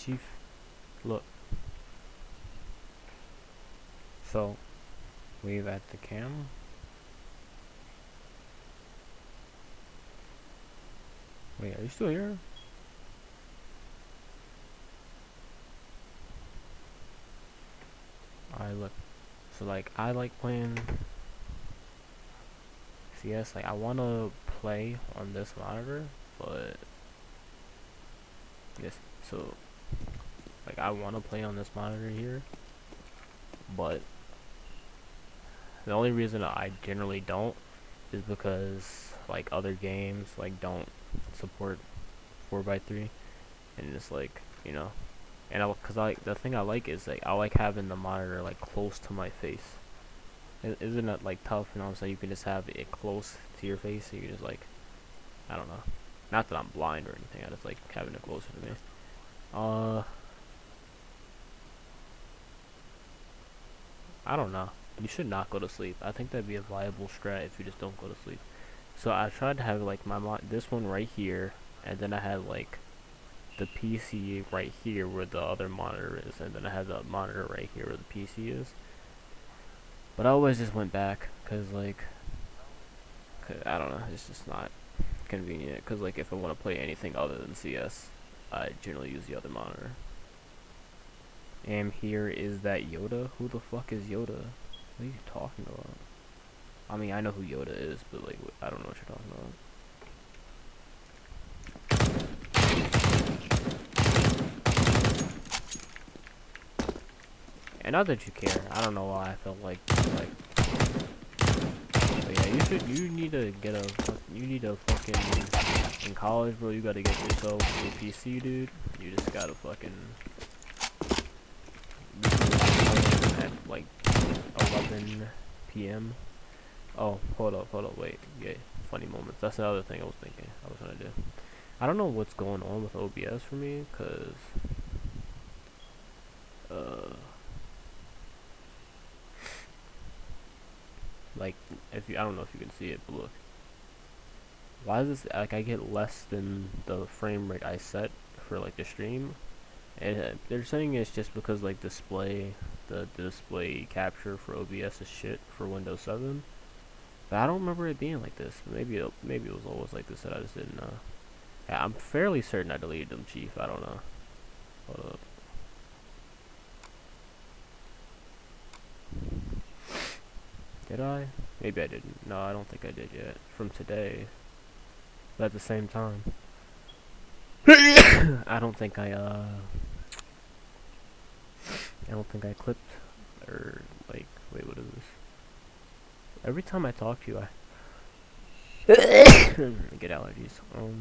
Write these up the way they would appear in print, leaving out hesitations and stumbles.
Chief. Look. So, wave at the cam. Wait, are you still here? Alright, look. So, like, I like playing CS. Like, I want to play on this monitor, but yes. So, like, I want to play on this monitor here, but the only reason I generally don't is because, like, other games, like, don't support 4x3, and it's like, you know, and cause the thing I like is, like, I like having the monitor, like, close to my face. Isn't it, like, tough, you know what I'm saying? You can just have it close to your face, so you can just, like, I don't know, not that I'm blind or anything, I just like having it closer to me. I don't know. You should not go to sleep. I think that'd be a viable strat if you just don't go to sleep. So I tried to have, like, this one right here, and then I had, like, the PC right here where the other monitor is, and then I had the monitor right here where the PC is. But I always just went back, cause, like, I don't know, it's just not convenient. Cause, like, if I want to play anything other than CS, I generally use the other monitor. And here is that Yoda. Who the fuck is Yoda? What are you talking about? I mean, I know who Yoda is, but, like, I don't know what you're talking about. And not that you care. I don't know why I felt like, but yeah, you need to fucking, in college, bro, you gotta get yourself a PC, dude. You just gotta fucking, at, like, 11 p.m. Oh, hold up, wait, yeah, funny moments. That's the other thing I was thinking I was gonna do. I don't know what's going on with OBS for me, cause, like, I don't know if you can see it, but look. Why is this, like, I get less than the frame rate I set for, like, the stream? And they're saying it's just because, like, the display capture for OBS is shit for Windows 7. But I don't remember it being like this. Maybe it was always like this, that I just didn't know. Yeah, I'm fairly certain I deleted them, Chief. I don't know. Hold up. Did I? Maybe I didn't. No, I don't think I did yet. From today. But at the same time, I don't think I clipped, or, like, wait, what is this? Every time I talk to you, I get allergies. I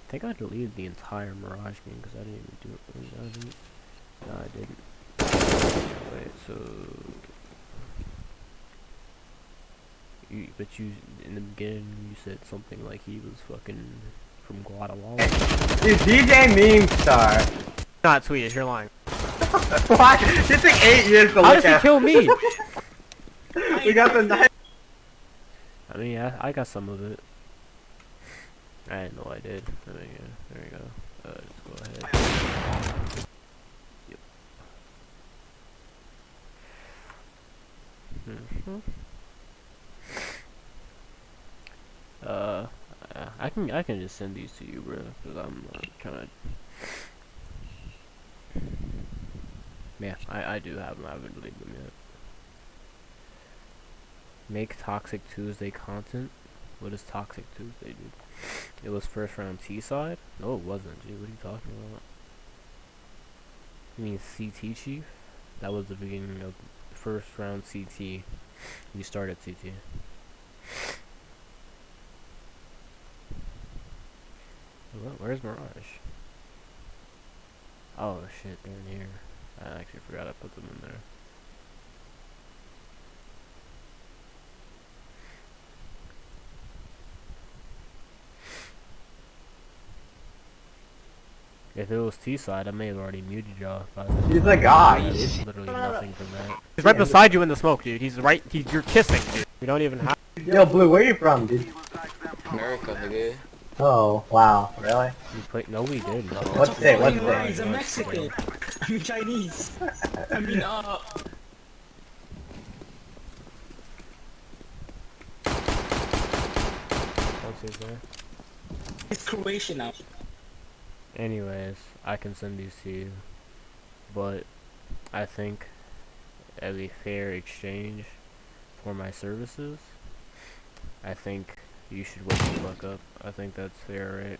think I deleted the entire Mirage game because I didn't even do it. No, I didn't. Wait, so but you in the beginning you said something like he was fucking from Guatemala. Dude, DJ Meme Star. Not Swedish, you're lying. Why? It took 8 years to look at. How does he kill me? We got the knife. I mean, yeah, I got some of it. I didn't know I did. I mean, yeah, there you go. Just go ahead. Yep. I can just send these to you, bro, because I'm trying to. Yeah, I do have them. I haven't deleted them yet. Make Toxic Tuesday content. What is Toxic Tuesday, dude? It was first round T side? No, it wasn't, dude. What are you talking about? You mean CT, Chief? That was the beginning of first round CT. You started CT. Where's Mirage? Oh shit, they're in here. I actually forgot I put them in there. If it was T-side, I may have already muted y'all. He's a guy. Literally nothing from that. He's right beside you in the smoke, dude. He's right. You're kissing, dude. We don't even have. Yo, Blue, where you from, dude? America, nigga. Oh, wow. Really? We played. No, we didn't. What's it? What's Why? it? He's a Mexican. I mean Chinese. I mean, What's it there? it's Croatian now. Anyways, I can send these to you, but I think as a fair exchange for my services, I think you should wake the fuck up. I think that's fair, right?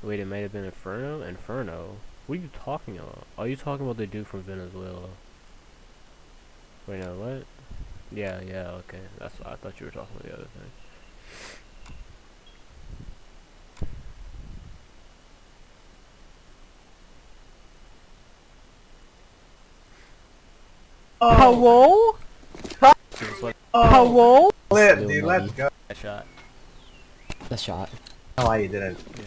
Wait, it might have been Inferno? Inferno? What are you talking about? Are you talking about the dude from Venezuela? Wait, no, what? Yeah, okay. That's what I thought you were talking about the other thing. Oh. Hello? Oh. Hello? Lit, dude, let's go. A shot. The shot. Oh, why you didn't? Yeah.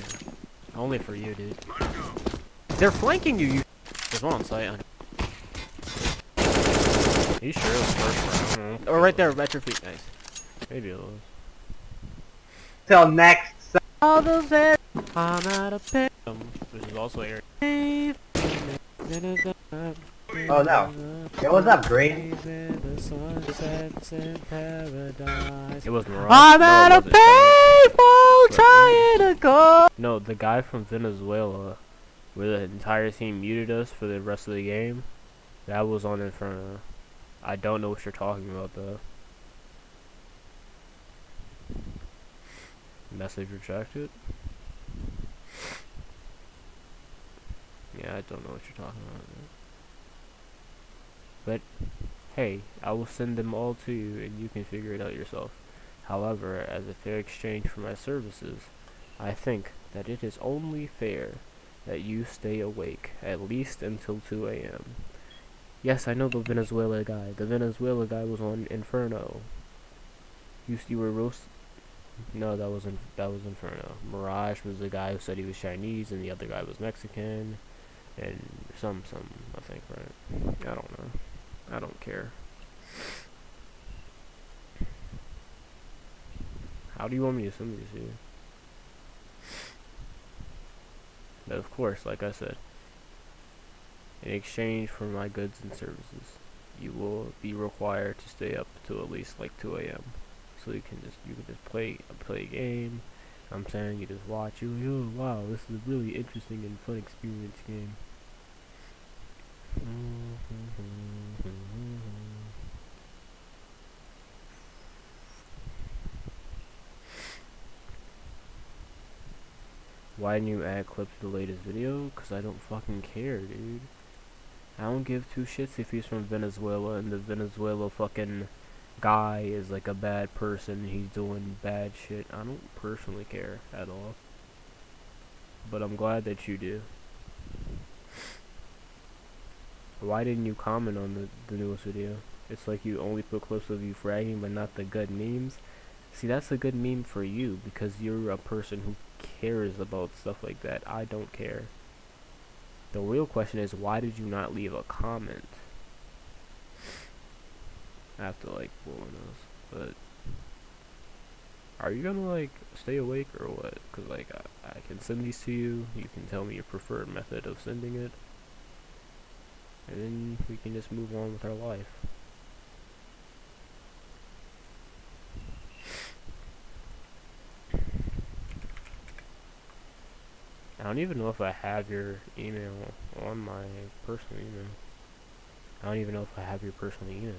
Only for you, dude. They're flanking you, There's one on site. Are you sure it was first round? Oh, right there, at your feet. Nice. Maybe it was. Till next. All those there. I'm out of pay. Which is also Eric. Oh no. Yo, what's up, Green? It was Mirage. I'm out of payphone trying to go. No, the guy from Venezuela, where the entire team muted us for the rest of the game, that was on Inferno. I don't know what you're talking about though. Message retracted? Yeah, I don't know what you're talking about. But, hey, I will send them all to you and you can figure it out yourself. However, as a fair exchange for my services, I think that it is only fair that you stay awake at least until 2 a.m. Yes, I know the Venezuela guy. The Venezuela guy was on Inferno. You were roast. No, that was Inferno. Mirage was the guy who said he was Chinese, and the other guy was Mexican, and some I think, right? I don't know. I don't care. How do you want me to send these to you? But of course, like I said, in exchange for my goods and services, you will be required to stay up till at least like 2 a.m. So you can just play a game. I'm saying you just watch. Oh wow, this is a really interesting and fun experience game. Why didn't you add clips to the latest video? Cause I don't fucking care, dude. I don't give two shits if he's from Venezuela and the Venezuela fucking guy is like a bad person, he's doing bad shit. I don't personally care at all. But I'm glad that you do. Why didn't you comment on the newest video? It's like you only put clips of you fragging but not the good memes. See, that's a good meme for you because you're a person who cares about stuff like that. I don't care. The real question is, why did you not leave a comment? I have to like blow my nose, but are you gonna like stay awake or what? Cause like I can send these to you. You can tell me your preferred method of sending it, and then we can just move on with our life. I don't even know if I have your email on my personal email. I don't even know if I have your personal email.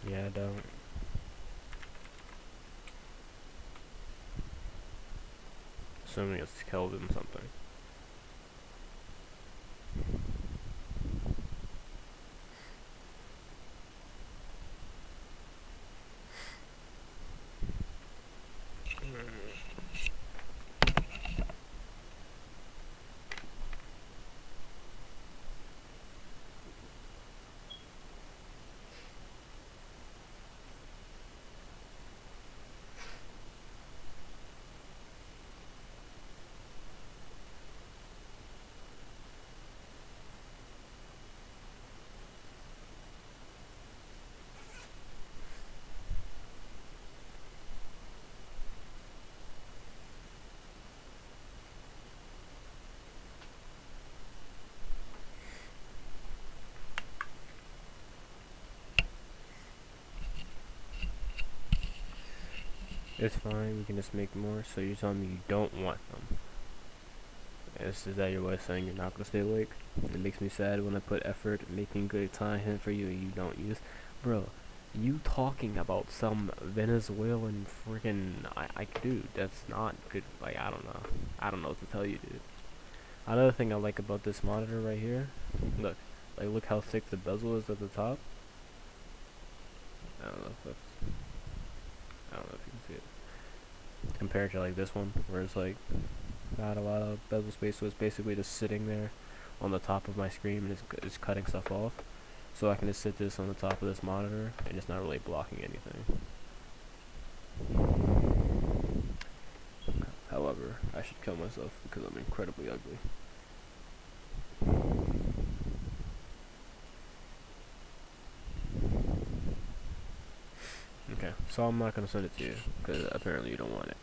Yeah, I don't. Assuming it's Kelvin something. It's fine, we can just make more. So you're telling me you don't want them. Is that your way of saying you're not gonna stay awake? It makes me sad when I put effort making good content for you and you don't use. Bro, you talking about some Venezuelan freaking dude, that's not good. Like, I don't know what to tell you, dude. Another thing I like about this monitor right here, look how thick the bezel is at the top. I don't know if you can see it. Compared to like this one, where it's like not a lot of bezel space, so it's basically just sitting there on the top of my screen and it's cutting stuff off. So I can just sit this on the top of this monitor and it's not really blocking anything. However, I should kill myself because I'm incredibly ugly. Okay, so I'm not gonna send it to you because apparently you don't want it.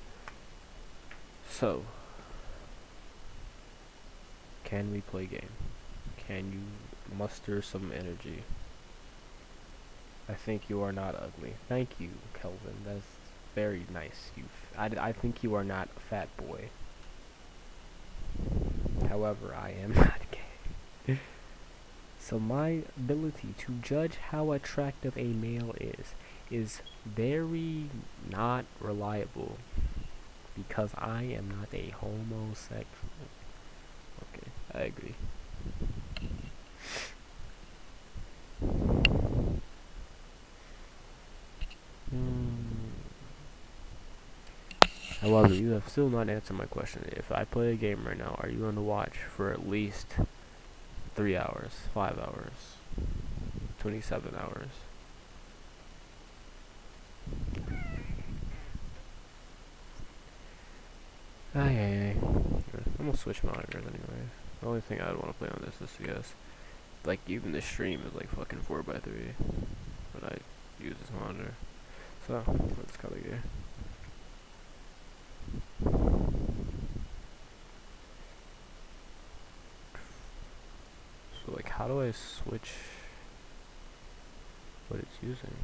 So, can we play game? Can you muster some energy? I think you are not ugly. Thank you, Kelvin. That's very nice. I think you are not a fat boy. However, I am not gay. So my ability to judge how attractive a male is very not reliable because I am not a homosexual. Okay, I agree. However, you have still not answered my question. If I play a game right now, are you going to watch for at least 3 hours, 5 hours, 27 hours? Ay. I'm gonna switch monitors anyway. The only thing I'd want to play on this is CS. Like, even the stream is like fucking 4x3 when I use this monitor. So, let's call it here. So, like, how do I switch what it's using?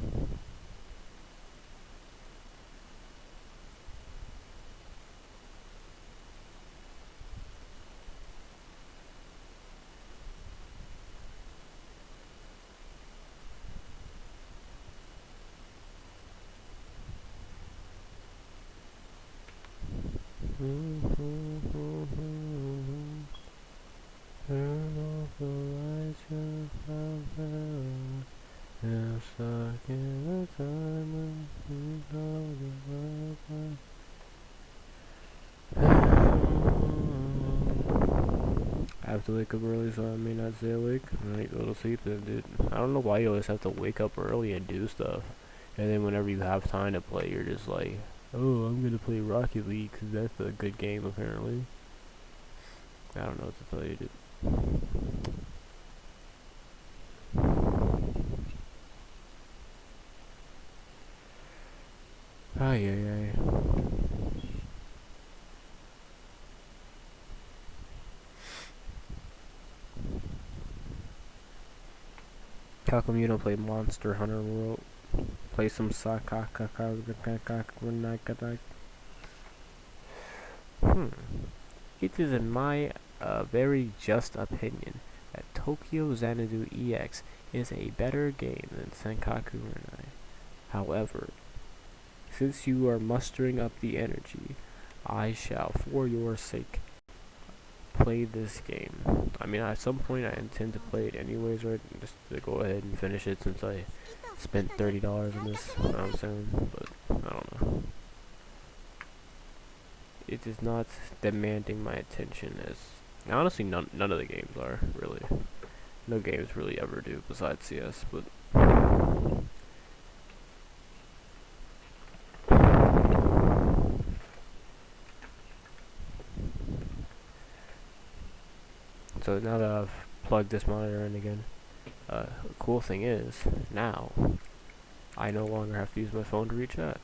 I have to wake up early, so I may not stay awake. I might go to sleep then, dude. I don't know why you always have to wake up early and do stuff. And then whenever you have time to play, you're just like, oh, I'm gonna play Rocket League, because that's a good game, apparently. I don't know what to tell you, dude. Ay. How come you don't play Monster Hunter World? Play some It is in my very just opinion that Tokyo Xanadu EX is a better game than Senkaku Renai. However, since you are mustering up the energy, I shall, for your sake, play this game. I mean, at some point I intend to play it anyways, right? Just to go ahead and finish it since I spent $30 on this, you know what I'm saying? But, I don't know. It is not demanding my attention as... Honestly, none of the games are, really. No games really ever do, besides CS, but... So now that I've plugged this monitor in again, the cool thing is, now, I no longer have to use my phone to reach out.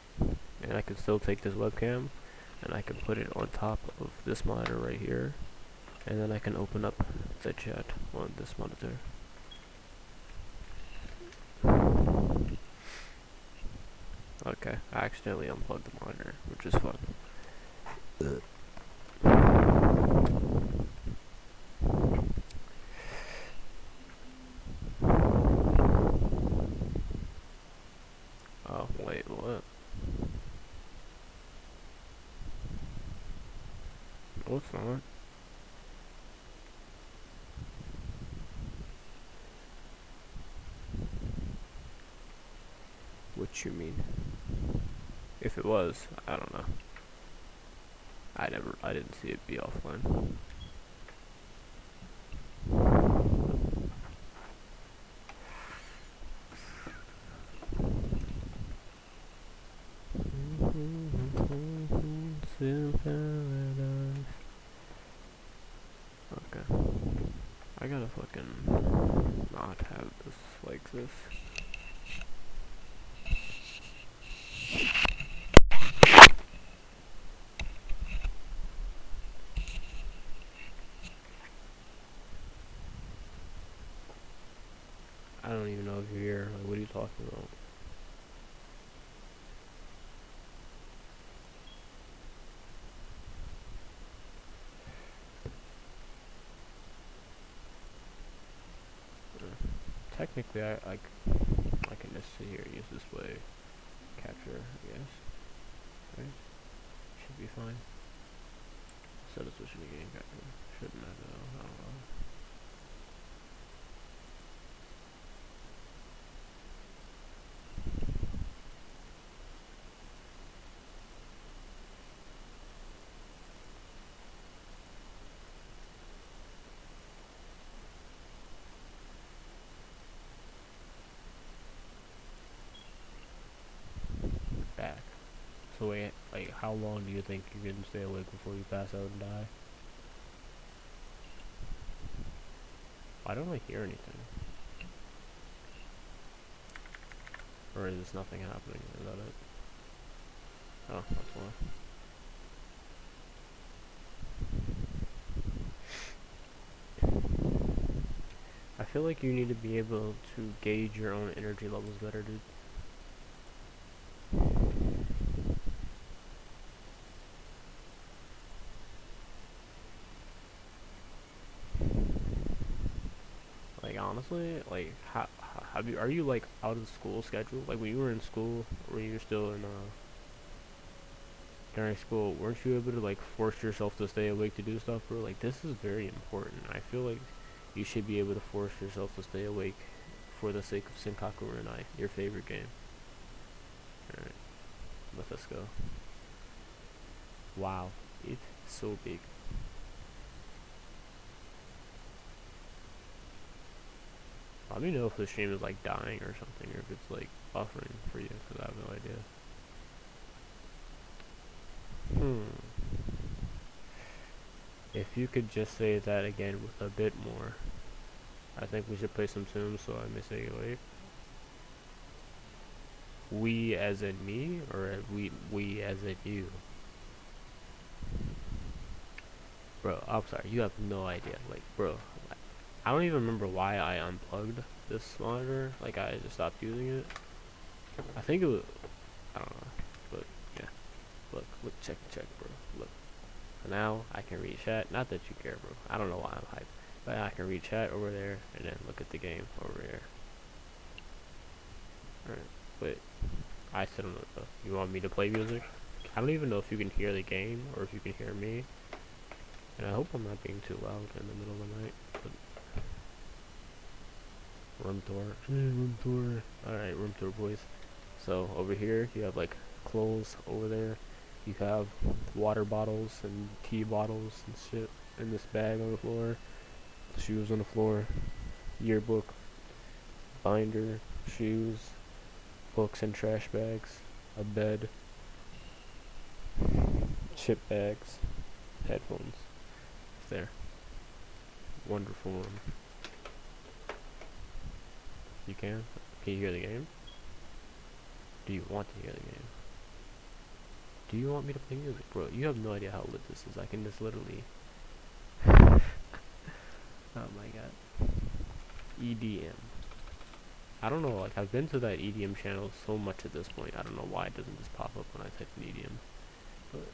And I can still take this webcam, and I can put it on top of this monitor right here, and then I can open up the chat on this monitor. Look, Okay, I accidentally unplugged the monitor, which is fun. Oh, wait, what? No, it's not. What you mean? If it was, I don't know. I didn't see it be offline. Okay. I gotta fucking not have this like this. I don't even know if you're here. Like, what are you talking about? Technically, I can just sit here and use display capture, I guess. Right? Should be fine. Instead of switching to game capture. Shouldn't I though? I don't know. Back. So wait, like, how long do you think you can stay awake before you pass out and die? I don't really hear anything. Or is this nothing happening? Is that it? Oh, that's why. I feel like you need to be able to gauge your own energy levels better, dude. Like, honestly, like, are you like out of the school schedule? Like, when you were in school, or you were still in during school, weren't you able to like force yourself to stay awake to do stuff, bro? Like, this is very important. I feel like you should be able to force yourself to stay awake for the sake of Senkaku Renai, your favorite game. Alright, let's go. Wow, it's so big. Let me know if the stream is like dying or something, or if it's like buffering for you, because I have no idea. If you could just say that again with a bit more. I think we should play some tunes so I may stay awake. We as in me, or we as in you? Bro, I'm sorry, you have no idea. Like, bro, I don't even remember why I unplugged this monitor. Like, I just stopped using it. I think it was, I don't know, but yeah. Look, check, bro. Look. So now I can read chat. Not that you care, bro. I don't know why I'm hyped, but I can read chat over there and then look at the game over here. Alright, but I still don't know though. You want me to play music? I don't even know if you can hear the game or if you can hear me. And I hope I'm not being too loud in the middle of the night. But room tour. Alright, room tour, boys. So over here you have like clothes over there. You have water bottles and tea bottles and shit in this bag on the floor. Shoes on the floor. Yearbook. Binder. Shoes. Books and trash bags. A bed. Chip bags. Headphones. It's there. Wonderful room. You can? Can you hear the game? Do you want to hear the game? Do you want me to play music? Bro, you have no idea how lit this is. I can just literally... Oh my god. EDM. I don't know, like, I've been to that EDM channel so much at this point. I don't know why it doesn't just pop up when I type in EDM. But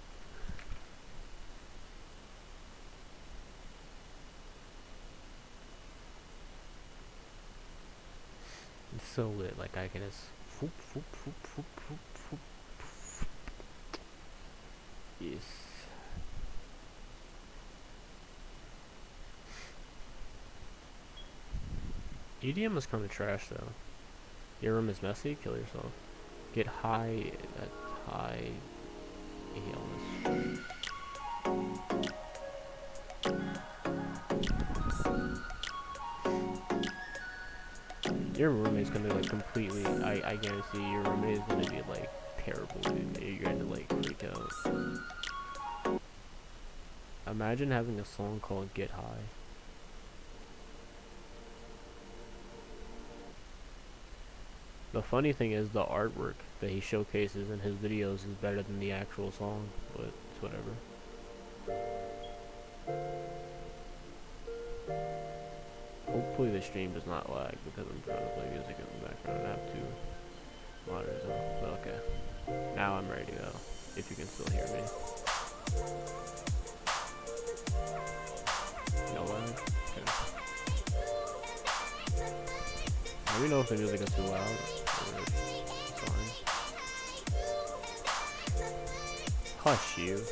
it's so lit, like, I can just whoop, whoop, whoop, whoop, whoop, whoop. Yes. EDM is kind of trash, though. Your room is messy, kill yourself. Get high at high illness. Your roommate's gonna like completely, I guarantee your roommate is gonna be like terrible, dude. You're gonna like freak out. Imagine having a song called Get High. The funny thing is the artwork that he showcases in his videos is better than the actual song, but it's whatever. Hopefully the stream does not lag because I'm trying to play music in the background. I have two monitors on, but okay. Now I'm ready to go, if you can still hear me. No lag? Okay. Let me know if the music is too loud. It's fine. Hush you.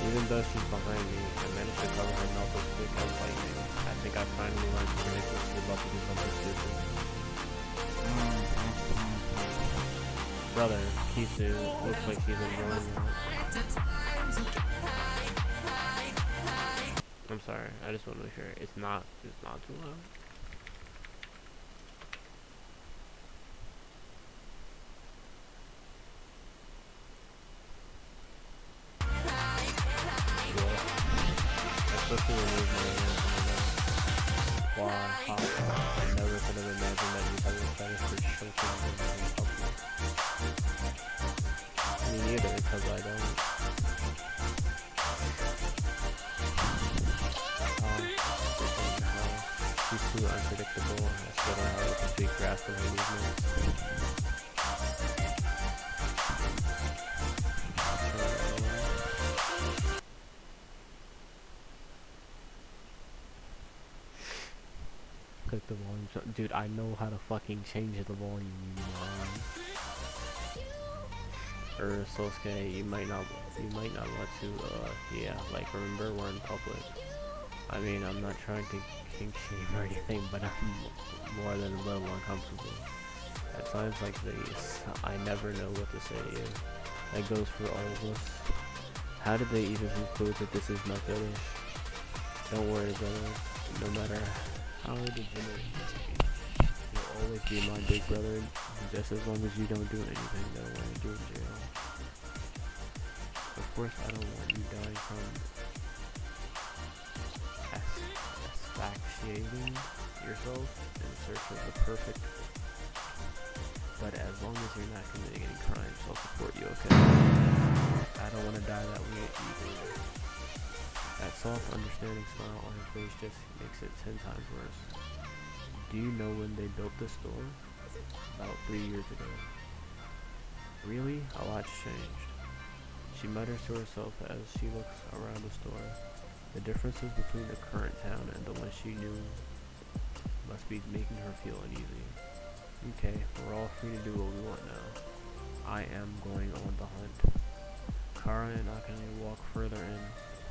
Even though she's behind me, I managed to cover her mouth with quick and lightning. I think I finally learned to predict that she's about to do something stupid. Brother, Kesu looks like she's enjoying that. I'm sorry, I just want to make sure it's not too loud. Especially when there's no hands on the ground. Why? How? I never could have imagined that you have a fetish for choking women in public. Me neither, because I don't. She's too unpredictable. I still don't have a complete grasp of her movements. Click the volume. Dude, I know how to fucking change the volume, you moron. Sosuke, you might not want to, yeah, like, remember we're in public. I mean, I'm not trying to kink shame or anything, but I'm more than a little uncomfortable. At times like these, I never know what to say to you. That goes for all of us. How did they even conclude that this is my fetish? Don't worry, brother. No matter how degenerate you may be, you'll always be my big brother, just as long as you don't do anything that I want to do in jail. Of course, I don't want you dying from asphyxiating yourself in search of the perfect. But as long as you're not committing any crimes, I'll support you, okay? I don't want to die that way either. That soft, understanding smile on her face just makes it 10 times worse. Do you know when they built this store? About 3 years ago. Really? A lot's changed. She mutters to herself as she looks around the store. The differences between the current town and the one she knew must be making her feel uneasy. Okay, we're all free to do what we want now. I am going on the hunt. Kara and Akane walk further in,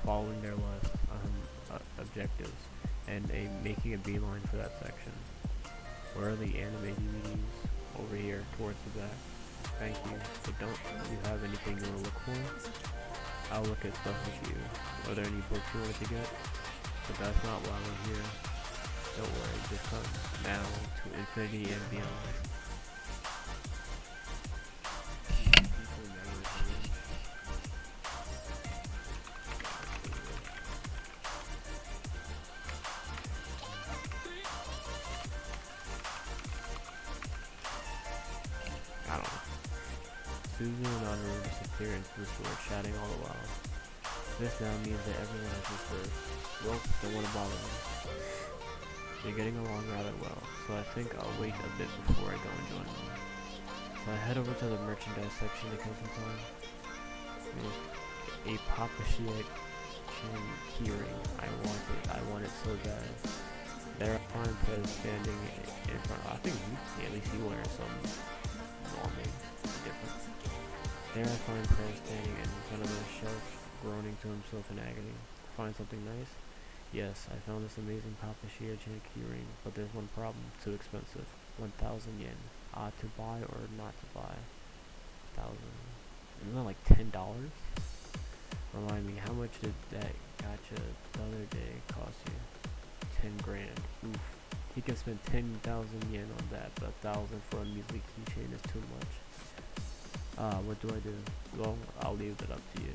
following their objectives, and making a beeline for that section. Where are the anime DVDs? Over here, towards the back. Thank you, but don't you have anything you want to look for? I'll look at stuff with you. Are there any books you wanted to get? But that's not why we're here. Don't worry, just come now to infinity and beyond. I don't know. Suzu and Honoru disappear into the store, chatting all the while. This now means that everyone has dispersed. Well, don't want to bother them. They're getting along rather well, so I think I'll wait a bit before I go and join them. So I head over to the merchandise section to kill some time. A Papashiite keyring. I want it so bad. There I find Prez standing in front. I think at least he wears some norming different. There I find Prez standing in front of the shelf, groaning to himself in agony. Find something nice? Yes, I found this amazing Papashiite keyring, but there's one problem. Too expensive. 1,000 yen. To buy or not to buy? 1,000. Isn't that like $10? Remind me, how much did that gotcha the other day cost you? 10 grand. Oof. He can spend 10,000 yen on that, but 1,000 for a measly keychain is too much. What do I do? Well, I'll leave it up to you.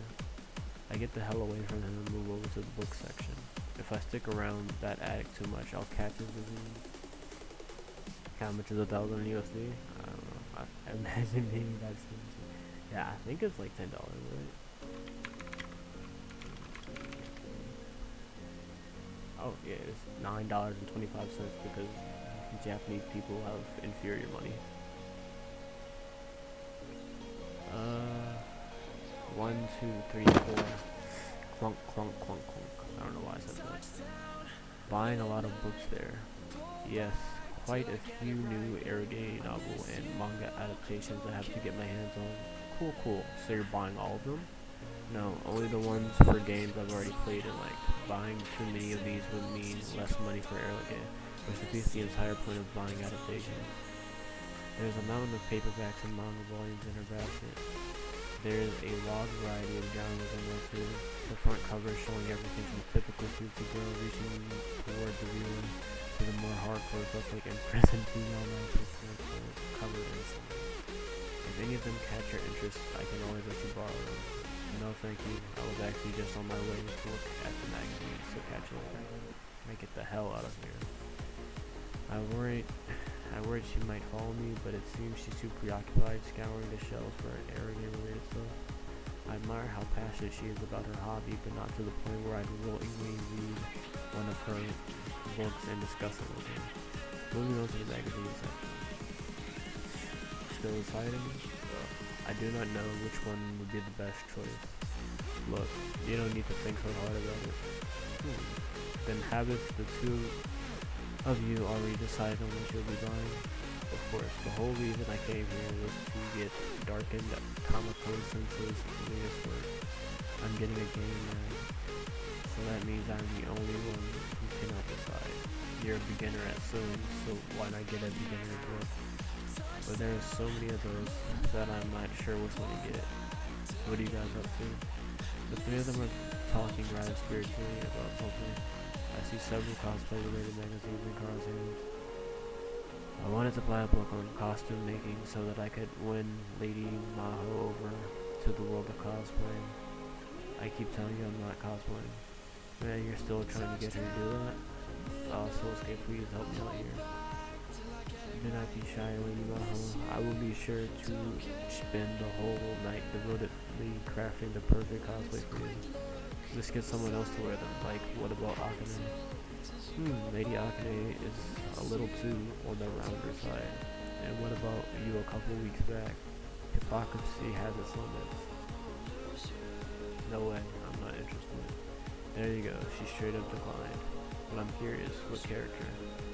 I get the hell away from him and move over to the book section. If I stick around that attic too much, I'll catch his disease. How much is 1,000 USD? I don't know. I imagine maybe that's yeah, I think it's like $10, right? Oh yeah, it's $9.25 because Japanese people have inferior money. 1, 2, 3, 4. Clunk, clunk, clunk, clunk. I don't know why I said that. Buying a lot of books there. Yes, quite a few new eroge novel and manga adaptations I have to get my hands on. Cool, cool. So you're buying all of them? No, only the ones for games I've already played and liked. Buying too many of these would mean less money for eroge, which defeats the entire point of buying adaptations. There's a mountain of paperbacks and manga volumes in her basket. There's a wide variety of genres in there too. The front cover showing everything from typical cutesy girl reaching toward the viewer to the more hardcore stuff like imprisoned female nights covered in something. If any of them catch your interest, I can always let you borrow them. No thank you, I was actually just on my way to look at the magazine, so catch you later. Make it the hell out of here. I worried she might follow me, but it seems she's too preoccupied scouring the shelves for eroge-related stuff. I admire how passionate she is about her hobby, but not to the point where I'd willingly read one of her books and discuss it with her. Moving on to the magazine section. Still exciting? I do not know which one would be the best choice. Look, you don't need to think so hard about it. Then have it the two of you already decided on what you'll be buying? Of course, the whole reason I came here was to get darkened Comic-Con Sensei's latest work. I'm getting a game now, so that means I'm the only one who cannot decide. You're a beginner at sewing, so why not get a beginner book? But there are so many of those that I'm not sure which one to get. What are you guys up to? The three of them are talking rather spiritually about something. I see several cosplay-related magazines in Carl's hands. I wanted to buy a book on costume making so that I could win Lady Maho over to the world of cosplay. I keep telling you I'm not cosplaying. Man, you're still trying to get her to do that? Soulscape, please help me out here. Do not be shy, Lady Maho. I will be sure to spend the whole night devotedly crafting the perfect cosplay for you. Just get someone else to wear them. Like, what about Akane? Lady Akane is a little too on the rounder side. And what about you a couple weeks back? Hypocrisy has its limits. No way, I'm not interested. There you go, she straight up declined. But I'm curious, what character?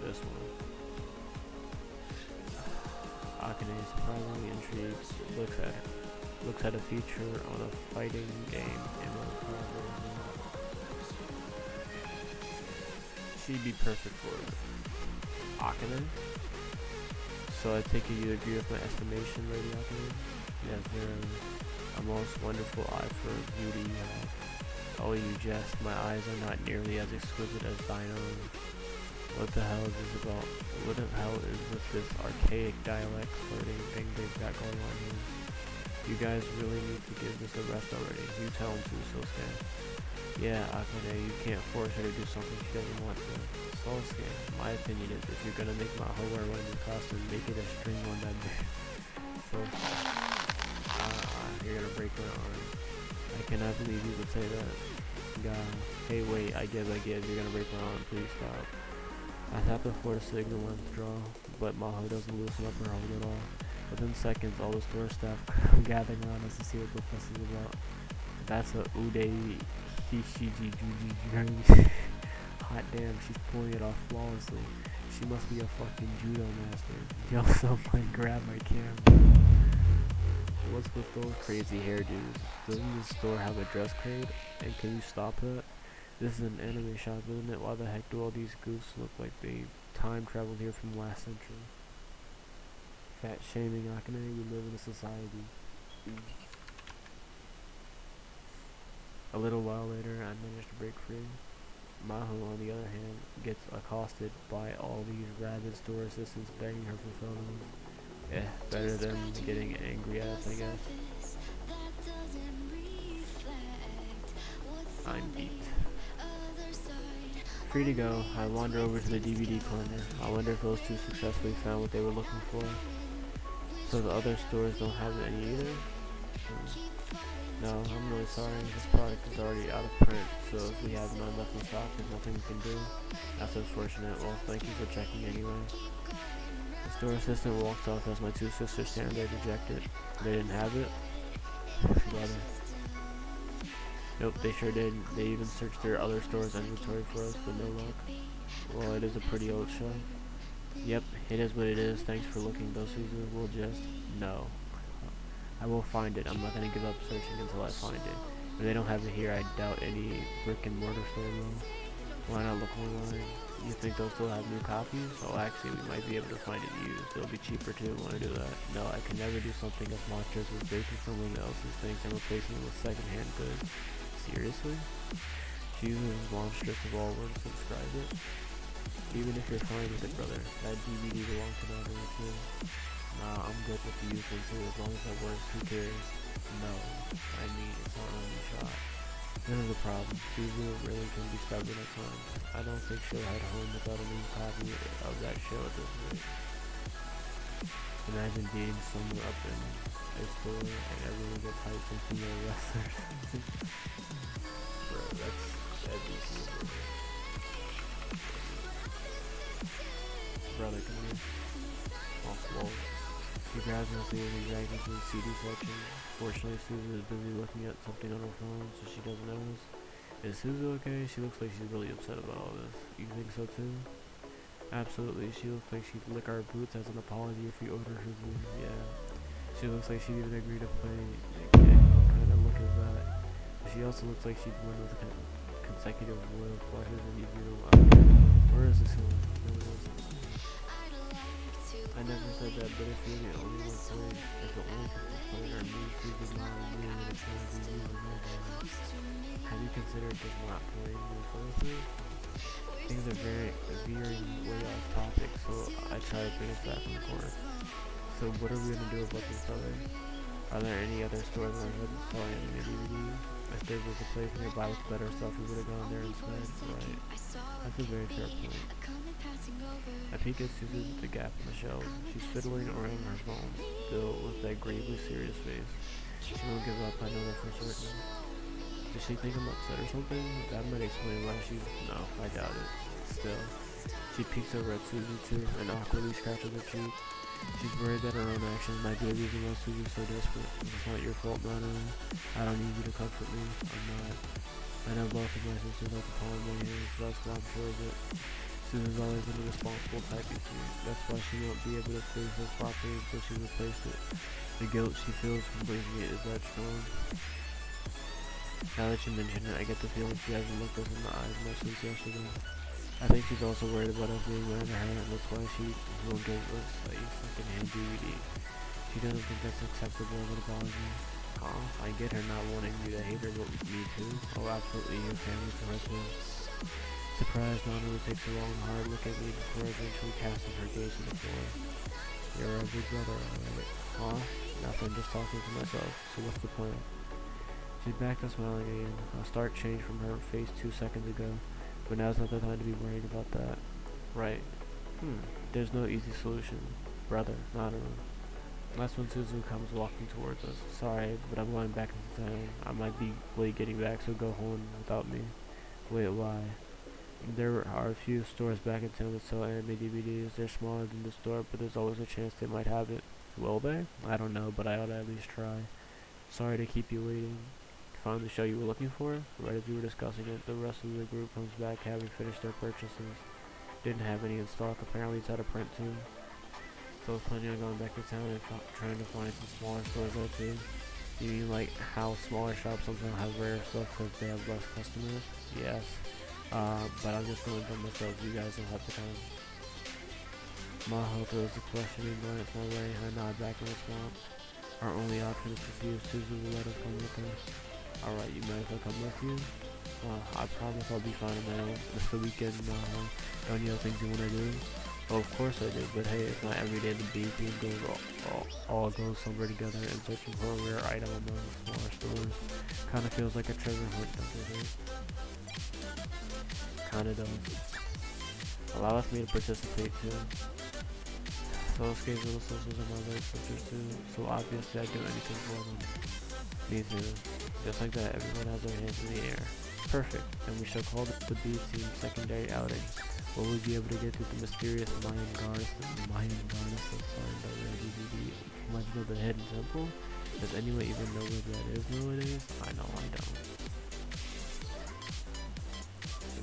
This one. Akane is surprisingly intrigued, looks at a feature on a fighting game in Combaterwing. She'd be perfect for it. Akane? So I take it you agree with my estimation, Lady Akane? Yes, very. A most wonderful eye for beauty you have. Oh, you jest. My eyes are not nearly as exquisite as thine own. What the hell is this about? What the hell is with this archaic dialect flirting thing they've got going on here? You guys really need to give this a rest already. You tell them to, Sosuke. Yeah, Akane, you can't force her to do something she doesn't want to. Sosuke, my opinion is if you're gonna make Maho wear one of your costumes, make it a string on that bear. So, break her arm. I cannot believe you would say that. God. Hey, wait, I give. You're gonna break my arm. Please stop. I tap the floor to signal withdraw, but Maho doesn't loosen up her hold at all. Within seconds, all the store staff come gathering around us to see what the fuss is about. That's a Ude Hishiji Juji. Hot damn, she's pulling it off flawlessly. She must be a fucking judo master. Yo, someone grab my camera. What's with those crazy hairdos? Doesn't this store have a dress code? And can you stop that? This is an anime shop, isn't it? Why the heck do all these goofs look like they time traveled here from last century? Fat shaming, Akane, we live in a society. A little while later, I managed to break free. Maho, on the other hand, gets accosted by all these rabid store assistants begging her for photos. Better than getting angry at us, I guess. I'm beat. Free to go, I wander over to the DVD corner. I wonder if those two successfully found what they were looking for. So the other stores don't have any either? No, I'm really sorry. This product is already out of print, so if we have none left in stock, there's nothing we can do. That's unfortunate. Well, thank you for checking anyway. The store assistant walks off as my two sisters stand there dejected. They didn't have it? Brother. Nope, they sure did. They even searched their other store's inventory for us, but no luck. Well, it is a pretty old show. Yep, it is what it is. Thanks for looking, though, Suzu. We'll just... No. I will find it. I'm not gonna give up searching until I find it. If they don't have it here, I doubt any brick and mortar store will. Why not look online? You think they'll still have new copies? Oh, actually, we might be able to find it used. It'll be cheaper too. Want to do that? No, I can never do something as monstrous as breaking someone else's things and replacing them with second-hand goods. Seriously? She uses monstrous of all words to describe it. Even if you're fine with it, brother, that DVD belongs to another too. Nah, I'm good with the used one too. As long as it works, who cares? No, I mean, it's not only shot. This is the problem. Suzu really can be stubborn at times. I don't think she'll head home without a new copy of that show at this rate. Imagine being somewhere up in a store and everyone gets hyped and female wrestlers. Bro, that's every single brother, come here. Off wall. She grabs my sleeve and drags into the CD section. Fortunately, Suzu is busy looking at something on her phone, so she doesn't notice. Is Suzu okay? She looks like she's really upset about all this. You think so too? Absolutely. She looks like she'd lick our boots as an apology if we order her food. Yeah. She looks like she'd even agree to play. Yeah, what kind of look is that? But she also looks like she'd win with consecutive royal flushes and even where is this one? I never said that, but if you're the only one playing, if the only people playing are me, Suzu's not on me, and it's going to be you and nobody. Have you considered just not playing in the first place? Things are veering way off topic, so I try to bring us back in the corner. So what are we going to do about this other? Are there any other stores on our selling anime DVDs? If there was a place nearby with better stuff, we would have gone there instead. Right. That's a very fair point. I peek at Suzu at the gap in the shelves. She's fiddling around her phone, still with that gravely serious face. She won't give up, I know that for certain. Does she think I'm upset or something? That might explain why she's... No, I doubt it. Still. She peeks over at Suzu too, and awkwardly scratches her cheek. She's worried that her own actions might be the reason why Suzu's so desperate. It's not your fault, Nana. I don't need you to comfort me. I'm not. I know both of my sisters like the palm of my hands, that's why I'm sure of it. Suzu's always been a responsible type, you see. That's why she won't be able to face this property until she replaced it. The guilt she feels from breaking it is that strong. Now that you mention it, I get the feeling she hasn't looked us in the eyes much since yesterday. I think she's also worried about us being mad at her, and that's why she won't give us a second-hand DVD. She doesn't think that's acceptable as an apology. Huh? I get her not wanting you to hate her, but me too. Oh, absolutely, your family to her too. Surprised, Nana takes a long, hard look at me before eventually casting her gaze to the floor. You're a big brother, alright? Huh? Nothing, just talking to myself. So what's the plan? She's back to smiling again. A stark change from her face 2 seconds ago. But now's not the time to be worried about that. Right. There's no easy solution. Brother, not around. That's when Suzu comes walking towards us. Sorry, but I'm going back into town. I might be late getting back, so go home without me. Wait, why? There are a few stores back in town that sell anime DVDs. They're smaller than the store, but there's always a chance they might have it. Will they? I don't know, but I ought to at least try. Sorry to keep you waiting. Found the show you were looking for? Right as we were discussing it, the rest of the group comes back having finished their purchases. Didn't have any in stock. Apparently it's out of print too. So I was planning on going back to town and trying to find some smaller stores there too. You mean like how smaller shops sometimes have rare stuff because they have less customers? Yes. But I'm just going by myself. You guys don't have the time. Maho throws a questioning glance my way. I nod back in response. Our only option is to see if Suzu will let us come with us. Alright, you mind if I come with you? I promise I'll be fine on my own. It's the weekend, Maho. Don't you have things you want to do? Oh, of course I do, but hey, it's not every day the B team all goes somewhere together and searching for a rare item among smaller stores. Kinda feels like a treasure hunt, don't you think? Kinda does. Allow me to participate too. Those games little sisters are my little sisters too, so obviously I'd do anything for them. Me too. Just like that, everyone has their hands in the air. Perfect, and we shall call the B team secondary outing. Will we be able to get to the mysterious Mayan goddess of find the rare DVD? Legend of the Hidden Temple? Does anyone even know where that is nowadays? I know I don't.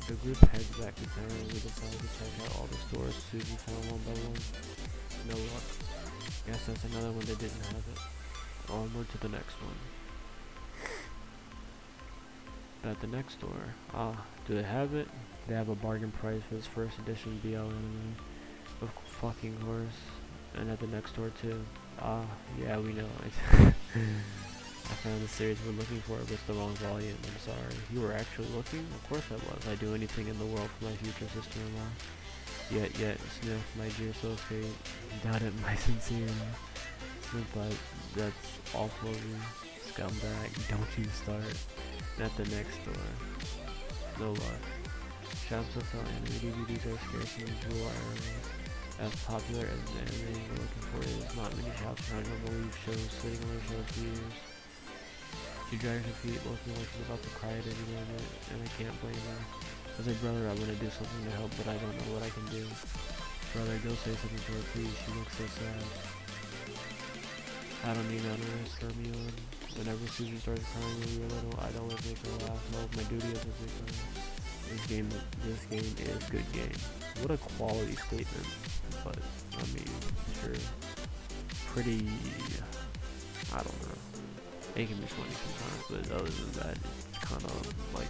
The group heads back to town and we decide to check out all the stores Suzy found one by one. No luck. Guess that's another one that didn't have it. Onward to the next one. At the next store. Do they have it? They have a bargain price for this first edition BL anime. Of fucking course. And at the next store too. Yeah, we know it. I found the series we're looking for, but it's the wrong volume. I'm sorry. You were actually looking? Of course I was. I'd do anything in the world for my future sister-in-law. Yet, Sniff, my dear associate. Doubt it, my sincere. Sniff, that's awful of you. Scumbag, don't you start. At the next store. No luck. Shops that sell anime DVDs are scarce in the rural areas. As popular as the anime we're looking for is, not many shops around will believe shows sitting on their shelves for years. She drags her feet, looking like she's about to cry at any moment, and I can't blame her. As a brother, I want to do something to help, but I don't know what I can do. Brother, go say something to her, please. She looks so sad. I don't need that to spur me on. Whenever Susie starts crying when we were little, I'd always make her laugh. No, my duty as a victim. This game is good game. What a quality statement. But, I mean, sure. Pretty, I don't know. It can be funny sometimes, but other than that, it's kind of like,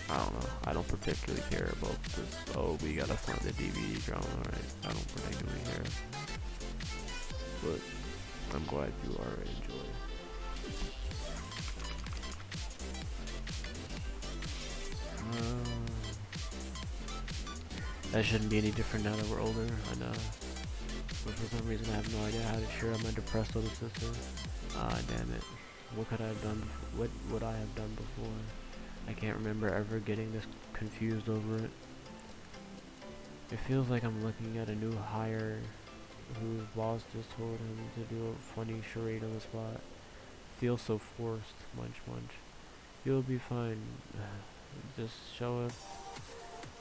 I don't know. I don't particularly care about this. Oh, we gotta find the DVD drama, right? I don't particularly care. But I'm glad you already enjoy it. That shouldn't be any different now that we're older, I know. But for some reason I have no idea how to cheer up my depressed older sister. Damn it. What could I have done? What would I have done before? I can't remember ever getting this confused over it. It feels like I'm looking at a new hire whose boss just told him to do a funny charade on the spot. Feels so forced. Munch munch. You'll be fine. Just show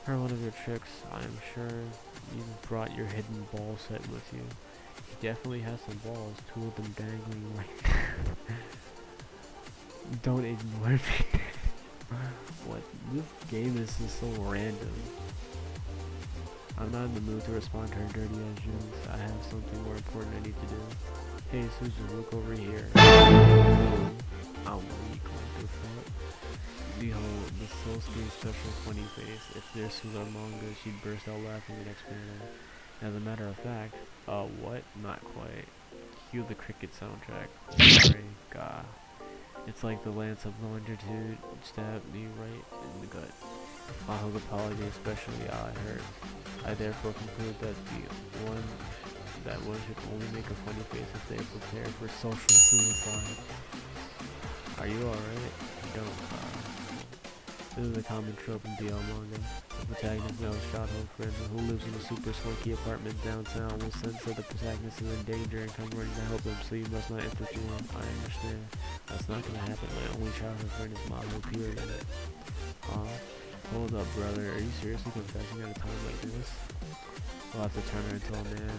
her one of your tricks. I'm sure you brought your hidden ball set with you. He definitely has some balls, 2 of them dangling right there. Don't ignore me. What? This game is just so random. I'm not in the mood to respond to her dirty ass jokes. I have something more important I need to do. Hey Susan, look over here. I'm weak, what the fuck? Behold, the Soulscape special funny face. If this was our manga, she'd burst out laughing the next panel. As a matter of fact, what? Not quite. Cue the cricket soundtrack. Sorry, God. It's like the lance of longitude stabbed me right in the gut. My whole apology, especially I hurt. I therefore conclude that one should only make a funny face if they are prepared for social suicide. Are you alright? Don't cry. This is a common trope in BL manga. The protagonist knows Shadow friend who lives in a super swanky apartment downtown will sense that the protagonist is in danger and come running to help him, so you must not interfere. I understand. That's not gonna happen. My only childhood friend is Maho, period. Hold up, brother. Are you seriously confessing at a time like this? We'll have to turn her into a man.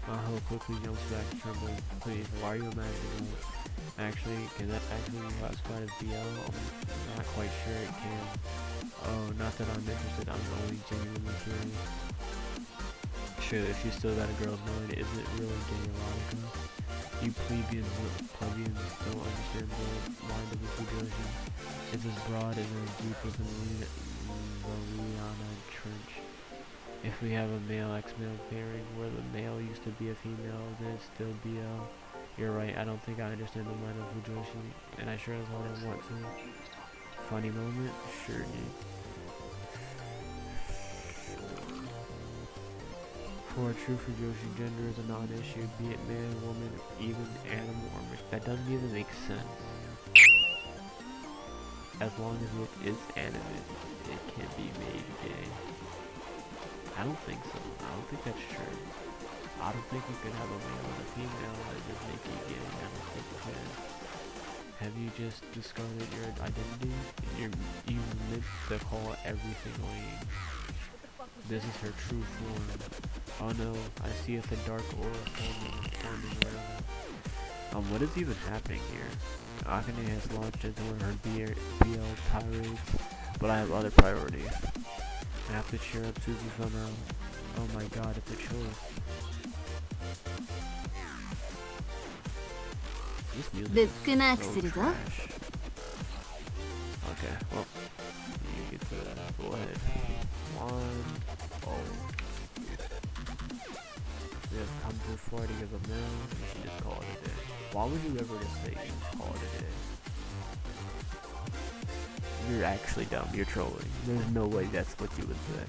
Maho quickly jumps back, trembling. Please, why are you imagining that? Actually, can that actually be classified as BL? I'm not quite sure it can. Oh, not that I'm interested, I'm only genuinely curious. Sure, if you still got a girl's mind, is it really gay erotica? You plebeians don't understand the mind of the Fujoshi. It's as broad and as deep as the Mariana Trench. If we have a male-X-male pairing where the male used to be a female, then it's still BL. You're right, I don't think I understand the mind of Fujoshi, and I sure as hell don't want to. Funny moment? Sure, dude. For a true Fujoshi, gender is a non-issue, be it man, woman, even animal, or mixed. That doesn't even make sense. As long as it is animate, it can be made gay. I don't think so. I don't think that's true. I don't think you could have a male and a female that just make you gay. I don't think you can. Have you just discarded your identity? You meant to call everything lame. This is her true form. Oh no, I see it's a dark aura forming around. What is even happening here? Akane has launched into one of her BL tirades, but I have other priorities. I have to cheer up Suzy somehow. Oh my god, it's a choice. This music is so trash. Okay, well, you get to that. Go ahead. 1, 0. We have come to 40 of them now. You should just call it a day. Why would you ever just say call it a day? You're actually dumb. You're trolling. There's no way that's what you would say.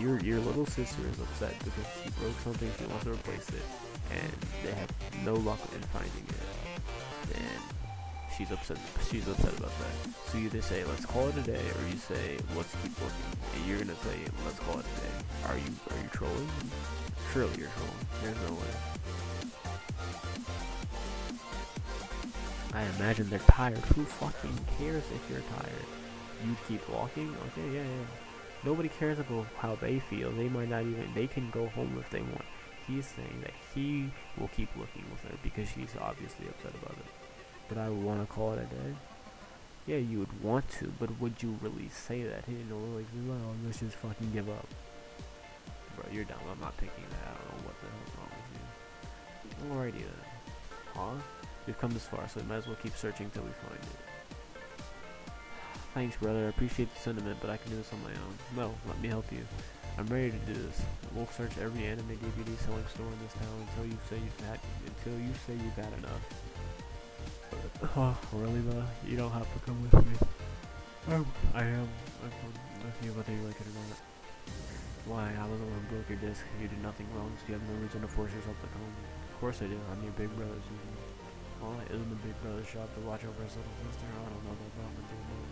Your little sister is upset because she broke something, she wants to replace it, and they have no luck in finding it. And she's upset about that. So you either say let's call it a day, or you say let's keep looking. And you're gonna say let's call it a day. Are you trolling? Surely you're trolling. There's no way. I imagine they're tired. Who fucking cares if you're tired? You keep walking? Okay, yeah. Nobody cares about how they feel. They might not even, they can go home if they want. He's saying that he will keep looking with her because she's obviously upset about it. But I would want to call it a day. Yeah, you would want to, but would you really say that? You know, like, well, let's just fucking give up. Bro, you're dumb. I'm not picking that. I don't know what the hell's wrong with you. Alrighty then. Huh? We've come this far, so we might as well keep searching till we find it. Thanks, brother. I appreciate the sentiment, but I can do this on my own. No, let me help you. I'm ready to do this. We'll search every anime DVD selling store in this town until you say you've had enough. Oh, really, though? You don't have to come with me. I am. I'm with you whether you like it or not. Why? I was the one who broke your disc. You did nothing wrong, so you have no reason to force yourself to come. Of course I do. I'm your big brother, Susan. Well, it isn't the big brother's job to watch over his little sister. I don't know about what they know.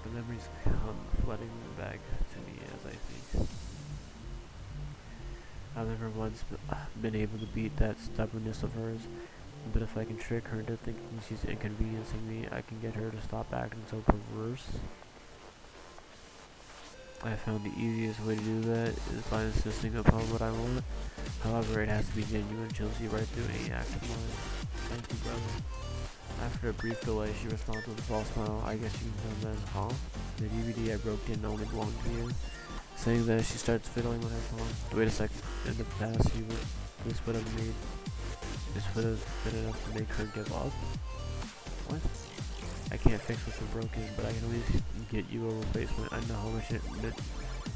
The memories come flooding back to me as I think. I've never once been able to beat that stubbornness of hers, but if I can trick her into thinking she's inconveniencing me, I can get her to stop acting so perverse. I found the easiest way to do that is by insisting upon what I want. However, it has to be genuine. She'll see right through any act of mine. Thank you, brother. After a brief delay, she responds with a false smile. I guess you can come then, huh? The DVD I broke didn't only belong to you. Saying that, she starts fiddling with her phone. Wait a sec. In the past, this would have been enough to make her give up? What? I can't fix what's been broken, but I can at least get you a replacement. I know how much it meant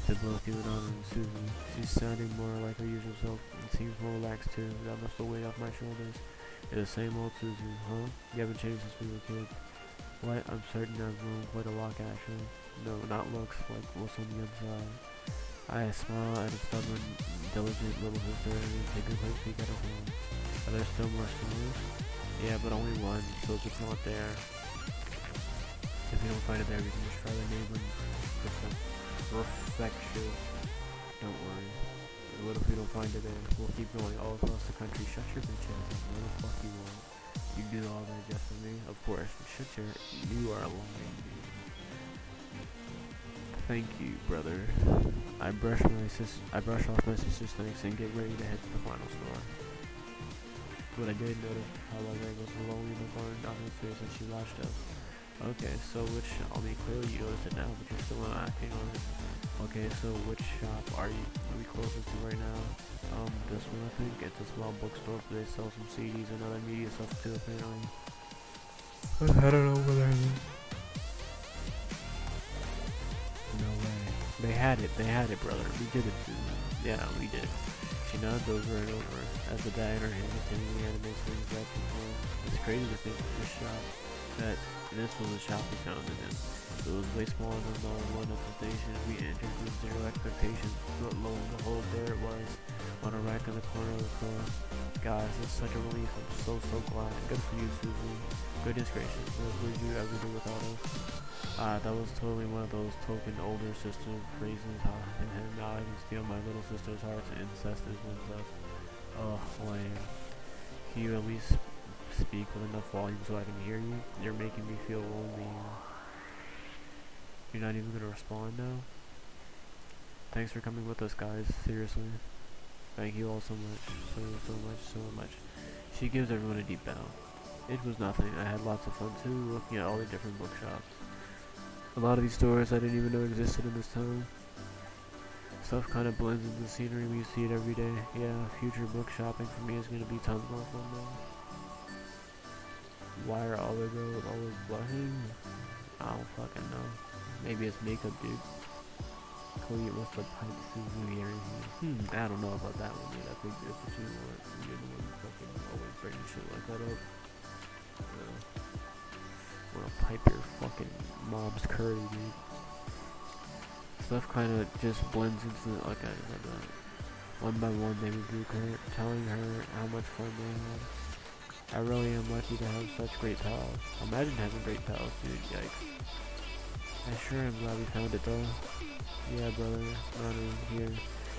to both you and Anna and Susan. She's sounding more like her usual self and seems more relaxed too. That must have weighed off my shoulders. It's the same old Susan, huh? You haven't changed since we were kids. What? I'm certain I've grown quite a lot, actually. No, not looks, like what's on the inside. I smile at a stubborn, diligent little sister and take a quick peek at her home. Are there still more stories? Yeah, but only one, so if it's not there, if you don't find it there, we can just try the neighboring reflection. Don't worry. What if we don't find it there? We'll keep going all across the country. Shut your bitch ass. What the fuck you want? You do all that just for me? Of course. Shut your... You are lying, dude. Thank you, brother. I brush off my sister's things and get ready to head to the final store. But I did notice how I was alone in the barn on her face as she watched us. Okay, so clearly you noticed it now, but you're still not acting on it. Okay, so which shop are we closest to right now? This one I think. It's a small bookstore, but they sell some CDs and other media stuff too, apparently. I don't know where they're at. No way. They had it, brother. We did it too. Yeah, we did. She nodded over and over as the bag in her hand continued the anime things that before. It's crazy to think this was the shop we found it in. It was way smaller than the one at the station. We entered with zero expectations, but lo and behold, there it was, on a rack in the corner of the store. Guys, it's such a relief. I'm so glad. Good for you, Susie. Goodness gracious, what would you ever do without us? That was totally one of those token older sister phrases, and now I can steal my little sister's heart to incest is incest. Oh, lame. Can you at least speak with enough volume so I can hear you? You're making me feel lonely. You're not even gonna respond now? Thanks for coming with us, guys. Seriously. Thank you all so much. She gives everyone a deep bow. It was nothing. I had lots of fun too, looking at all the different bookshops. A lot of these stores I didn't even know existed in this town. Stuff kind of blends into the scenery. We see it every day. Yeah, future book shopping for me is gonna be tons more fun though. Why are Oliver always blushing? I don't fucking know. Maybe it's makeup, dude. Cody, what's the pipe Susie here? I don't know about that one, dude. I think that's what you want. You're the one fucking always bringing shit like that up. Wanna pipe your fucking mom's curry, dude. Stuff kinda just blends into the, like I said that. One by one they rebuke her, telling her how much fun they had. I really am lucky to have such great pals. Imagine having great pals, dude. Yikes. I sure am glad we found it though. Yeah, brother. Running here.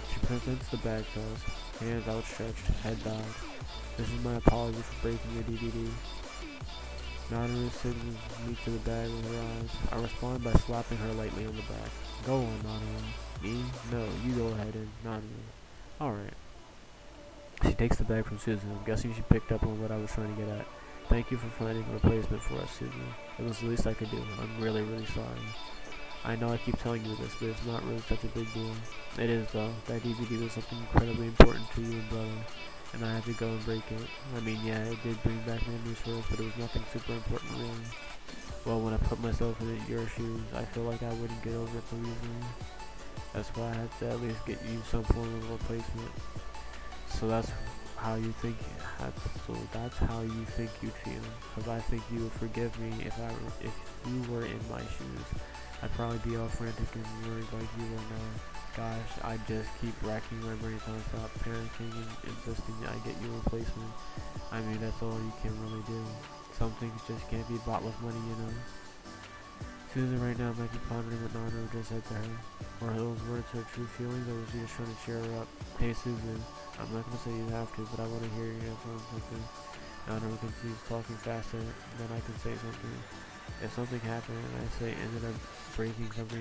She presents the bag to us. Hands outstretched, head bowed. This is my apology for breaking your DVD. Nanaru signals me to the bag with her eyes. I respond by slapping her lightly on the back. Go on, Nanaru. Me? No, you go ahead and Nanaru. Alright. She takes the bag from Susan. I'm guessing she picked up on what I was trying to get at. Thank you for finding a replacement for us, Susan. It was the least I could do. I'm really sorry. I know I keep telling you this, but it's not really such a big deal. It is, though. That DVD was something incredibly important to you and brother, and I had to go and break it. I mean, yeah, it did bring back memories for us, but it was nothing super important, really. Well, when I put myself in your shoes, I feel like I wouldn't get over it so easily. That's why I had to at least get you some form of replacement. So that's how you think. That's how you think you'd feel. Because I think you would forgive me if you were in my shoes. I'd probably be all frantic and worried like you are now. Gosh, I just keep racking my brains non-stop, panicking and insisting I get you a replacement. I mean, that's all you can really do. Some things just can't be bought with money, you know. Susan right now might be pondering what Nano just said to her. Were those words her true feelings, or was she just trying to cheer her up? Hey Susan, I'm not gonna say you have to, but I want to hear your answer on something. Nano continues talking faster than I can say something. If something happened and I say ended up breaking something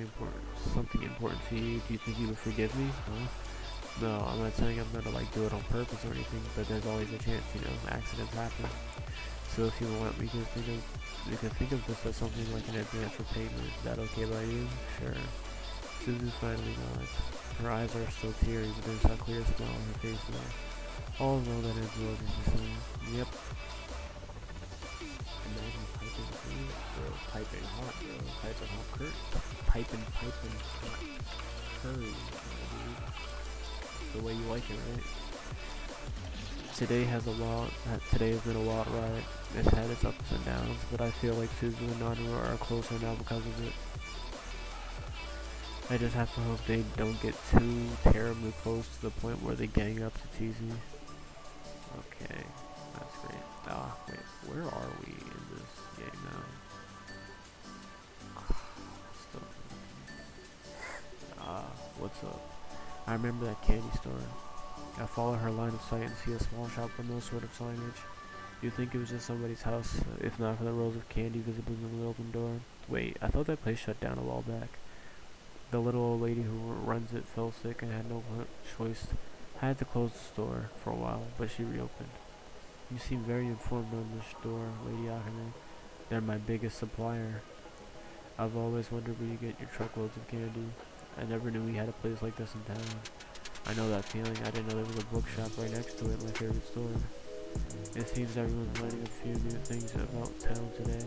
important to you, do you think you would forgive me? Huh? No, I'm not saying I'm gonna like do it on purpose or anything, but there's always a chance, you know, accidents happen. So if you want, we can think of this as something like an advance for payment. Is that okay by you? Sure. Susan finally nods. Her eyes are still teary, but there's a clear smile on her face now. All know that it's well, she says. Yep. Imagine piping clean, bro. Piping hot, bro. Piping hot curry. Piping hot curry, dude. The way you like it, right? Today has been a wild ride. It's had its ups and downs, but I feel like Susan and Nanu are closer now because of it. I just have to hope they don't get too terribly close to the point where they gang up to tease me. Okay, that's That's great. Wait, where are we in this game now? Still. What's up? I remember that candy store. I follow her line of sight and see a small shop with no sort of signage. You'd think it was just somebody's house, if not for the rows of candy visible in the open door. Wait, I thought that place shut down a while back. The little old lady who runs it fell sick and had no choice. I had to close the store for a while, but she reopened. You seem very informed on the store, Lady Akane. They're my biggest supplier. I've always wondered where you get your truckloads of candy. I never knew we had a place like this in town. I know that feeling. I didn't know there was a bookshop right next to it, my favorite store. It seems everyone's learning a few new things about town today.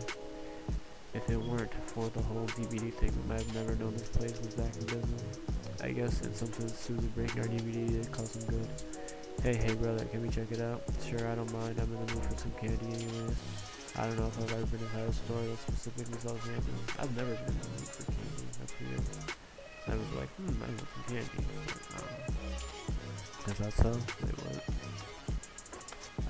If it weren't for the whole DVD thing, we might have never known this place was back in business. I guess in some sense, Susie breaking our DVD did cause some good. Hey brother, can we check it out? Sure, I don't mind. I'm in the mood for some candy anyways. I don't know if I've ever been inside a store that specifically sells candy. I've never been in the mood for candy. That's weird. I was like, I want some candy. Is that so? Wait, what?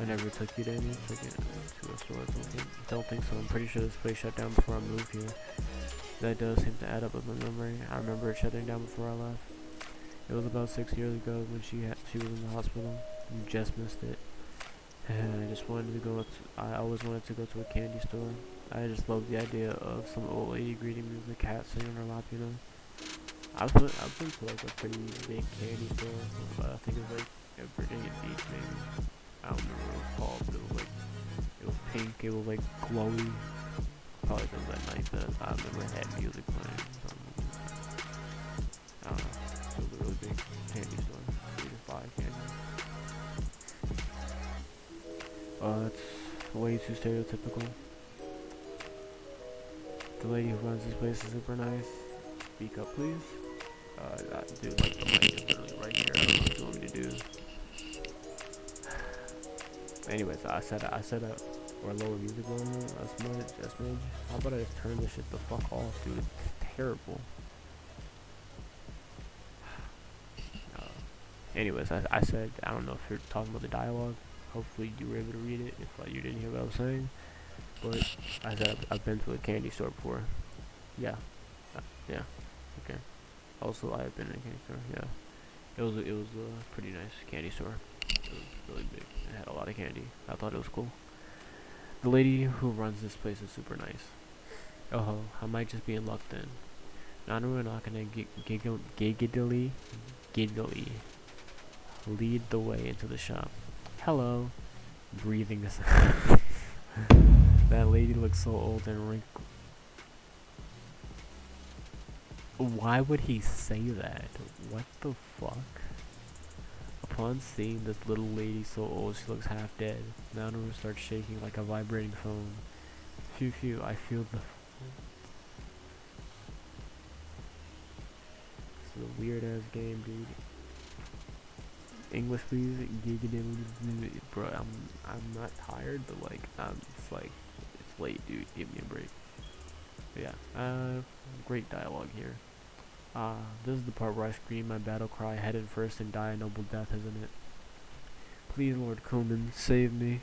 I never took you to any, took it to a store or something. Don't think so. I'm pretty sure this place shut down before I moved here. That does seem to add up with my memory. I remember it shutting down before I left. It was about 6 years ago when she was in the hospital. You just missed it. I just wanted to go. I always wanted to go to a candy store. I just love the idea of some old lady greeting me with a cat sitting on her lap. You know. I've been to like a pretty big candy store. I think it was like at Virginia Beach maybe. I don't remember what it was called, but it was pink. It was like glowy. Probably because that night that I remember it had music playing. I don't know. It was a really big candy store. You just buy candy. It's way too stereotypical. The lady who runs this place is super nice. Speak up, please. Dude, like the mic is literally right here. I don't know what you want me to do. Anyways, I said or lower music volume a smidge. How about I just turn this shit the fuck off, dude? It's terrible. Anyways, I said, I don't know if you're talking about the dialogue. Hopefully you were able to read it if you didn't hear what I was saying. But I said I've been to a candy store before. Yeah. Yeah. Okay. Also, I have been in a candy store. Yeah. It was a pretty nice candy store. It was really big. It had a lot of candy. I thought it was cool. The lady who runs this place is super nice. Oh, I might just be in luck then. Nanu and Akane giggly lead the way into the shop. Hello. Breathing sound. That lady looks so old and wrinkled. Why would he say that? What the fuck? Upon seeing this little lady so old she looks half dead, Nanu starts shaking like a vibrating phone. Phew, I feel the... This is a weird ass game, dude. English please, bro. I'm not tired, but like it's late, dude. Give me a break. But yeah, great dialogue here. This is the part where I scream my battle cry head in first and die a noble death, isn't it? Please, Lord Kuhlman, save me.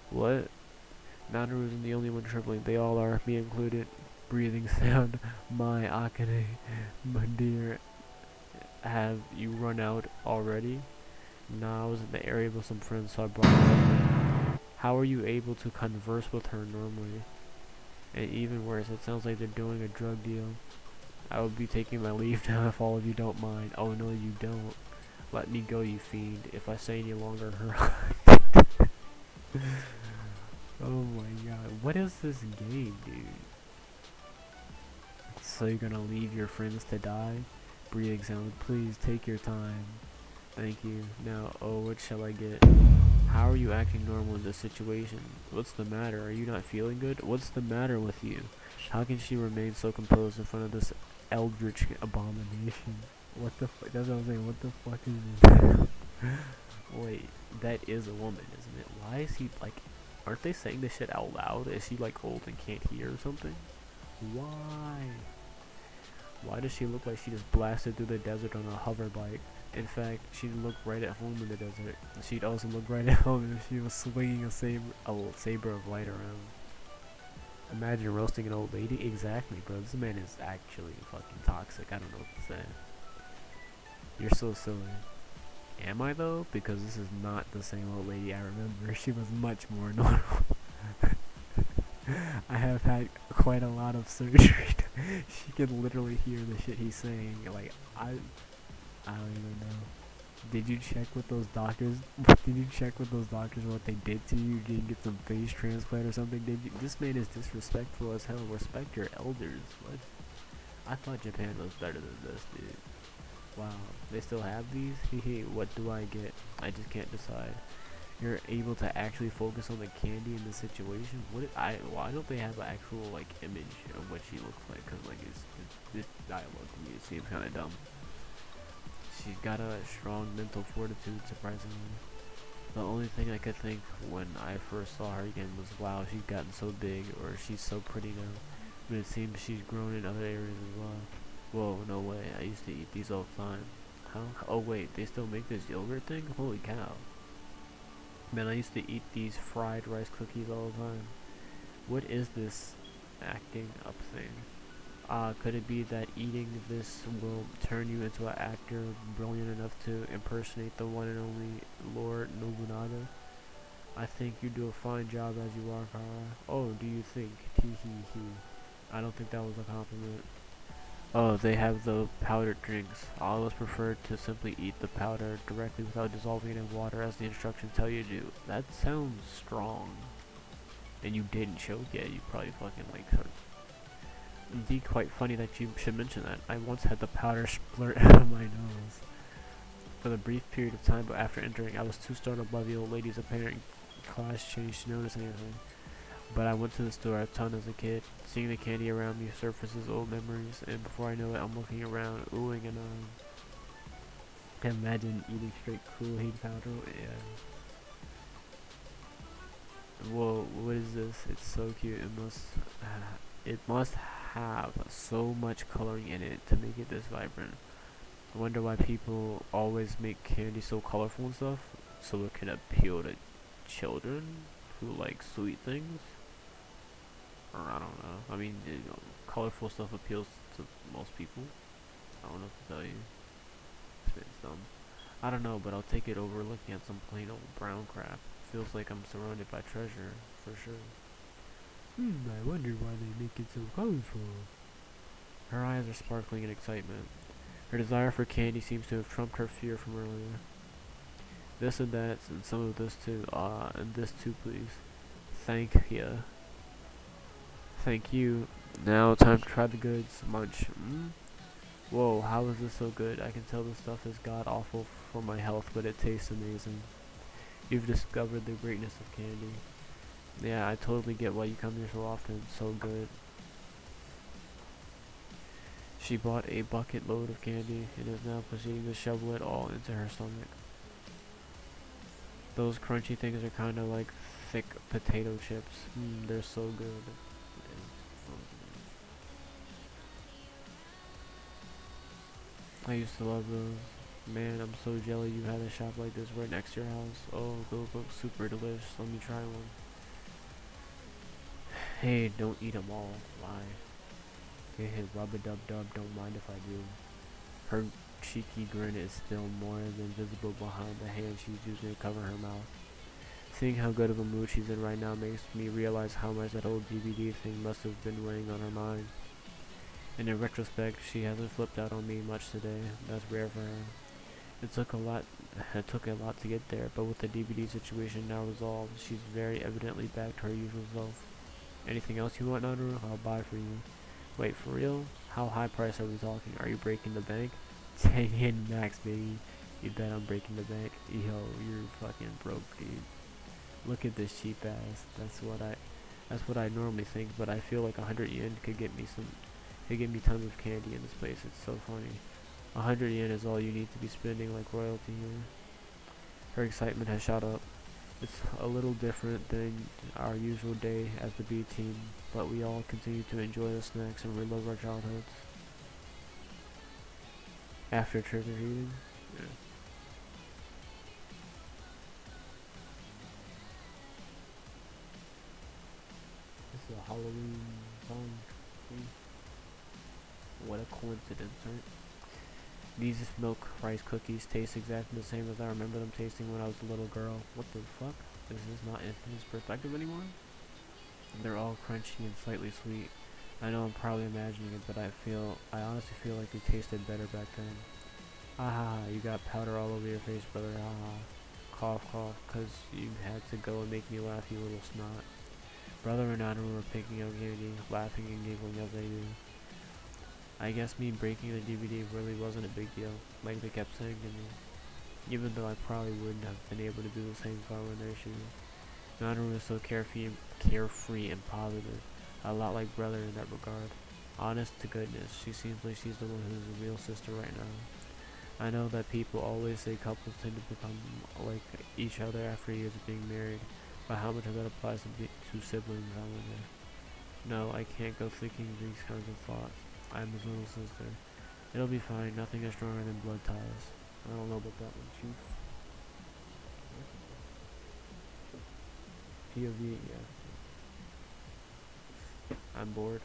What? Nanaru isn't the only one trembling. They all are, me included. Breathing sound. My Akane, my dear. Have you run out already? Nah, I was in the area with some friends, so I brought her. How are you able to converse with her normally? And even worse, it sounds like they're doing a drug deal. I will be taking my leave now if all of you don't mind. Oh no, you don't. Let me go, you fiend. If I say any longer, her. Oh my god, what is this game, dude? So you're gonna leave your friends to die? Breathing sound. Please take your time. Thank you. Now, oh, what shall I get? How are you acting normal in this situation? What's the matter? Are you not feeling good? What's the matter with you? How can she remain so composed in front of this eldritch abomination? What the fuck? That's what I'm saying. What the fuck is this? Wait, that is a woman, isn't it? Why is he like... Aren't they saying this shit out loud? Is she like old and can't hear or something? Why? Why does she look like she just blasted through the desert on a hover bike? In fact, she'd look right at home in the desert. She'd also look right at home if she was swinging a saber of light around. Imagine roasting an old lady. Exactly, bro. This man is actually fucking toxic. I don't know what to say. You're so silly. Am I though? Because this is not the same old lady I remember. She was much more normal. I have had quite a lot of surgery. She can literally hear the shit he's saying. Like, I don't even know. Did you check with those doctors? Did you check with those doctors what they did to you? Did you get some face transplant or something? Did you? This man is disrespectful as hell. Respect your elders. What? I thought Japan was better than this, dude. Wow, they still have these? Hehe, what do I get? I just can't decide. You're able to actually focus on the candy in the situation? Why don't they have an actual, like, image of what she looks like? Cause, like, this dialogue to me, it seems kinda dumb. She's got a strong mental fortitude, surprisingly. The only thing I could think when I first saw her again was, wow, she's gotten so big, or she's so pretty now. But it seems she's grown in other areas as well. Whoa, no way, I used to eat these all the time. How? Oh wait, they still make this yogurt thing? Holy cow. Man, I used to eat these fried rice cookies all the time. What is this acting up thing? Could it be that eating this will turn you into an actor brilliant enough to impersonate the one and only Lord Nobunaga? I think you do a fine job as you are, Kara. Oh, do you think? Tee hee hee. I don't think that was a compliment. Oh, they have the powdered drinks. I always prefer to simply eat the powder directly without dissolving it in water as the instructions tell you to do. That sounds strong. And you didn't choke yet, you probably fucking like her. Indeed, quite funny that you should mention that. I once had the powder splurt out of my nose. For the brief period of time, but after entering, I was too startled by the old lady's apparent class change to notice anything. But I went to the store a ton as a kid. Seeing the candy around me surfaces old memories, and before I know it, I'm looking around, oohing and imagine eating straight Kool-Aid powder. Yeah. Whoa, what is this? It's so cute. It must have so much coloring in it to make it this vibrant. I wonder why people always make candy so colorful and stuff, so it can appeal to children who like sweet things. Or I don't know. I mean, you know, colorful stuff appeals to most people. I don't know what to tell you. It's dumb. I don't know, but I'll take it over looking at some plain old brown crap. Feels like I'm surrounded by treasure, for sure. I wonder why they make it so colorful. Her eyes are sparkling in excitement. Her desire for candy seems to have trumped her fear from earlier. This and that, and some of this too. And this too, please. Thank ya. Thank you. Now, time to try the goods. Munch. Whoa, how is this so good? I can tell this stuff is god-awful for my health, but it tastes amazing. You've discovered the greatness of candy. Yeah, I totally get why you come here so often. It's so good. She bought a bucket load of candy and is now proceeding to shovel it all into her stomach. Those crunchy things are kind of like thick potato chips. They're so good. I used to love those. Man, I'm so jelly you had a shop like this right next to your house. Oh, those look super delicious. Let me try one. Hey, don't eat them all. Why? Hey, rub-a-dub-dub, don't mind if I do. Her cheeky grin is still more than visible behind the hand she's using to cover her mouth. Seeing how good of a mood she's in right now makes me realize how much that old DVD thing must have been weighing on her mind. And in retrospect, she hasn't flipped out on me much today. That's rare for her. It took a lot to get there, but with the DVD situation now resolved, she's very evidently back to her usual self. Anything else you want, Naru? I'll buy for you. Wait, for real? How high price are we talking? Are you breaking the bank? 10 yen max, baby. You bet I'm breaking the bank. Yo, you're fucking broke, dude. Look at this cheap ass. That's what I normally think, but I feel like 100 yen could get me tons of candy in this place. It's so funny. 100 yen is all you need to be spending like royalty here. Her excitement has shot up. It's a little different than our usual day as the B team, but we all continue to enjoy the snacks and relive our childhoods. After trick-or-treating, Yeah. This is a Halloween song. See? What a coincidence, right? These milk rice cookies taste exactly the same as I remember them tasting when I was a little girl. What the fuck? Is this not in his perspective anymore? They're all crunchy and slightly sweet. I know I'm probably imagining it, but I honestly feel like they tasted better back then. Ah, you got powder all over your face, brother. Ah, cough, cough, 'cause you had to go and make me laugh, you little snot. Brother and I were picking up candy, laughing and giggling as they do. I guess me breaking the DVD really wasn't a big deal, like they kept saying to me. Even though I probably wouldn't have been able to do the same if I were in their shoes. Naru was so carefree and positive, a lot like brother in that regard. Honest to goodness, she seems like she's the one who's the real sister right now. I know that people always say couples tend to become like each other after years of being married, but how much of that applies to siblings, I wonder. No, I can't go thinking these kinds of thoughts. I'm his little sister. It'll be fine, nothing is stronger than blood ties. I don't know about that one, Chief. POV, yeah. I'm bored.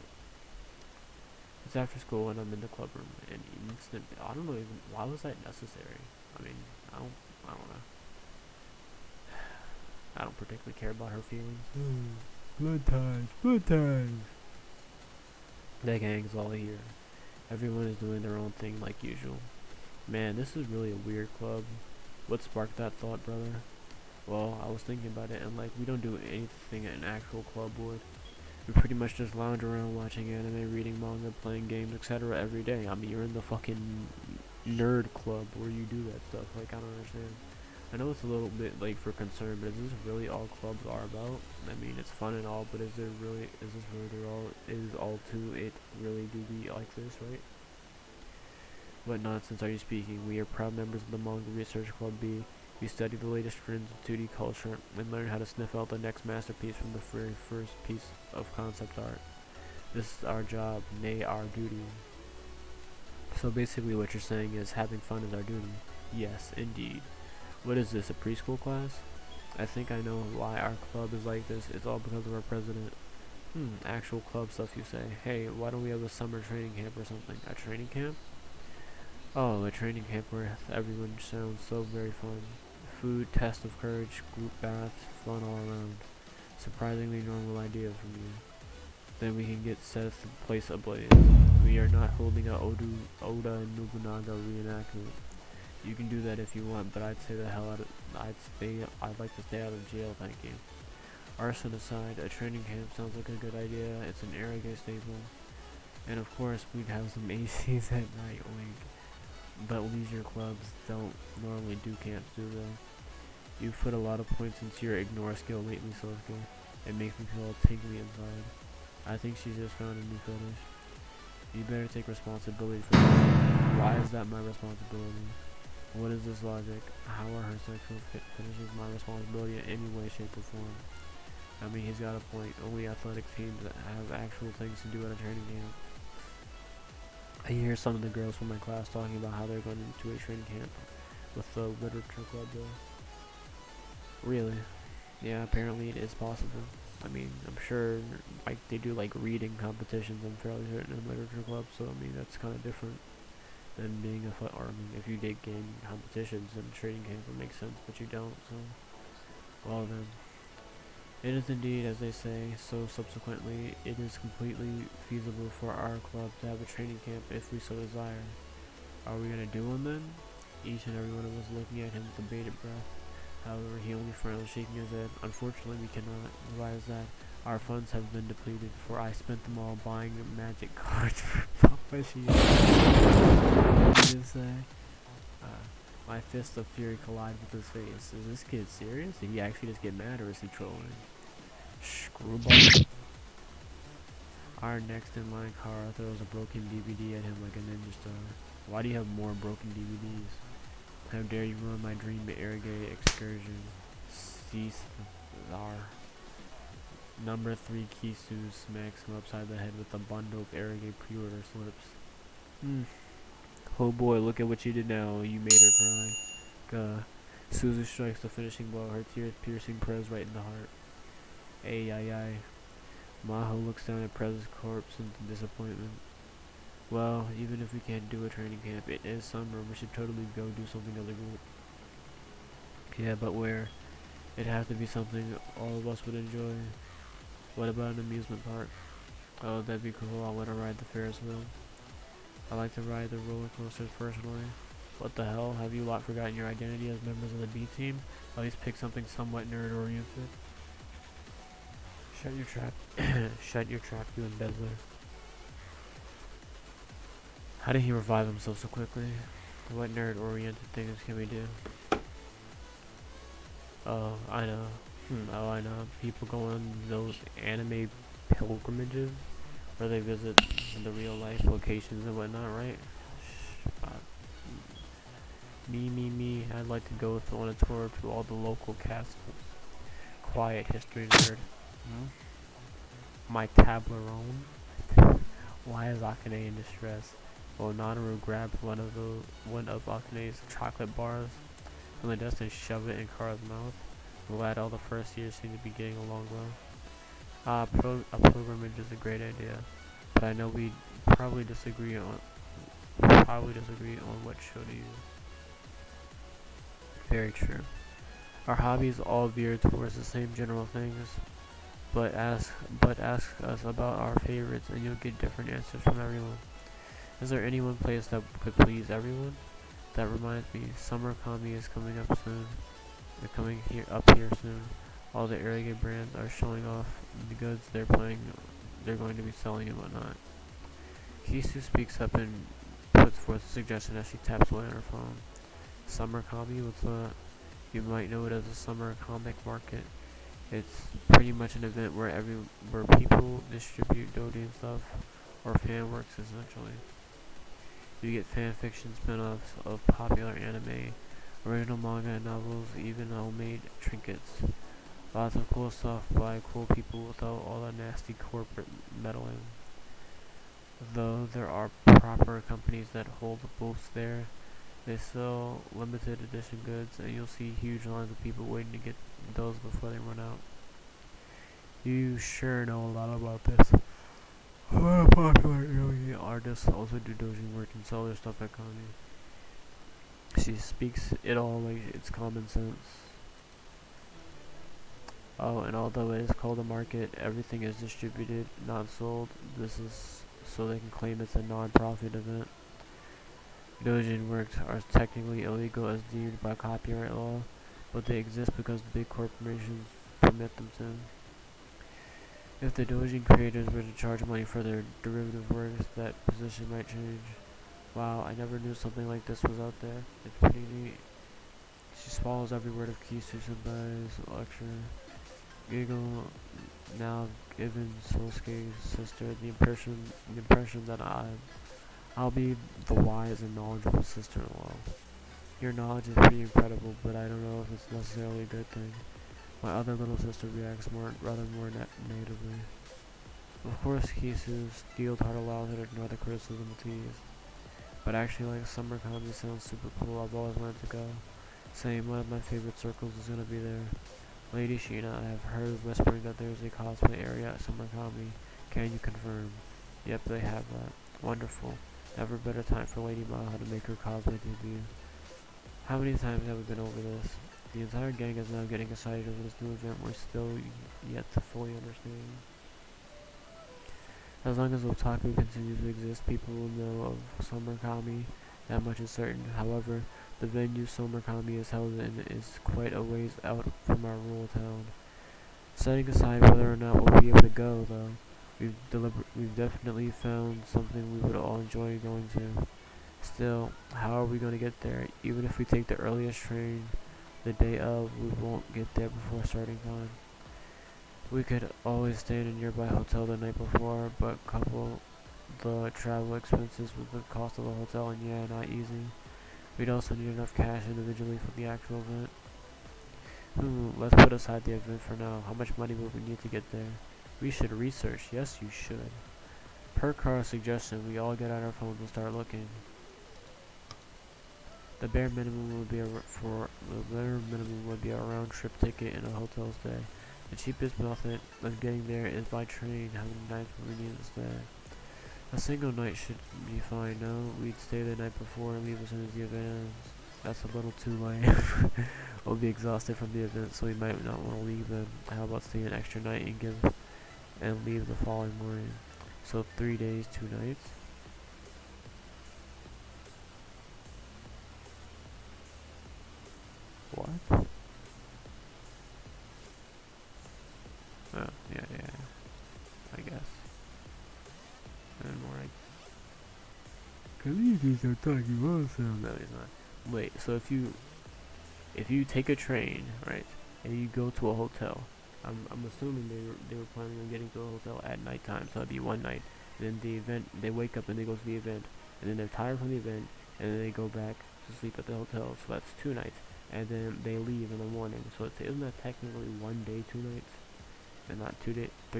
It's after school and I'm in the club room and I don't know even why was that necessary. I mean, I don't know. I don't particularly care about her feelings. Blood ties, blood ties. That gang's all here. Everyone is doing their own thing like usual. Man, this is really a weird club. What sparked that thought, brother? Well, I was thinking about it, and like, we don't do anything an actual club would. We pretty much just lounge around watching anime, reading manga, playing games, etc. every day. I mean, you're in the fucking nerd club where you do that stuff. Like, I don't understand. I know it's a little bit like for concern, but is this really all clubs are about? I mean, it's fun and all, but is this really all to it really do be like this, right? What nonsense are you speaking? We are proud members of the Manga Research Club B. We study the latest trends of 2D culture and learn how to sniff out the next masterpiece from the very first piece of concept art. This is our job, nay our duty. So basically what you're saying is having fun is our duty. Yes, indeed. What is this, a preschool class? I think I know why our club is like this. It's all because of our president. Actual club stuff you say. Hey, why don't we have a summer training camp or something? A training camp? Oh, a training camp where everyone sounds so very fun. Food, test of courage, group baths, fun all around. Surprisingly normal idea from you. Then we can get set the place ablaze. We are not holding a Oda and Nobunaga reenactment. You can do that if you want, but I'd I'd like to stay out of jail, thank you. Arson aside, a training camp sounds like a good idea. It's an arrogant staple. And of course, we'd have some ACs at night, wink. But leisure clubs don't normally do camps, do they? You've put a lot of points into your ignore skill lately, Sosuke. It makes me feel all tingly inside. I think she's just found a new fetish. You better take responsibility for that. Why is that my responsibility? What is this logic? How are her sexual fetishes my responsibility in any way, shape, or form? I mean, he's got a point. Only athletic teams that have actual things to do at a training camp. I hear some of the girls from my class talking about how they're going into a training camp with the literature club though. Really? Yeah, apparently it is possible. I mean, I'm sure like they do like reading competitions, I'm fairly certain, in literature clubs, so I mean that's kind of different than being I mean, if you did game competitions then training camp would make sense, but you don't, so well then. It is indeed, as they say, so subsequently, it is completely feasible for our club to have a training camp if we so desire. Are we gonna do one then? Each and every one of us looking at him with bated breath. However, he only frowned, shaking his head. Unfortunately, we cannot. Why is that? Our funds have been depleted, for I spent them all buying magic cards for Papa Shia. What did you say? My fist of fury collide with his face. Is this kid serious? Did he actually just get mad, or is he trolling? Screwball. Our next in line Kara throws a broken DVD at him like a ninja star. Why do you have more broken DVDs? How dare you ruin my dream irrigate excursion? Cease our number 3 Kesu smacks him upside the head with a bundle of irrigate pre-order slips. Oh boy, look at what you did now. You made her cry. Suzu strikes the finishing blow, her tears piercing Prez right in the heart. Ay ay ay. Maho looks down at Prez's corpse in disappointment. Well, even if we can't do a training camp, it is summer. We should totally go do something illegal. Yeah, but where? It'd have to be something all of us would enjoy. What about an amusement park? Oh, that'd be cool. I'll let her ride the Ferris wheel. I like to ride the roller coasters personally. What the hell? Have you lot forgotten your identity as members of the B team? At least pick something somewhat nerd-oriented. Shut your trap. Shut your trap, you embezzler. How did he revive himself so quickly? What nerd-oriented things can we do? Oh, I know. Oh, I know. People go on those anime pilgrimages where they visit the real-life locations and whatnot, right? Me. I'd like to go on a tour to all the local castles. Quiet history nerd. My Tablerone. Why is Akane in distress? Well, Naruto grabbed one of Akane's chocolate bars from the desk and shoved it in Kara's mouth. I'm glad all the first years seem to be getting along well. A pilgrimage is a great idea, but I know we probably disagree on what show to use. Very true. Our hobbies all veer towards the same general things, but ask us about our favorites and you'll get different answers from everyone. Is there any one place that could please everyone? That reminds me, Summer Kami is coming up soon. They're coming here soon. All the area brands are showing off the goods they're going to be selling and whatnot. Kesu speaks up and puts forth a suggestion as she taps away on her phone. Summer Kami, what's that? You might know it as a summer comic market. It's pretty much an event where people distribute doji and stuff, or fan works essentially. You get fan fiction spin-offs of popular anime, original manga and novels, even homemade trinkets. Lots of cool stuff by cool people without all the nasty corporate meddling. Though there are proper companies that hold booths there, they sell limited edition goods and you'll see huge lines of people waiting to get those before they run out. You sure know a lot about this. A lot of popular alien artists also do doji work and sell their stuff at Kami. She speaks it all like it's common sense. Oh, and although it is called a market, everything is distributed, not sold. This is so they can claim it's a non-profit event. Doujin works are technically illegal as deemed by copyright law, but they exist because the big corporations permit them to. If the doujin creators were to charge money for their derivative works, that position might change. Wow, I never knew something like this was out there. It's pretty neat. She swallows every word of Kesu Senpai's lecture. Giggle, now given Sosuke's sister the impression that I'll be the wise and knowledgeable sister-in-law. Your knowledge is pretty incredible, but I don't know if it's necessarily a good thing. My other little sister reacts rather more negatively. Of course, Kesu's steeled heart allows her to ignore the criticism and tease. But actually, like, summer comedy sounds super cool. I've always wanted to go. Same, one of my favorite circles is gonna be there. Lady Sheena, I have heard whispering that there's a cosplay area at Summer Comedy. Can you confirm? Yep, they have that. Wonderful. Never better time for Lady Maha to make her cosplay debut. How many times have we been over this? The entire gang is now getting excited over this new event we're still yet to fully understand. As long as otaku continues to exist, people will know of Summer Kami. That much is certain. However, the venue Summer Kami is held in is quite a ways out from our rural town. Setting aside whether or not we'll be able to go, though, we've definitely found something we would all enjoy going to. Still, how are we going to get there? Even if we take the earliest train the day of, we won't get there before starting time. We could always stay in a nearby hotel the night before, but couple the travel expenses with the cost of the hotel, and yeah, not easy. We'd also need enough cash individually for the actual event. Let's put aside the event for now. How much money will we need to get there? We should research. Yes, you should. Per Car's suggestion, we all get out our phones and start looking. The bare minimum would be a round trip ticket and a hotel stay. The cheapest method of getting there is by train. How many nights would we need to stay? A single night should be fine. No, we'd stay the night before and leave as soon as the event ends. That's a little too late. We'll be exhausted from the event, so we might not want to leave then. How about staying an extra night and leave the following morning? So 3 days, 2 nights. What? Oh, yeah, I guess. And more like... Communities are talking awesome. No, he's not. Wait, so if you take a train, right, and you go to a hotel, I'm assuming they were planning on getting to a hotel at nighttime, so that'd be one night. And then the event, they wake up and they go to the event, and then they're tired from the event, and then they go back to sleep at the hotel, so that's 2 nights. And then they leave in the morning, so isn't that technically 1 day, 2 nights? And not 3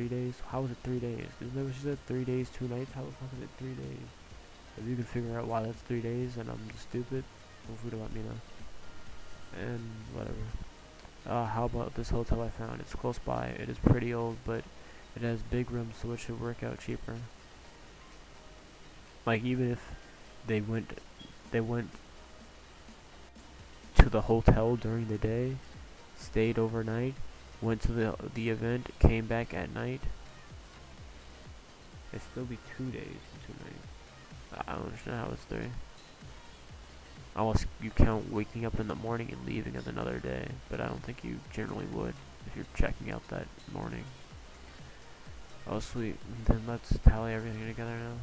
days? How is it 3 days? Isn't that what she said? 3 days, 2 nights? How the fuck is it 3 days? If you can figure out why that's 3 days and I'm just stupid, feel free to let me know. And whatever. How about this hotel I found? It's close by. It is pretty old, but it has big rooms, so it should work out cheaper. Like, even if they went to the hotel during the day, stayed overnight, went to the event, came back at night, it'd still be 2 days and 2 nights. I don't understand how it's 3. Unless you count waking up in the morning and leaving as another day, but I don't think you generally would if you're checking out that morning. Oh sweet, then let's tally everything together now.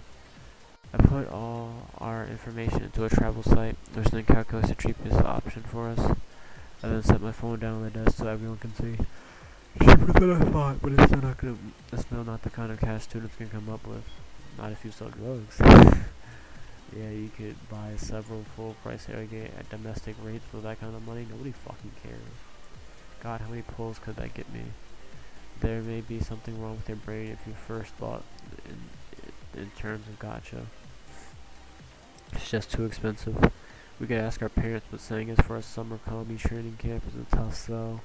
I put all our information into a travel site, which then calculates the cheapest option for us. I then set my phone down on the desk so everyone can see. Cheaper than I thought, but it's still not the kind of cash students can come up with. Not if you sell drugs. Yeah, you could buy several full-price Airgate at domestic rates with that kind of money. Nobody fucking cares. God, how many pulls could that get me? There may be something wrong with your brain if you first thought in terms of gotcha. It's just too expensive. We could ask our parents, but saying it's for a summer comedy training camp is a tough sell.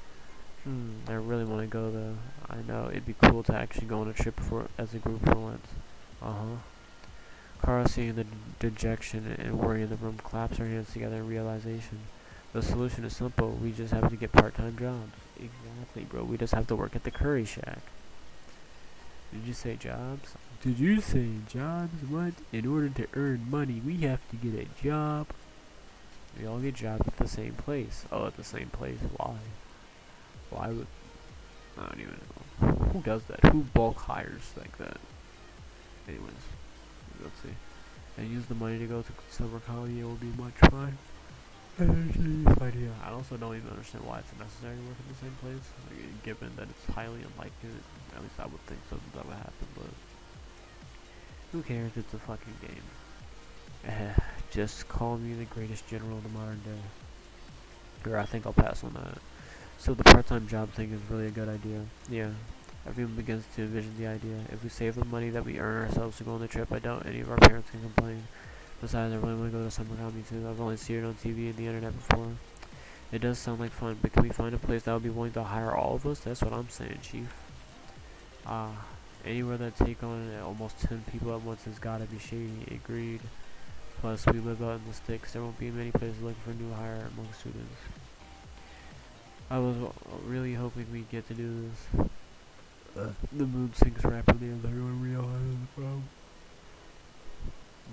I really want to go though. I know, it'd be cool to actually go on a trip as a group for once. Carl, seeing the dejection and worry in the room, claps her hands together in realization. The solution is simple. We just have to get part-time jobs. Exactly, bro. We just have to work at the Curry Shack. Did you say jobs? Did you say jobs? What? In order to earn money, we have to get a job. We all get jobs at the same place. Oh, at the same place? Why? Why would... I don't even know. Who does that? Who bulk hires like that? Anyways. Let's see. And use the money to go to summer college. It will be much fun. I also don't even understand why it's necessary to work at the same place, like, given that it's highly unlikely. At least I would think so that would happen, but who cares? It's a fucking game. Just call me the greatest general of the modern day. Or I think I'll pass on that. So the part-time job thing is really a good idea. Yeah. Everyone begins to envision the idea. If we save the money that we earn ourselves to go on the trip, I doubt any of our parents can complain. Besides, I really want to go to summer comedy too. I've only seen it on TV and the internet before. It does sound like fun, but can we find a place that would be willing to hire all of us? That's what I'm saying, Chief. Anywhere that take on almost 10 people at once has gotta be shady. Agreed. Plus, we live out in the sticks. There won't be many places looking for new hire among students. I was really hoping we'd get to do this. The mood sinks rapidly as everyone realizes the problem.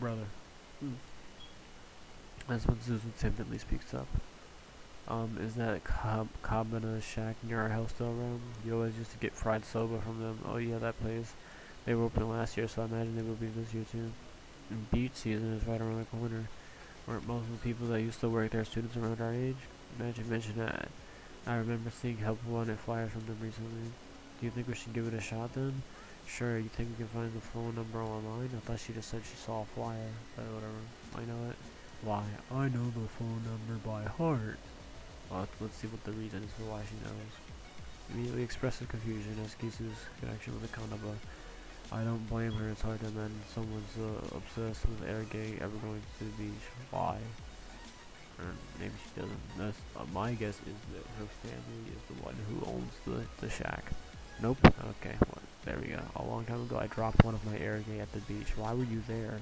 Brother. That's when Susan timidly speaks up. Is that Cabana Shack near our house still around? You always used to get fried soba from them. Oh yeah, that place. They were open last year, so I imagine they will be this year too. And beach season is right around the corner. Weren't most of the people that used to work there students around our age? Mention that. I remember seeing helpful wanted flyers from them recently. Do you think we should give it a shot then? Sure, you think we can find the phone number online? I thought she just said she saw a flyer, but whatever. I know it. Why? I know the phone number by heart. Well, let's see what the reason is for why she knows. Immediately expresses confusion as Kesu's connection with the Kanaba. I don't blame her, it's hard to imagine someone's obsessed with Airgate ever going to the beach. Why? Or maybe she doesn't. That's, my guess is that her family is the one who owns the shack. Nope. Okay, well, there we go. A long time ago, I dropped one of my airgate at the beach. Why were you there?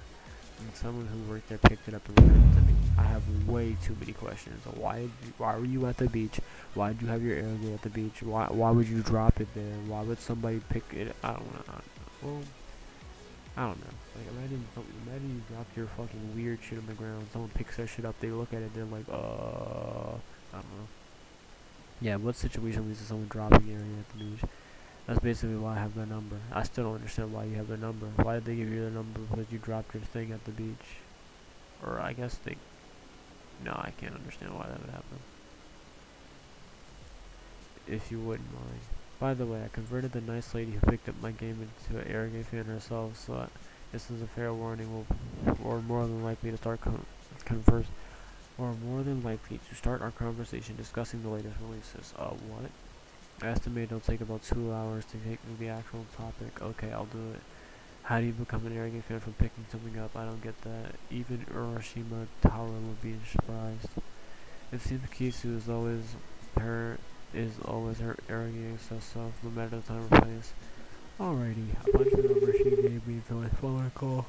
And someone who worked there picked it up and returned it to me. I have way too many questions. Why were you at the beach? Why did you have your airgate at the beach? Why would you drop it there? Why would somebody pick it? I don't know. Well, I don't know. Like, imagine you drop your fucking weird shit on the ground. Someone picks that shit up. They look at it. They're like, I don't know. Yeah, what situation leads to someone dropping your airgate at the beach? That's basically why I have their number. I still don't understand why you have their number. Why did they give you their number? Because you dropped your thing at the beach? Or I guess they... No, I can't understand why that would happen. If you wouldn't mind. By the way, I converted the nice lady who picked up my game into an airgate fan herself, so this is a fair warning. We're more than likely to start our conversation discussing the latest releases. What? I estimate it'll take about 2 hours to get through the actual topic. Okay, I'll do it. How do you become an airgate fan from picking something up? I don't get that. Even Urashima Tower would be surprised. It seems Kesu is always her airgate stuff, no matter the time or place. Alrighty, a bunch of numbers she gave me until I phone call.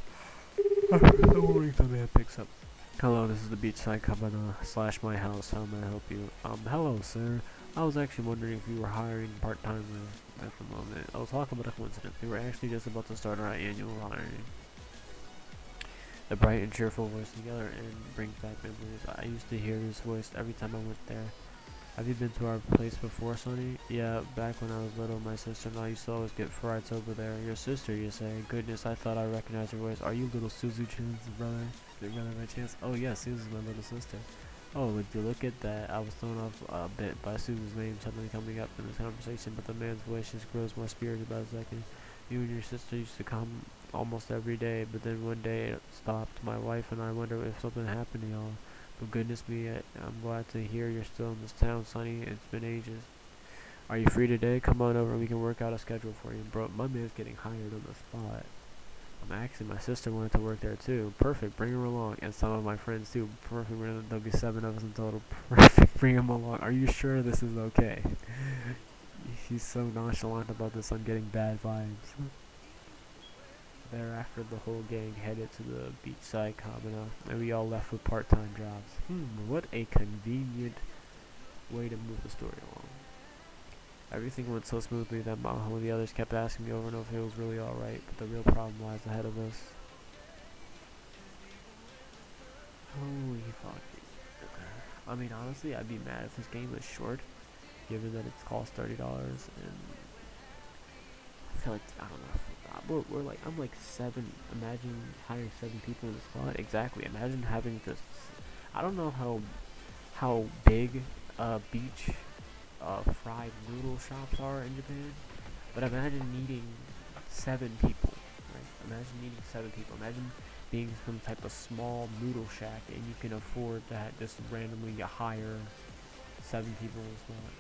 The warning the man picks up. Hello, this is the beachside cabana / my house. How may I help you? Hello, sir. I was actually wondering if you were hiring part-timers at the moment. I'll talk about a coincidence. We were actually just about to start our annual hiring. The bright and cheerful voice together and brings back memories. I used to hear his voice every time I went there. Have you been to our place before, Sonny? Yeah, back when I was little, my sister and I used to always get frights over there. Your sister, you say? Goodness, I thought I recognized her voice. Are you little Suzu-chan's brother? Your brother by chance? Oh yeah, Suzu's my little sister. Oh, would you look at that? I was thrown off a bit by Suzu's name suddenly coming up in this conversation, but the man's voice just grows more spirited by the second. You and your sister used to come almost every day, but then one day it stopped. My wife and I wonder if something happened to y'all. But goodness me, I'm glad to hear you're still in this town, Sonny. It's been ages. Are you free today? Come on over and we can work out a schedule for you. Bro, my man's getting hired on the spot. Actually, my sister wanted to work there too. Perfect, bring her along. And some of my friends too. Perfect, there'll be 7 of us in total. Perfect, bring them along. Are you sure this is okay? He's so nonchalant about this, I'm getting bad vibes. Thereafter, the whole gang headed to the beachside cabana, and we all left with part-time jobs. What a convenient way to move the story along. Everything went so smoothly that Maho and the others kept asking me over and over if it was really alright, but the real problem lies ahead of us. Holy fuck. I mean, honestly, I'd be mad if this game was short, given that it costs $30, and I feel like, I don't know, I'm like 7, imagine hiring 7 people in the squad. Exactly, imagine having this, I don't know how big beach fried noodle shops are in Japan, but imagine needing 7 people, right? Imagine needing 7 people. Imagine being some type of small noodle shack and you can afford to just randomly hire 7 people in the spot.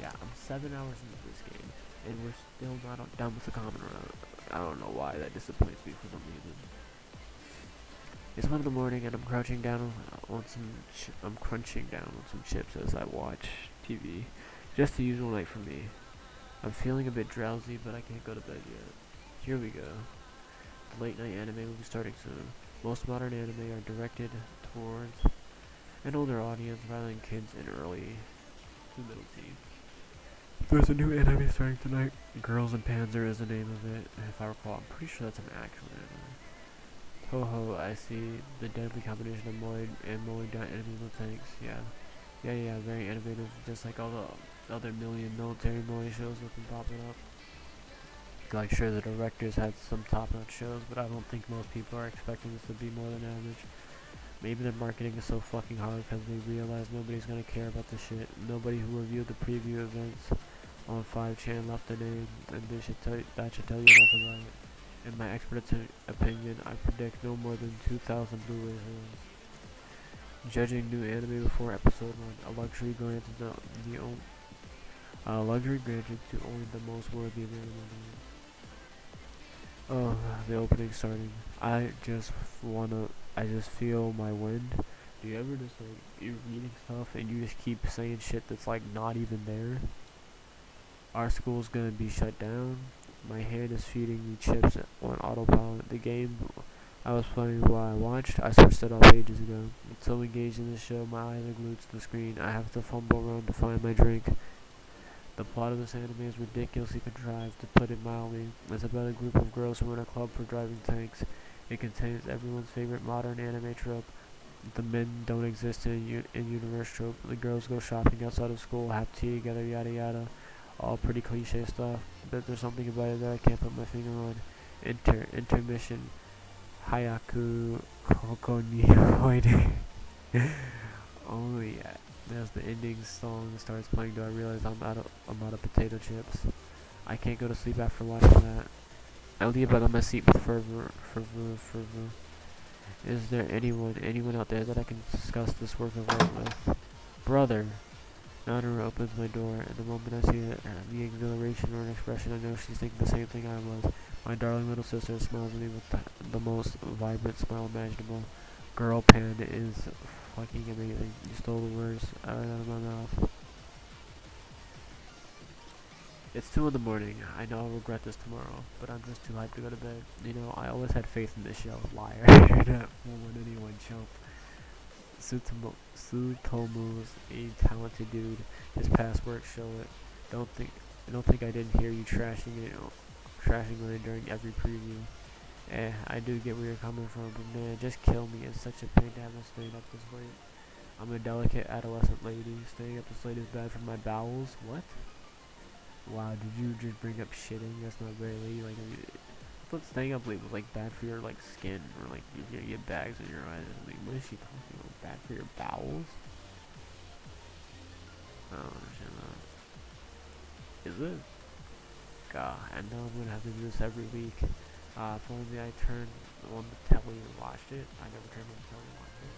Yeah, I'm 7 hours into this game, and we're still not done with the common run. I don't know why that disappoints me for some reason. It's 1 in the morning, and I'm crunching down on some chips as I watch TV. Just the usual night for me. I'm feeling a bit drowsy, but I can't go to bed yet. Here we go. The late night anime will be starting soon. Most modern anime are directed towards an older audience rather than kids and early to middle teens. There's a new anime starting tonight. Girls and Panzer is the name of it, if I recall. I'm pretty sure that's an actual anime. Ho, I see the deadly combination of Moid and Moid enemy tanks. Yeah, very innovative, just like all the other million military Moid shows that have been popping up. Like, sure, the directors had some top-notch shows, but I don't think most people are expecting this to be more than average. Maybe their marketing is so fucking hard because they realize nobody's gonna care about this shit. Nobody who reviewed the preview events on 5chan left a name, and that should tell you enough about it. In my expert opinion, I predict no more than 2,000 Blu-ray sales. Judging new anime before episode 1, a luxury granted to only the most worthy of anime. Oh, the opening starting. I I just feel my wind. Do you ever just like, you're reading stuff and you just keep saying shit that's like not even there? Our school's gonna be shut down. My hand is feeding me chips on autopilot. The game I was playing while I watched, I switched it off ages ago. I'm so engaged in this show, my eyes are glued to the screen. I have to fumble around to find my drink. The plot of this anime is ridiculously contrived, to put it mildly. It's about a group of girls who run a club for driving tanks. It contains everyone's favorite modern anime trope. The men don't exist in universe trope. The girls go shopping outside of school, have tea together, yada yada. All pretty cliche stuff, but there's something about it that I can't put my finger on. Intermission. Hayaku Koko ni Hoide. Oh yeah. As the ending song starts playing, do I realize I'm out of potato chips? I can't go to sleep after watching that. I leave out of my seat with fervor. Is there anyone out there that I can discuss this work of art with? Brother. Naru opens my door, and the moment I see it, the exhilaration or an expression, I know she's thinking the same thing I was. My darling little sister smiles at me with the most vibrant smile imaginable. Girl Panda is fucking amazing. You stole the words out of my mouth. It's 2 in the morning. I know I'll regret this tomorrow, but I'm just too hyped to go to bed. You know, I always had faith in this show. Liar. Not let anyone jump. Sutomu's a talented dude. His past work show it. Don't think I didn't hear you trashing on it during every preview. I do get where you're coming from, but man, just kill me. It's such a pain to have to stay up this late. I'm a delicate adolescent lady. Staying up this late is bad for my bowels. What? Wow, did you just bring up shitting? That's not very lady. Like, I thought staying up late was like bad for your like skin, or like you get bags in your eyes. Like, what is she talking about? Bad for your bowels? I don't understand that. Is it? God, I know I'm gonna have to do this every week. If only I turned on the telly and watched it. I never turned on the telly and watched it.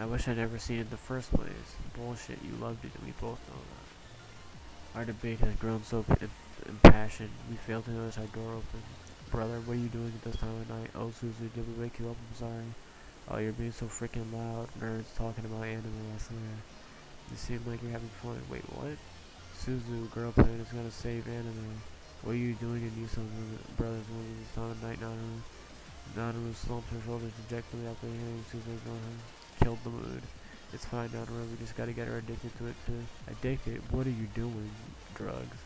I wish I'd never seen it in the first place. Bullshit, you loved it and we both know that. Our debate has grown so impassioned. We failed to notice our door open. Brother, what are you doing at this time of night? Oh, Suzu, did we wake you up? I'm sorry. Oh, you're being so freaking loud. Nerds talking about anime, I swear. You seem like you're having fun. Wait, what? Suzu, girl plan is gonna save anime. What are you doing in Yusa's brother's room this time of night, Naru? Naru slumped her shoulders dejectedly after hearing Suzu's going killed the mood. It's fine, Naru, we just gotta get her addicted to it too. Addicted? What are you doing? Drugs.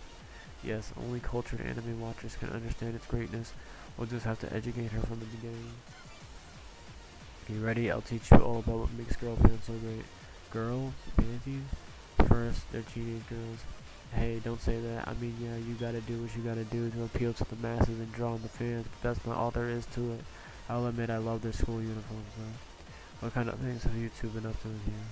Yes, only cultured anime watchers can understand its greatness. We'll just have to educate her from the beginning. You ready? I'll teach you all about what makes girl pants so great. Girls? Panties? First, they're teenage girls. Hey, don't say that. I mean, yeah, you gotta do what you gotta do to appeal to the masses and draw on the fans, but that's not all there is to it. I'll admit I love their school uniforms, though. What kind of things have you two been up to in here?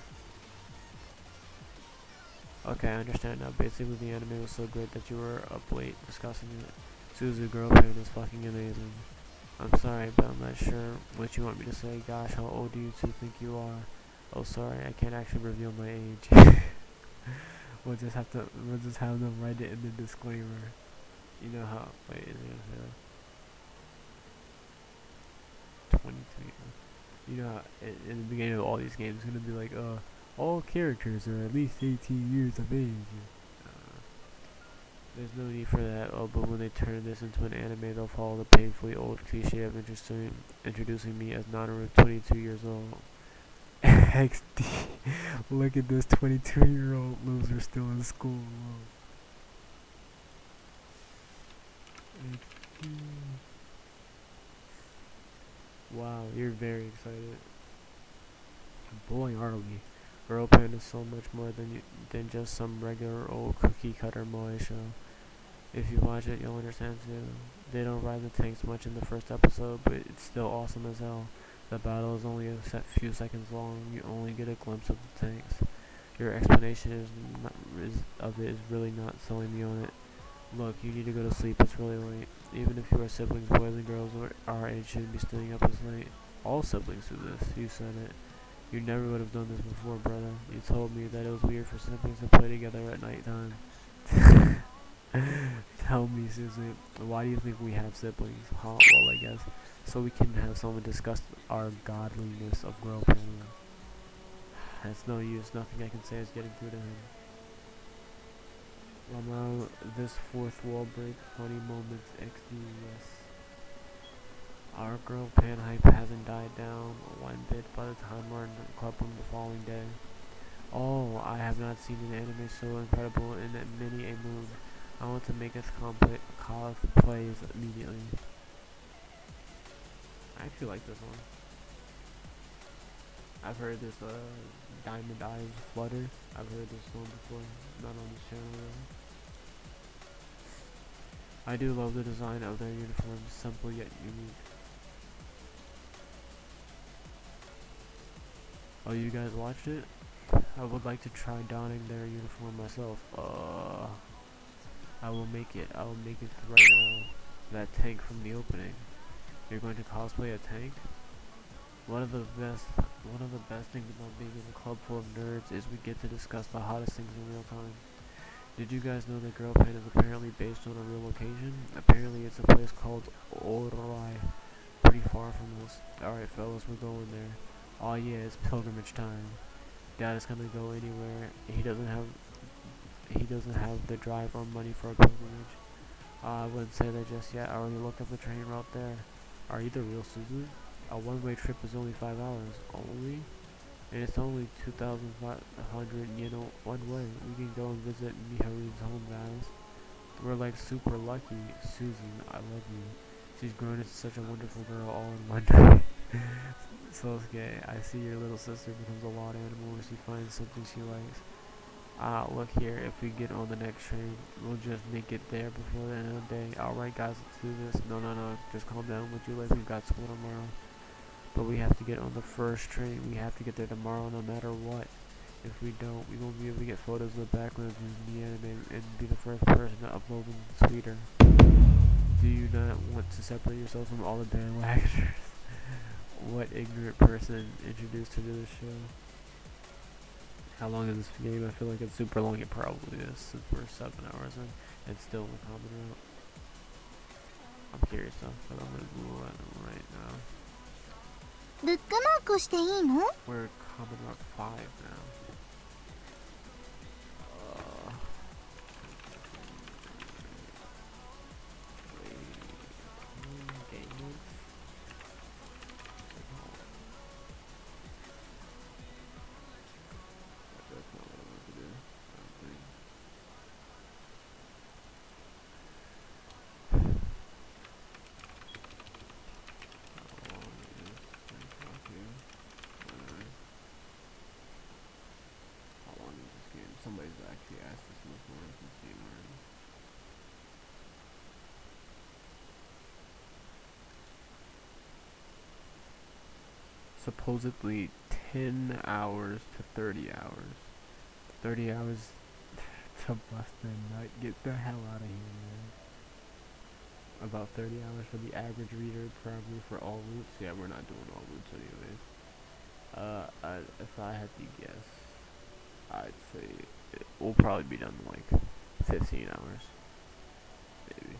Okay, I understand now. Basically, the anime was so great that you were up late discussing it. Suzu Girl Pain is fucking amazing. I'm sorry, but I'm not sure what you want me to say. Gosh, how old do you two think you are? Oh, sorry, I can't actually reveal my age. We'll just have them write it in the disclaimer. You know how? Wait, is it 22? You know how in the beginning of all these games, it's gonna be like, all characters are at least 18 years of age. There's no need for that. Oh, but when they turn this into an anime, they'll follow the painfully old cliche of introducing me as Naru, 22 years old. XD. Look at this 22-year-old loser still in school. XD. Wow, you're very excited. Boy, are we. Girl Band is so much more than just some regular old cookie cutter moe show. If you watch it, you'll understand too. They don't ride the tanks much in the first episode, but it's still awesome as hell. The battle is only a few seconds long. You only get a glimpse of the tanks. Your explanation of it is really not selling me on it. Look, you need to go to sleep. It's really late. Even if you are siblings, boys and girls our age shouldn't be staying up this late. All siblings do this. You said it. You never would have done this before, brother. You told me that it was weird for siblings to play together at nighttime. Tell me, Susan, why do you think we have siblings? Huh? Well, I guess so we can have someone discuss our godliness of girl painting. It's no use. Nothing I can say is getting through to him. Romero, this fourth wall break, funny moments, XD, yes. Our girl pan hype hasn't died down one bit by the time we're in the club room the following day. Oh, I have not seen an anime so incredible in many a moon. I want to make us plays immediately. I actually like this one. I've heard this Diamond Eyes Flutter. I've heard this one before, not on this channel really. I do love the design of their uniforms, simple yet unique. Oh, you guys watched it? I would like to try donning their uniform myself. I will make it. I will make it right now. That tank from the opening. You're going to cosplay a tank? One of the best things about being in a club full of nerds is we get to discuss the hottest things in real time. Did you guys know that Girl Paint is apparently based on a real location? Apparently it's a place called Orai, pretty far from us. Alright fellas, we're going there. Oh yeah, it's pilgrimage time. Dad is gonna go anywhere. He doesn't have the drive or money for a pilgrimage. I wouldn't say that just yet. I already looked up the train route there. Are you the real Susan? A one-way trip is only 5 hours. Only? And it's only 2,500 yen one way. We can go and visit Miharu's home, guys. We're like super lucky. Susan, I love you. She's grown into such a wonderful girl all in one day. Sosuke, I see your little sister becomes a wild animal when she finds something she likes. Look here, if we get on the next train, we'll just make it there before the end of the day. Alright guys, let's do this. No, just calm down, would you? Like, we've got school tomorrow. But we have to get on the first train. We have to get there tomorrow no matter what. If we don't, we won't be able to get photos of the background in the anime and be the first person to upload them to Twitter. Do you not want to separate yourself from all the bandwagoners? What ignorant person introduced her to this show? How long is this game? I feel like it's super long. It probably is, since we're 7 hours in and still in the common route. I'm curious though, but I'm gonna Google it right now. We're common route 5 now. Somebody's actually asked this before. I can see where. Supposedly 10 hours to 30 hours. 30 hours to bust a nut. Get the hell out of here, man. About 30 hours for the average reader, probably for all routes. Yeah, we're not doing all routes anyways. If I had to guess, I'd say we'll probably be done in like 15 hours, maybe.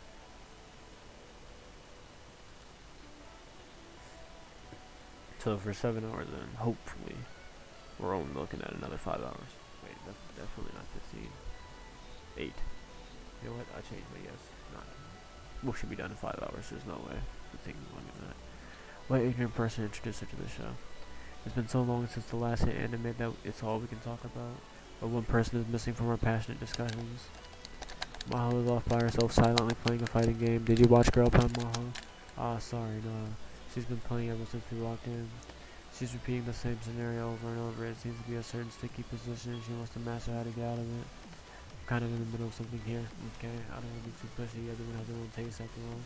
So for 7 hours in, hopefully, we're only looking at another 5 hours. Wait, that's definitely not 15. 8. You know what? I changed my guess. We should be done in 5 hours. There's no way it's taking longer than that. What ignorant person introduced her to the show? It's been so long since the last hit anime that it's all we can talk about. But one person is missing from our passionate discussions. Maho is off by herself silently playing a fighting game. Did you watch Girl Pound, Maho? Sorry, no. She's been playing ever since we walked in. She's repeating the same scenario over and over. It seems to be a certain sticky position and she wants to master how to get out of it. I'm kind of in the middle of something here. Okay, I don't want to be too pushy. Everyone has their own taste after all.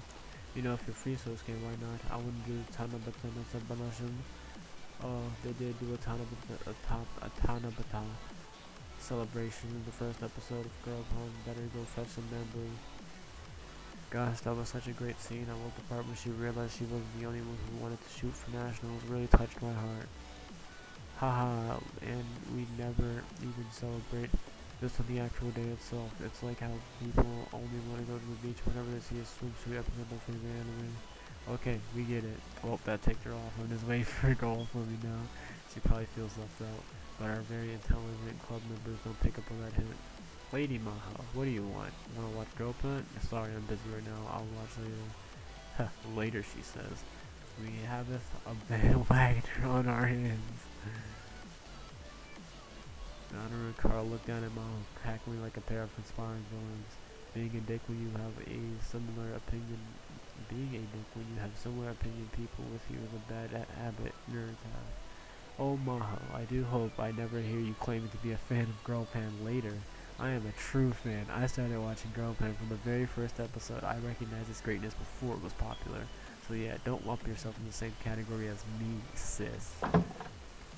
You know, if you're free Sosuke, why not? I wouldn't do Tanabata no Sabanashim. Oh, they did do a Tanabata celebration in the first episode of Girl Pound. Better go fetch some memory. Gosh, that was such a great scene. I woke the part when she realized she wasn't the only one who wanted to shoot for nationals. Really touched my heart. Haha, and we never even celebrate just on the actual day itself. It's like how people only want to go to the beach whenever they see a swimsuit episode of their favorite anime. Okay, we get it. Well, that ticked her off on his way for a goal for me now. She probably feels left out. But our very intelligent club members don't pick up on that hint. Lady Maha, what do you want? Wanna watch Girl Punt? Sorry, I'm busy right now. I'll watch later. Later, she says. We haveth a bandwagon on our hands. Honor and Carl looked down at Maha, cackling like a pair of conspiring villains. Being a dick when you have a similar opinion people with you is a bad habit nerds have. Oh Maho, I do hope I never hear you claiming to be a fan of Girl Pan later. I am a true fan. I started watching Girl Pan from the very first episode. I recognized its greatness before it was popular. So yeah, don't lump yourself in the same category as me, sis.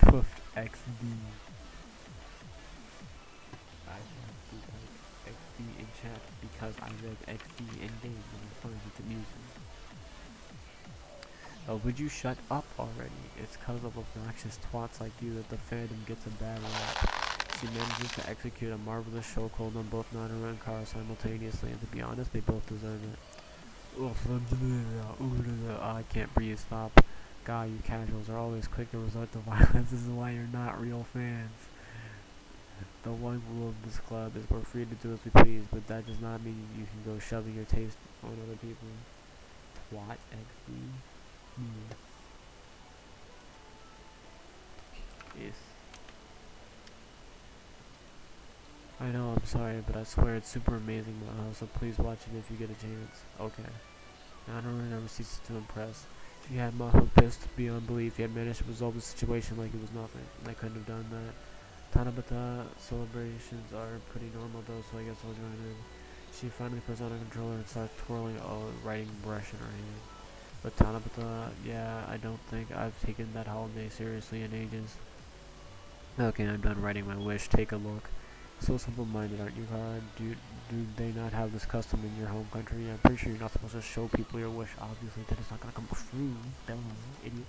Poof XD. I type XD in chat because I read XD in game and I find it amusing. Oh, would you shut up already? It's cause of obnoxious twats like you that the fandom gets a bad rap. She manages to execute a marvelous show called on both Naruto and Kara simultaneously, and to be honest, they both deserve it. I can't breathe, stop. God, you casuals are always quick to resort to violence. This is why you're not real fans. The one rule of this club is we're free to do as we please, but that does not mean you can go shoving your taste on other people. Twat XD. Yes. I know, I'm sorry, but I swear it's super amazing, so please watch it if you get a chance. Okay. Naruto never ceases to impress. She had Maho pissed beyond belief, yet managed to resolve the situation like it was nothing. I couldn't have done that. Tanabata celebrations are pretty normal though, so I guess I'll join in. She finally puts on a controller and starts twirling a writing brush in her hand. But Tanabata, yeah, I don't think I've taken that holiday seriously in ages. Okay, I'm done writing my wish. Take a look. So simple-minded, aren't you, Kara? Do they not have this custom in your home country? I'm pretty sure you're not supposed to show people your wish. Obviously, that is not gonna come true. Dumb idiot.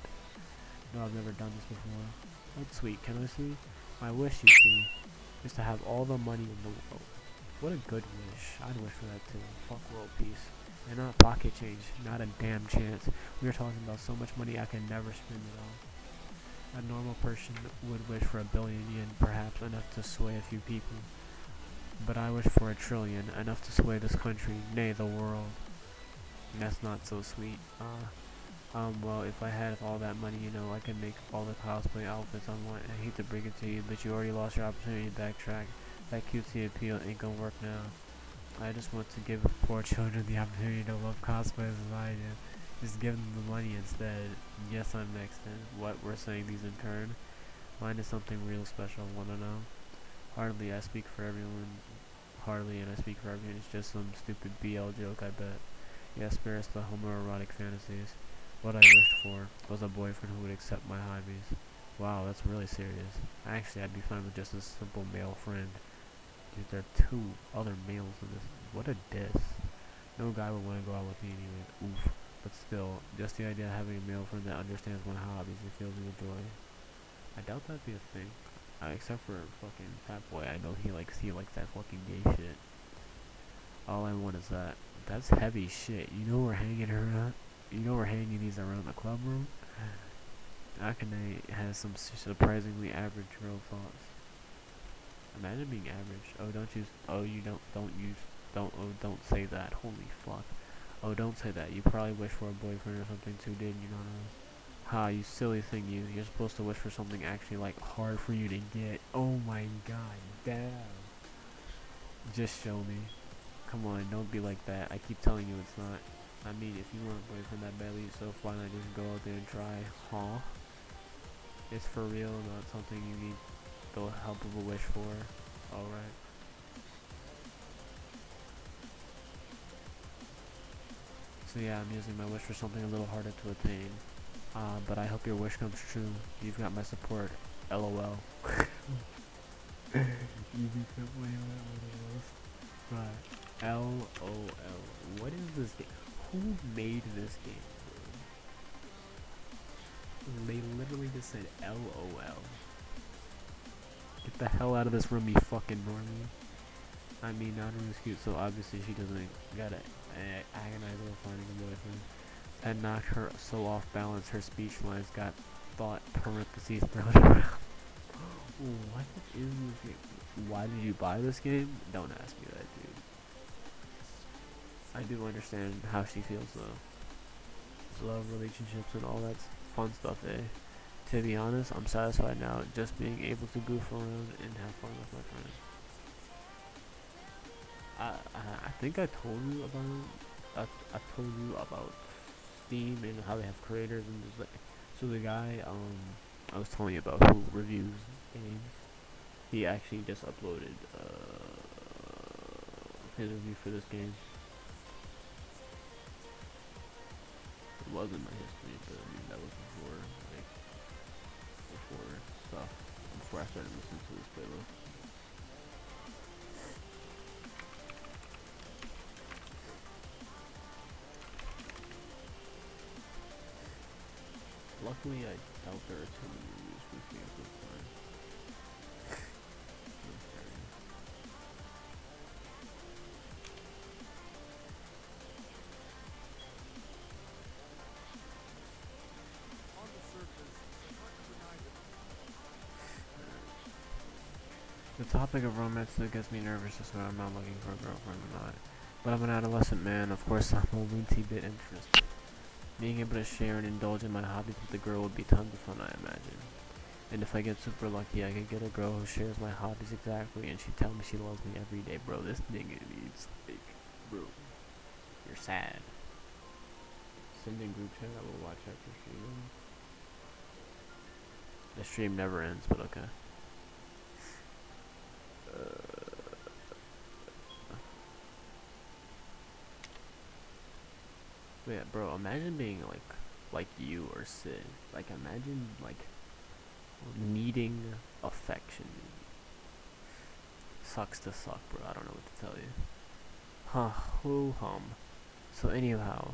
No, I've never done this before. That's sweet. Can I see? My wish, you see, is to have all the money in the world. What a good wish. I'd wish for that too. Fuck world peace. And not pocket change. Not a damn chance. We are talking about so much money I can never spend it all. A normal person would wish for 1 billion yen, perhaps enough to sway a few people. But I wish for 1 trillion, enough to sway this country, nay, the world. And that's not so sweet. Well, if I had all that money, you know, I could make all the cosplay outfits I want. I hate to break it to you, but you already lost your opportunity to backtrack. That cutesy appeal ain't gonna work now. I just want to give poor children the opportunity to love cosplay as I do. Just give them the money instead. Yes, I'm next then. What, we're saying these in turn? Mine is something real special, wanna know? Hardly, I speak for everyone. Hardly, and I speak for everyone. It's just some stupid BL joke, I bet. Yeah, spare us the homoerotic fantasies. What I wished for was a boyfriend who would accept my hobbies. Wow, that's really serious. Actually, I'd be fine with just a simple male friend. Dude, there are 2 other males in this. What a diss. No guy would want to go out with me anyway. Oof. But still, just the idea of having a male friend that understands my hobbies and fills me with joy. I doubt that'd be a thing. Except for fucking Fat Boy, I know he likes that fucking gay shit. All I want is that. That's heavy shit. You know we're hanging around. You know we're hanging these around the club room. Akane has some surprisingly average real thoughts. Imagine being average. Oh, don't use. Oh, you don't use. Don't. Oh, don't say that. Holy fuck. Oh, don't say that. You probably wish for a boyfriend or something too, didn't you, Nana? Ha, you silly thing, you. You're supposed to wish for something actually, like, hard for you to get. Oh my god, damn. Just show me. Come on, don't be like that. I keep telling you it's not. I mean, if you want a boyfriend that badly, so why not just go out there and try? Huh? It's for real, not something you need the help of a wish for. Alright. So yeah, I'm using my wish for something a little harder to attain. But I hope your wish comes true. You've got my support. LOL. Easy simply right. LOL. What is this game? Who made this game? They literally just said LOL. Get the hell out of this room, you fucking normie. I mean, not an excuse, so obviously she doesn't gotta agonize over finding a boyfriend. That knocked her so off balance, her speech lines got thought parentheses thrown around. What is this game? Why did you buy this game? Don't ask me that, dude. I do understand how she feels, though. Love, relationships, and all that fun stuff, eh? To be honest, I'm satisfied now just being able to goof around and have fun with my friends. I think I told you about I told you about Steam and how they have creators and just like, so the guy I was telling you about who reviews games, he actually just uploaded his review for this game. It wasn't my history, but I mean that was before stuff, before I started listening to this playlist. Luckily, I doubt there are too many reviews for this game at this time. The topic of romance still gets me nervous just when I'm not looking for a girlfriend or not. But I'm an adolescent man, of course I'm a weensy bit interested. Being able to share and indulge in my hobbies with a girl would be tons of fun, I imagine. And if I get super lucky, I could get a girl who shares my hobbies exactly and she tell me she loves me every day. Bro, this nigga needs, like, bro, you're sad. Send in group chat, I will watch after streaming. The stream never ends, but okay. Yeah, bro, imagine being like you or Sid. Like, imagine, like, needing affection. Sucks to suck, bro. I don't know what to tell you. Hum. So anyhow,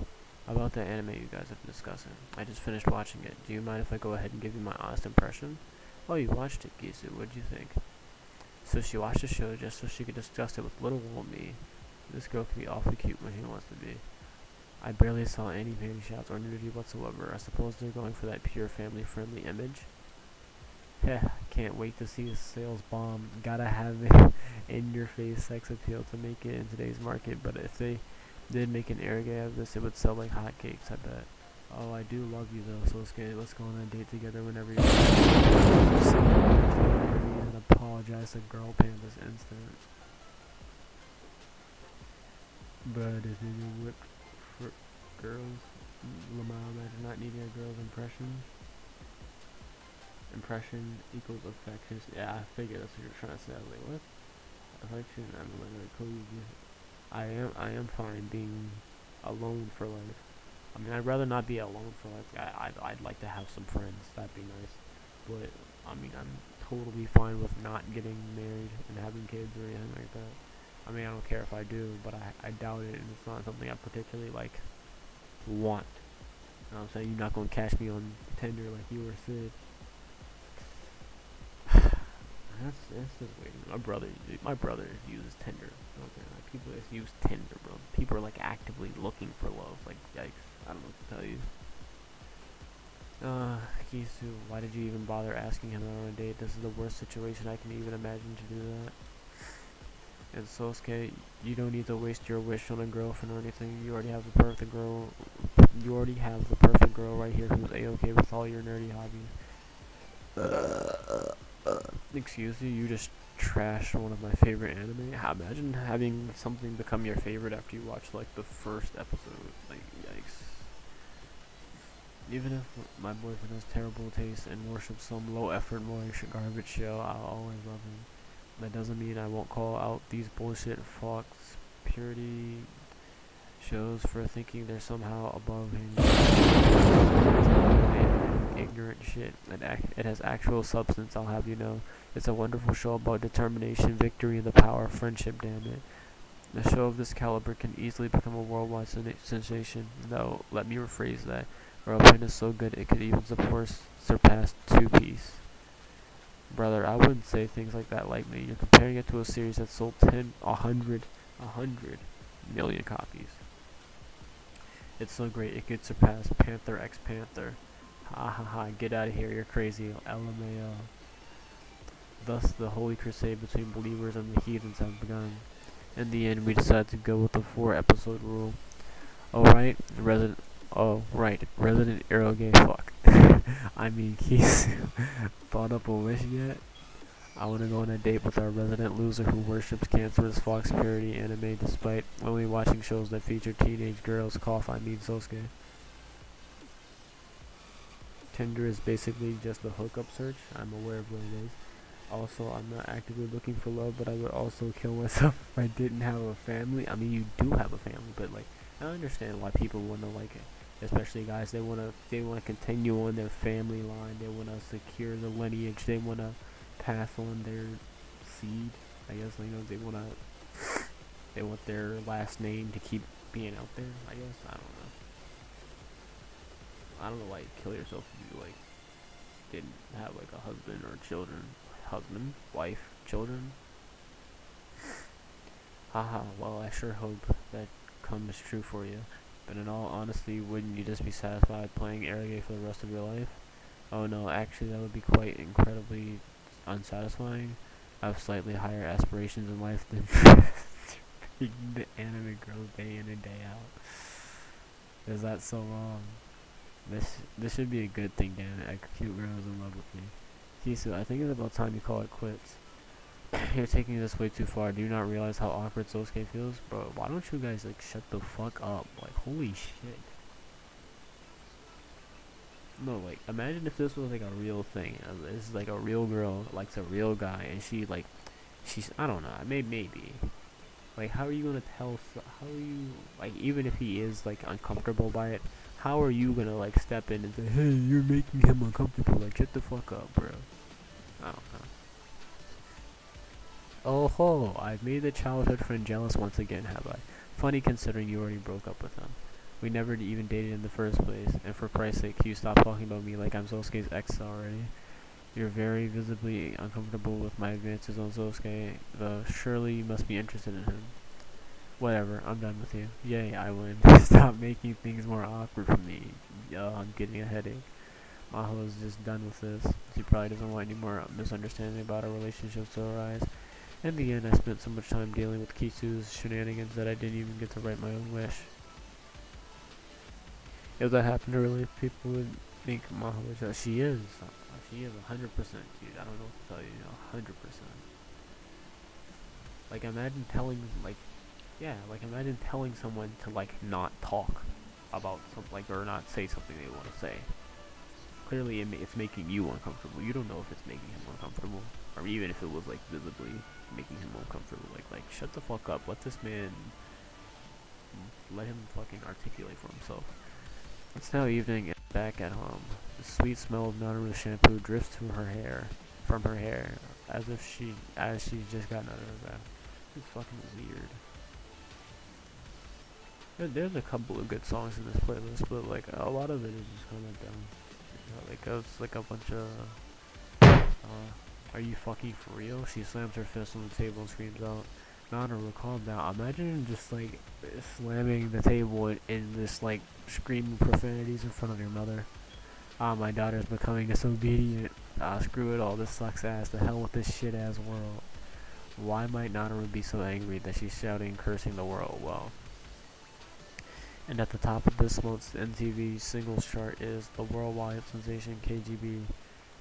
about the anime you guys have been discussing. I just finished watching it. Do you mind if I go ahead and give you my honest impression? Oh, you watched it, Kesu. What'd you think? So she watched the show just so she could discuss it with little old me. This girl can be awfully cute when she wants to be. I barely saw any panty shots or nudity whatsoever. I suppose they're going for that pure family-friendly image. Heh, can't wait to see the sales bomb. Gotta have it in-your-face sex appeal to make it in today's market. But if they did make an air gay out of this, it would sell like hotcakes, I bet. Oh, I do love you though, so let's go on a date together whenever you're and apologize to girl pan this instant. But if you whipped for girls, Lamau, imagine not needing a girl's impression. Impression equals affection. Yeah, I figured that's what you're trying to say. I was like, what? Affection? I'm like, cool. I am fine being alone for life. I mean, I'd rather not be alone for life. I'd like to have some friends. That'd be nice. But I mean, I'm totally fine with not getting married and having kids or anything like that. I mean, I don't care if I do, but I doubt it, and it's not something I particularly like want. You know what I'm saying? You're not gonna catch me on Tinder like you or Sid. That's just waiting. My brother uses Tinder. Okay, like people just use Tinder, bro. People are like actively looking for love. Like, yikes! I don't know what to tell you. Kesu, why did you even bother asking him out on a date? This is the worst situation I can even imagine to do that. And Sosuke, you don't need to waste your wish on a girlfriend or anything. You already have the perfect girl. You already have the perfect girl right here who's a-okay with all your nerdy hobbies. Excuse you, you just trashed one of my favorite anime. Imagine having something become your favorite after you watch like the first episode. Like, yikes. Even if my boyfriend has terrible taste and worships some low-effort garbage show, I'll always love him. That doesn't mean I won't call out these bullshit Fox purity shows for thinking they're somehow above him. Ignorant shit. It has actual substance, I'll have you know. It's a wonderful show about determination, victory, and the power of friendship, damn it. A show of this caliber can easily become a worldwide sensation. No, let me rephrase that. Our opinion is so good it could even surpass Two Piece. Brother, I wouldn't say things like that lightly. You're comparing it to a series that sold 100 million copies. It's so great it could surpass Panther x Panther. Ha ha ha, get out of here, you're crazy. LMAO. Thus, the holy crusade between believers and the heathens have begun. In the end, we decided to go with the 4-episode rule. Resident Eroge fuck. I mean, Kesu. Thought up a wish yet? I want to go on a date with our resident loser who worships cancerous Fox parody anime despite only watching shows that feature teenage girls. Sosuke. Tinder is basically just a hookup search. I'm aware of what it is. Also, I'm not actively looking for love, but I would also kill myself if I didn't have a family. I mean, you do have a family, but like, I understand why people want to like it. Especially guys, they wanna continue on their family line. They wanna secure the lineage. They wanna pass on their seed. I guess they want their last name to keep being out there. I guess I don't know why you kill yourself if you like didn't have like a husband or children. Husband, wife, children. Haha. Well, I sure hope that comes true for you. But in all honesty, wouldn't you just be satisfied playing Arrogate for the rest of your life? Oh no, actually that would be quite incredibly unsatisfying. I have slightly higher aspirations in life than the anime girls day in and day out. Is that so wrong? This should be a good thing, damn it. A cute girl is in love with me. Kesu, I think it's about time you call it quits. You're taking this way too far. Do you not realize how awkward Sosuke feels? Bro, why don't you guys like shut the fuck up? Like, holy shit. No, like, imagine if this was like a real thing. This is like a real girl likes a real guy, and she's, I don't know, maybe. Like, how are you gonna tell, how are you, like, even if he is, like, uncomfortable by it, how are you gonna, like, step in and say, hey, you're making him uncomfortable? Like, shut the fuck up, bro. I don't know. Oh ho, I've made the childhood friend jealous once again, have I? Funny considering you already broke up with him. We never even dated in the first place, and for Christ's sake, can you stop talking about me like I'm Sosuke's ex already? You're very visibly uncomfortable with my advances on Sosuke, though surely you must be interested in him. Whatever, I'm done with you. Yay, I win. Stop making things more awkward for me. I'm getting a headache. Maho is just done with this. She probably doesn't want any more misunderstanding about our relationship to arise. In the end, I spent so much time dealing with Kesu's shenanigans that I didn't even get to write my own wish. If that happened to real life, people would think Maho was just, she is 100%, dude. I don't know what to tell you, 100%. Like, imagine telling, imagine telling someone to, like, not talk about something, like, or not say something they want to say. Clearly, it's making you uncomfortable. You don't know if it's making him uncomfortable, or even if it was, like, visibly making him uncomfortable. Like, shut the fuck up. Let this man, let him fucking articulate for himself. It's now evening and back at home. The sweet smell of Naruto shampoo drifts from her hair, as she's just gotten out of her bath. It's fucking weird. There's a couple of good songs in this playlist, but like a lot of it is just kind of dumb. Like it's like a bunch of, are you fucking for real? She slams her fist on the table and screams out, Naruto, calm down. Imagine just like slamming the table and just like screaming profanities in front of your mother. My daughter's becoming disobedient. Screw it all. This sucks ass. The hell with this shit ass world. Why might Naruto be so angry that she's shouting and cursing the world? Well. And at the top of this month's MTV singles chart is the worldwide sensation KGB.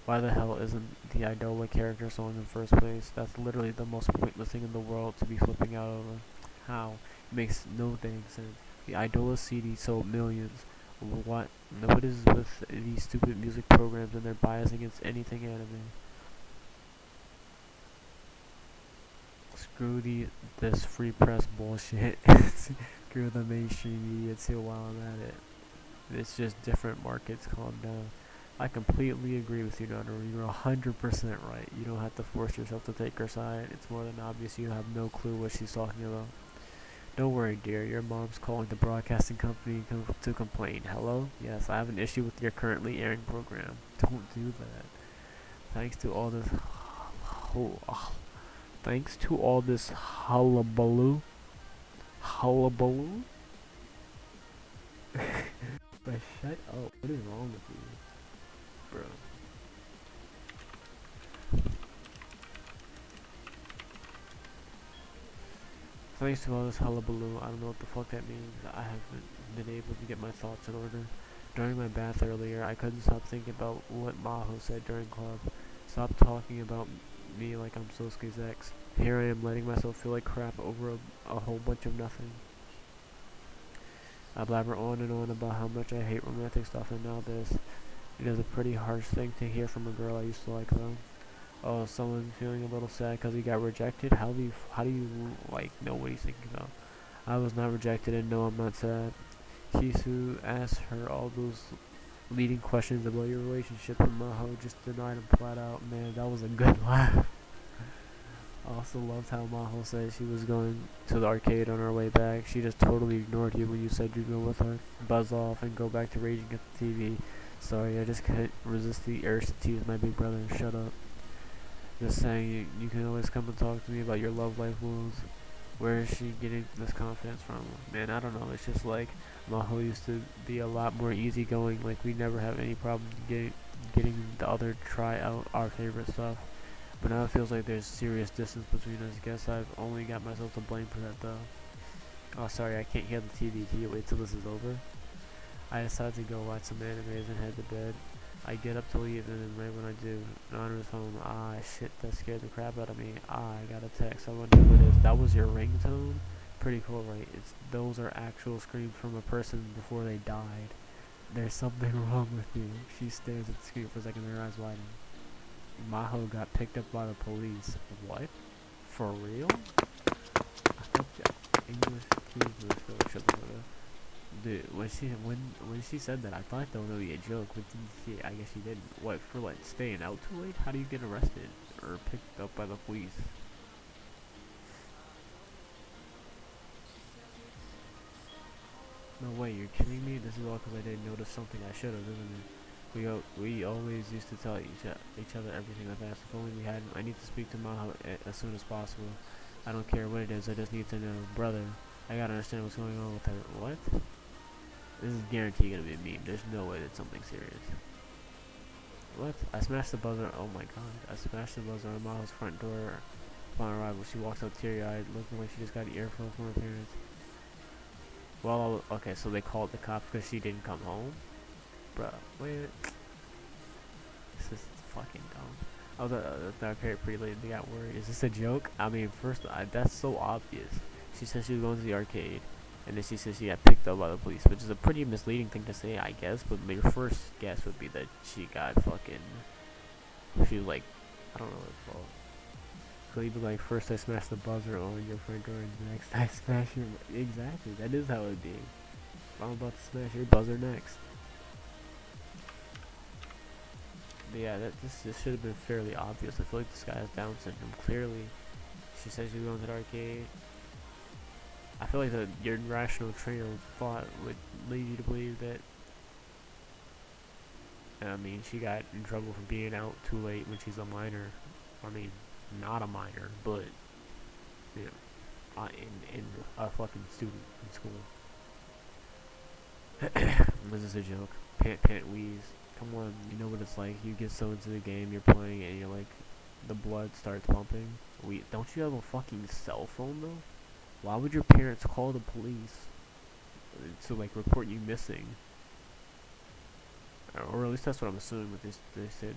Why the hell isn't the Idola character song in first place? That's literally the most pointless thing in the world to be flipping out over. How? It makes no dang sense. The Idola CD sold millions. What is with these stupid music programs and their bias against anything anime? Screw this free press bullshit. Screw the mainstream media too while I'm at it. It's just different markets, calm down. I completely agree with you, Naruto. You're 100% right. You don't have to force yourself to take her side. It's more than obvious you have no clue what she's talking about. Don't worry, dear. Your mom's calling the broadcasting company to complain. Hello? Yes, I have an issue with your currently airing program. Don't do that. Thanks to all this thanks to all this hullabaloo. Hullabaloo? But shut up. What is wrong with you? Bro. Thanks to all this hullabaloo, I don't know what the fuck that means. I haven't been able to get my thoughts in order. During my bath earlier, I couldn't stop thinking about what Maho said during club. Stop talking about me like I'm Sosuke's ex. Here I am letting myself feel like crap over a whole bunch of nothing. I blabber on and on about how much I hate romantic stuff, and now this. It is a pretty harsh thing to hear from a girl I used to like, though. Oh, someone feeling a little sad because he got rejected? How do you like, know what he's thinking about? I was not rejected, and no, I'm not sad. Kesu asked her all those leading questions about your relationship, and Maho just denied him flat out. Man, that was a good laugh. I also loved how Maho said she was going to the arcade on her way back. She just totally ignored you when you said you'd go with her. Buzz off and go back to raging at the TV. Sorry, I just can't resist the urge to tease my big brother. Shut up. Just saying, you can always come and talk to me about your love life woes. Where is she getting this confidence from? Man, I don't know. It's just like Maho used to be a lot more easygoing. Like, we never have any problem getting the other to try out our favorite stuff. But now it feels like there's serious distance between us. Guess I've only got myself to blame for that, though. Oh, sorry, I can't hear the TV. Can you wait till this is over? I decided to go watch some animes and head to bed. I get up to leave, and then right when I do, Nana's home. Ah, shit, that scared the crap out of me. Ah, I got a text. I wonder who it is. That was your ringtone? Pretty cool, right? Those are actual screams from a person before they died. There's something wrong with you. She stares at the screen for a second, her eyes widen. Maho got picked up by the police. What? For real? I thought English kids were still shut the fuck up. Dude, when she said that, I thought that was gonna be a joke, but I guess she didn't. What, for like staying out too late? How do you get arrested or picked up by the police? No way, you're kidding me? This is all because I didn't notice something I should have, isn't it? We always used to tell each other everything I've asked. If only we hadn't. I need to speak to Maho as soon as possible. I don't care what it is, I just need to know. Brother, I gotta understand what's going on with her. What? This is guaranteed gonna be a meme. There's no way it's something serious. What? I smashed the buzzer. Oh my god. I smashed the buzzer on Maho's front door upon arrival. She walks out teary-eyed, looking like she just got an earful from her parents. Well, okay, so they called the cops because she didn't come home? Bruh, wait. This is fucking dumb. I was pretty late and they got worried. Is this a joke? I mean, first, that's so obvious. She said she was going to the arcade, and then she said she got picked up by the police, which is a pretty misleading thing to say, I guess. But your first guess would be that she got fucking. She was like, I don't know what it's called. So you'd be like, first I smashed the buzzer on your front door, and next I smash your. Exactly, that is how it'd be. I'm about to smash your buzzer next. But yeah, this should have been fairly obvious. I feel like this guy has Down syndrome. Clearly, she said she was going to the arcade. I feel like your rational trainer thought would lead you to believe that. I mean, she got in trouble for being out too late when she's a minor. I mean, not a minor, but you know, in a fucking student in school. This is a joke. Pant wheeze. Come on, you know what it's like. You get so into the game you're playing, and you're like, the blood starts pumping. Don't you have a fucking cell phone though? Why would your parents call the police to like report you missing? Or at least that's what I'm assuming. With this, they said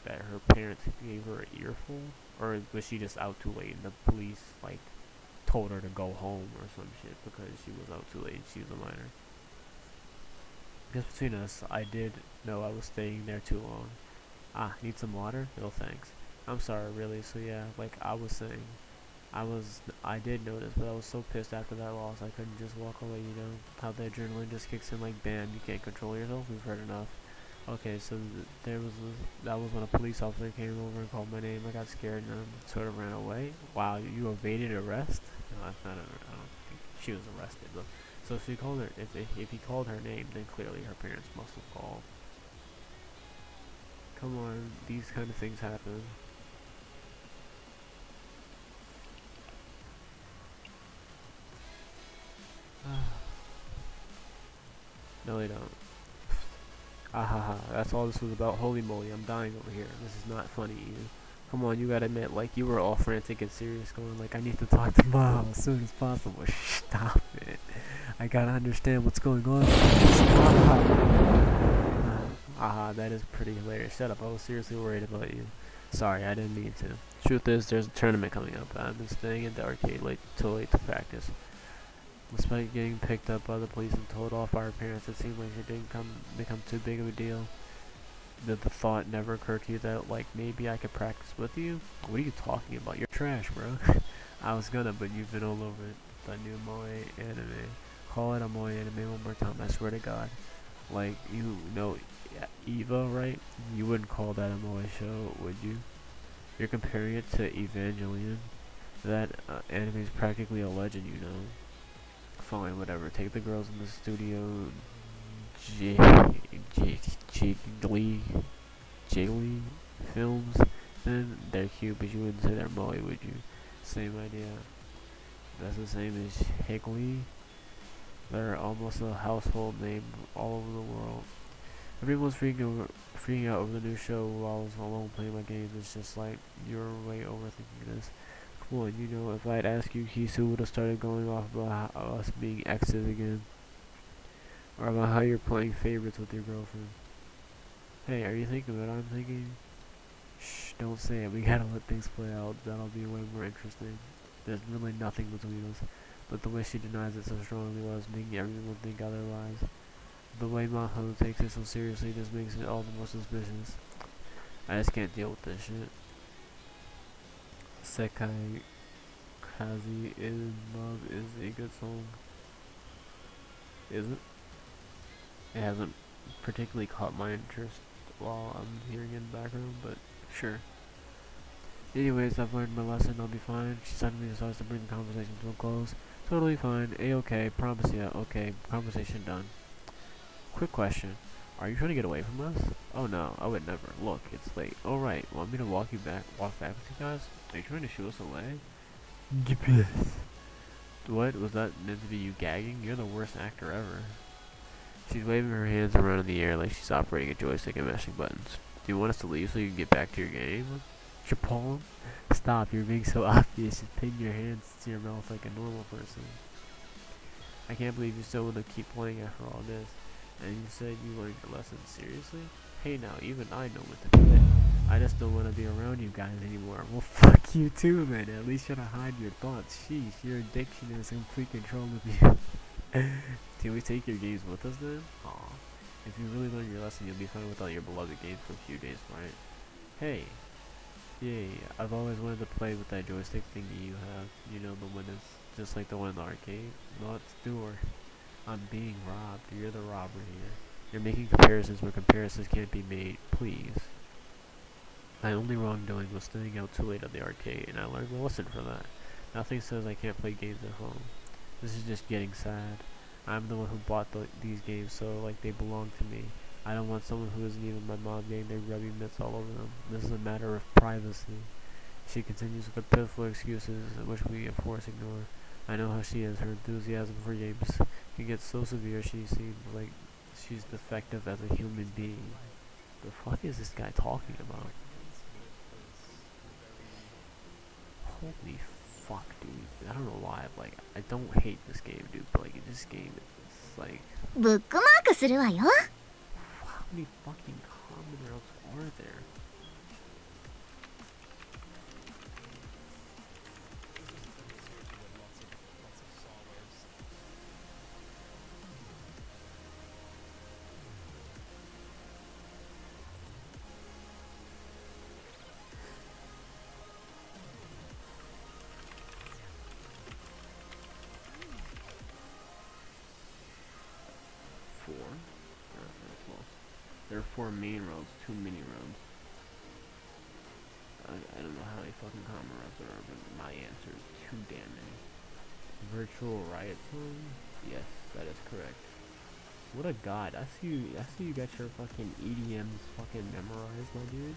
that her parents gave her an earful, or was she just out too late and the police like told her to go home or some shit because she was out too late. She was a minor. Just between us, I did know I was staying there too long. Ah, need some water? No thanks. I'm sorry, really. So yeah, like I was saying, I did notice, but I was so pissed after that loss I couldn't just walk away, you know? How the adrenaline just kicks in like bam, you can't control yourself. We've heard enough. Okay, so that was when a police officer came over and called my name. I got scared and sort of ran away. Wow, you evaded arrest? No, that's not. I don't think she was arrested. But so if he called her, if he called her name, then clearly her parents must have called. Come on, these kind of things happen. No, they don't. Ah ha ha. That's all this was about. Holy moly, I'm dying over here. This is not funny, Ian. Come on, you gotta admit, like, you were all frantic and serious, going like, I need to talk to Mom as soon as possible. Stop it. I gotta understand what's going on. Stop. Aha, that is pretty hilarious. Shut up, I was seriously worried about you. Sorry, I didn't mean to. Truth is, there's a tournament coming up. I've been staying at the arcade till late to practice. Despite getting picked up by the police and told off by our parents, it seemed like it didn't become too big of a deal. Did the thought never occur to you that, like, maybe I could practice with you? What are you talking about? You're trash, bro. I was gonna, but you've been all over it. The new moe anime. Call it a moe anime one more time, I swear to God. Like, you know Eva, right? You wouldn't call that a moe show, would you? You're comparing it to Evangelion? That anime is practically a legend, you know. Fine, whatever. Take the girls in the studio. Jiggly films. Then they're cute, but you wouldn't say they're moe, would you? Same idea. That's the same as Higgly. They're almost a household name all over the world. Everyone's freaking out over the new show while I was alone playing my games. It's just like, you're way overthinking this. Come on, you know, if I'd asked you, Kesu would have started going off about us being exes again. Or about how you're playing favorites with your girlfriend. Hey, are you thinking what I'm thinking? Shh, don't say it. We gotta let things play out. That'll be way more interesting. There's really nothing between us. But the way she denies it so strongly while it's making everyone think otherwise. The way Maho takes it so seriously just makes it all the more suspicious. I just can't deal with this shit. Sekai Kazi in Love is a good song. Is it? It hasn't particularly caught my interest while I'm hearing it in the background, but sure. Anyways, I've learned my lesson, I'll be fine. She suddenly decides to bring the conversation to a close. Totally fine, A-okay, promise ya, okay, conversation done. Quick question, are you trying to get away from us? Oh no, I would never. Look, it's late. Oh right, want me to walk back with you guys? Are you trying to shoo us away? Get pissed. What? Was that meant to be you gagging? You're the worst actor ever. She's waving her hands around in the air like she's operating a joystick and mashing buttons. Do you want us to leave so you can get back to your game? Chapon? Stop, you're being so obvious. Just pin your hands to your mouth like a normal person. I can't believe you still want to keep playing after all this. And you said you learned your lesson. Seriously? Hey now, even I know what to play. I just don't want to be around you guys anymore. Well, fuck you too, man. At least try to hide your thoughts. Sheesh, your addiction is in complete control of you. Can we take your games with us then? Aw. If you really learn your lesson, you'll be fine without your beloved games for a few days, right? Hey. Yay, I've always wanted to play with that joystick thingy you have. You know, the one that's just like the one in the arcade. Let's do her. I'm being robbed. You're the robber here. You're making comparisons where comparisons can't be made. Please. My only wrongdoing was staying out too late at the arcade, and I learned my lesson from that. Nothing says I can't play games at home. This is just getting sad. I'm the one who bought these games, so like they belong to me. I don't want someone who isn't even my mom getting their grubby mitts all over them. This is a matter of privacy. She continues with her pitiful excuses, which we of course ignore. I know how she is. Her enthusiasm for games can get so severe she seems like she's defective as a human being. The fuck is this guy talking about? Holy fuck, dude. I don't know why, like, I don't hate this game, dude, but like, this game is like... ブックマークするわよ。 How many fucking commoners are there? There are 4 main roads, 2 mini roads. I don't know how many fucking common roads there are, but my answer is too damn many. Virtual riot zone? Yes, that is correct. What a god. I see you got your fucking EDMs fucking memorized, my dude.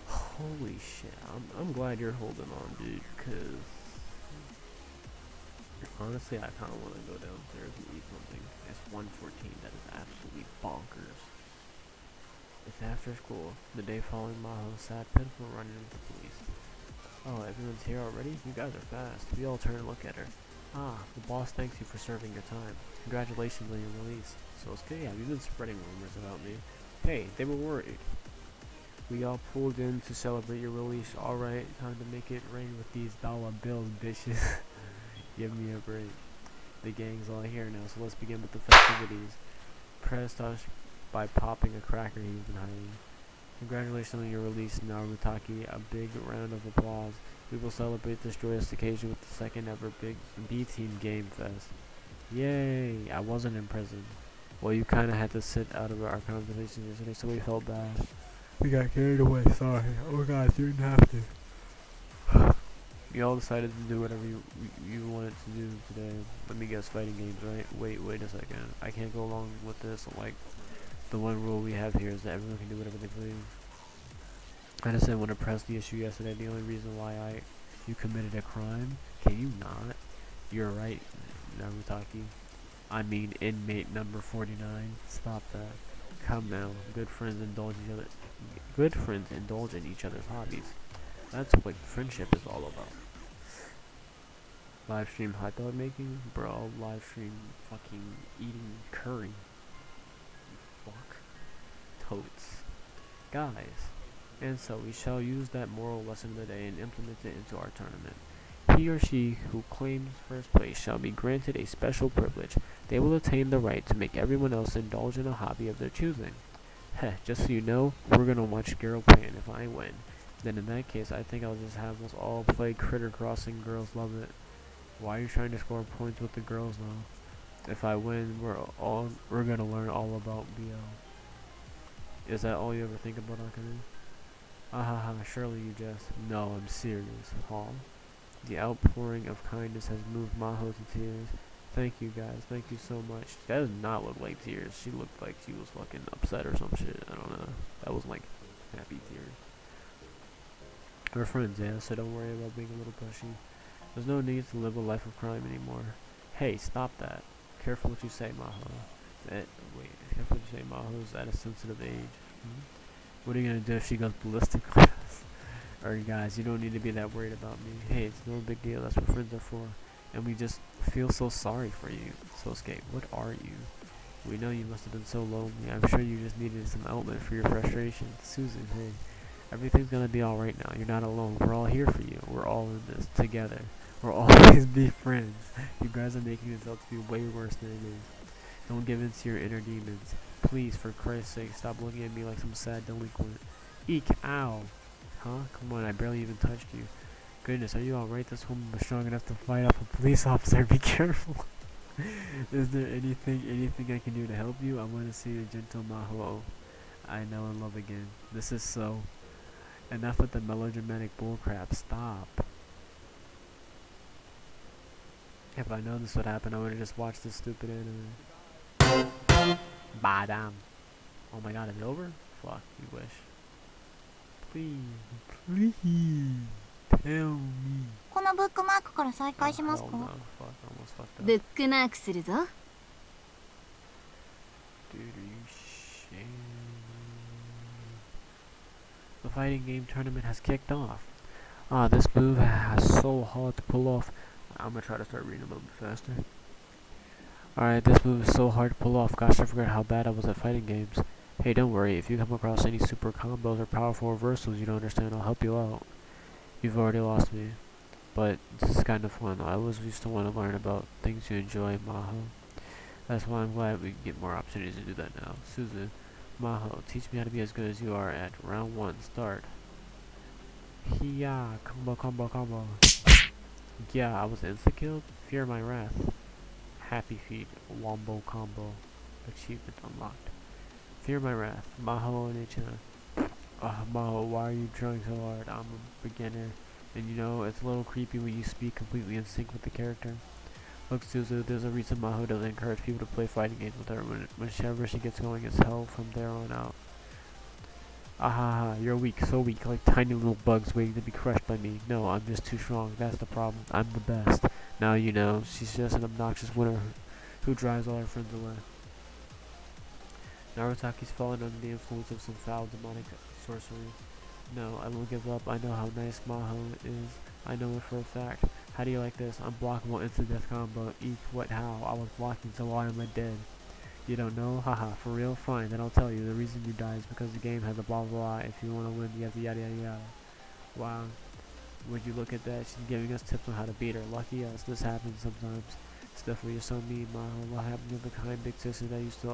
Holy shit. I'm glad you're holding on, dude, cause Honestly, I kind of want to go downstairs and eat something. It's 1:14. That is absolutely bonkers. It's after school. The day following Maho's sad, pitiful run into the police. Oh, everyone's here already? You guys are fast. We all turn and look at her. Ah, the boss thanks you for serving your time. Congratulations on your release. So, okay, have you been spreading rumors about me? Hey, they were worried. We all pulled in to celebrate your release. Alright, time to make it rain with these dollar bills, bitches. Give me a break. The gang's all here now, so let's begin with the festivities. Press us by popping a cracker he's been hiding. Congratulations on your release, Narutaki. A big round of applause. We will celebrate this joyous occasion with the second ever Big B-Team Game Fest. Yay! I wasn't in prison. Well, you kinda had to sit out of our conversation yesterday, so we felt bad. We got carried away, sorry. Oh god, you didn't have to. We all decided to do whatever you wanted to do today. Let me guess, fighting games, right? Wait a second. I can't go along with this. Like, the one rule we have here is that everyone can do whatever they please. I just didn't want to press the issue yesterday. The only reason why you committed a crime? Can you not? You're right, Narutaki. I mean, inmate number 49. Stop that. Come now. Good friends indulge in each other's hobbies. That's what friendship is all about. Live stream hot dog making? Bro, I'll live stream fucking eating curry. Fuck. Totes. Guys. And so we shall use that moral lesson of the day and implement it into our tournament. He or she who claims first place shall be granted a special privilege. They will attain the right to make everyone else indulge in a hobby of their choosing. Heh, just so you know, we're gonna watch Girl play, and if I win, then in that case, I think I'll just have us all play Critter Crossing. Girls love it. Why are you trying to score points with the girls now? If I win, we're gonna learn all about BL. Is that all you ever think about, Akane? Ahaha, surely you jest. No, I'm serious. Huh? The outpouring of kindness has moved Maho to tears. Thank you guys, thank you so much. That does not look like tears. She looked like she was fucking upset or some shit. I don't know. That was like happy tears. We're friends, yeah, so don't worry about being a little pushy. There's no need to live a life of crime anymore. Hey, stop that. Careful what you say, Maho. Careful what you say, Maho's at a sensitive age. What are you gonna do if she goes ballistic on us? Alright guys, you don't need to be that worried about me. Hey, it's no big deal, that's what friends are for. And we just feel so sorry for you. Sosuke, what are you? We know you must have been so lonely. I'm sure you just needed some outlet for your frustration. Susan, hey. Everything's gonna be alright now. You're not alone. We're all here for you. We're all in this together. We'll always be friends. You guys are making this out to be way worse than it is. Don't give in to your inner demons. Please, for Christ's sake, stop looking at me like some sad delinquent. Eek, ow. Huh? Come on, I barely even touched you. Goodness, are you alright? This woman was strong enough to fight off a police officer. Be careful. Is there anything I can do to help you? I want to see the gentle Maho I know and love again. This is so... Enough with the melodramatic bullcrap. Stop. If I know this would happen, I would have just watched this stupid anime. Badam. Oh my god, is it over? Fuck, you wish. Please. Tell me. このブックマークから再開します Oh, か no. Fuck, I almost fucked up. ブックマークするぞ Dude, are you shit? The fighting game tournament has kicked off. This move is so hard to pull off. I'm gonna try to start reading a little bit faster. Alright, this move is so hard to pull off. Gosh, I forgot how bad I was at fighting games. Hey, don't worry. If you come across any super combos or powerful reversals you don't understand, I'll help you out. You've already lost me. But this is kind of fun. I always used to want to learn about things you enjoy, Maho. That's why I'm glad we get more opportunities to do that now. Suzu, Maho, teach me how to be as good as you are at round 1. Start. Hiya, combo. Yeah, I was insta-killed. Fear my wrath. Happy feet, wombo combo. Achievement unlocked. Fear my wrath. Maho and Ichan. Maho, why are you trying so hard? I'm a beginner. And you know, it's a little creepy when you speak completely in sync with the character. Look, Suzu, there's a reason Maho doesn't encourage people to play fighting games with her. Whenever she gets going, it's hell from there on out. You're weak, so weak, like tiny little bugs waiting to be crushed by me. No, I'm just too strong, that's the problem. I'm the best. Now you know, she's just an obnoxious winner who drives all her friends away. Narutaki's fallen under the influence of some foul demonic sorcery. No, I won't give up. I know how nice Maho is. I know it for a fact. How do you like this? Unblockable instant death combo. Eek, what, how? I was blocking, so why am I dead? You don't know? Haha, for real? Fine, then I'll tell you. The reason you die is because the game has a blah blah blah. If you want to win, you have to yada yada yada. Wow. Would you look at that? She's giving us tips on how to beat her. Lucky us, this happens sometimes. Stephanie, you're so mean, Maho. What happened to the kind big sister that I used to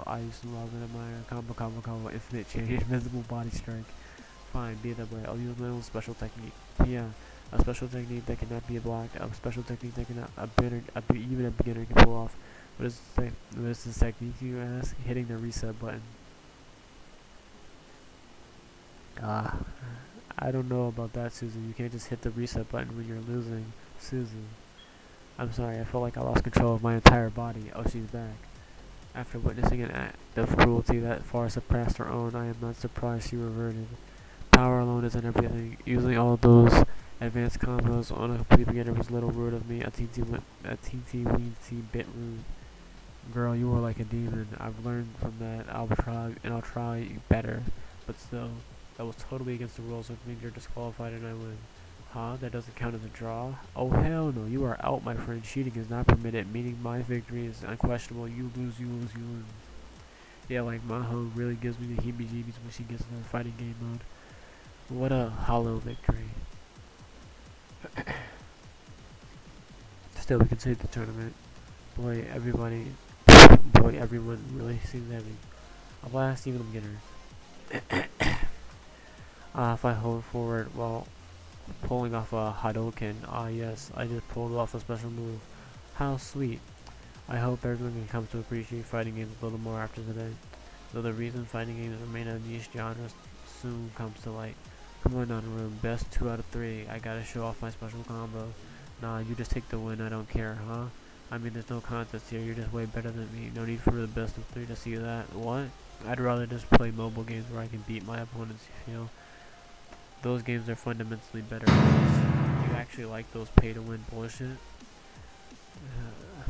love and admire? Combo, infinite change, invisible body strike. Fine, be that way. I'll use my own special technique. Yeah, a special technique that cannot be blocked. A special technique that cannot even a beginner can pull off. What is this technique, you ask? Hitting the reset button. I don't know about that, Susan. You can't just hit the reset button when you're losing. Susan. I'm sorry, I felt like I lost control of my entire body. Oh, she's back. After witnessing an act of cruelty that far surpassed her own, I am not surprised she reverted. Power alone isn't everything. Using all those advanced combos on a complete beginner was little rude of me. A teensy-weensy bit rude. Girl, you were like a demon. I've learned from that. I'll try better. But still, that was totally against the rules, which means you're disqualified and I win. Huh? That doesn't count as a draw? Oh hell no, you are out, my friend. Cheating is not permitted, meaning my victory is unquestionable. You lose, you lose, you lose. Yeah, like Maho really gives me the heebie-jeebies when she gets in the fighting game mode. What a hollow victory. Still, we can save the tournament. Boy, everyone really seems having a blast, even the beginner. If I hold forward while pulling off a Hadouken, yes, I just pulled off a special move. How sweet. I hope everyone can come to appreciate fighting games a little more after today. Though the reason fighting games remain a niche genre soon comes to light. Come on, room. Best 2 out of 3. I gotta show off my special combo. Nah, you just take the win. I don't care, huh? I mean, there's no contest here. You're just way better than me. No need for the best of 3 to see that. What? I'd rather just play mobile games where I can beat my opponents, you know? Those games are fundamentally better. You actually like those pay-to-win bullshit?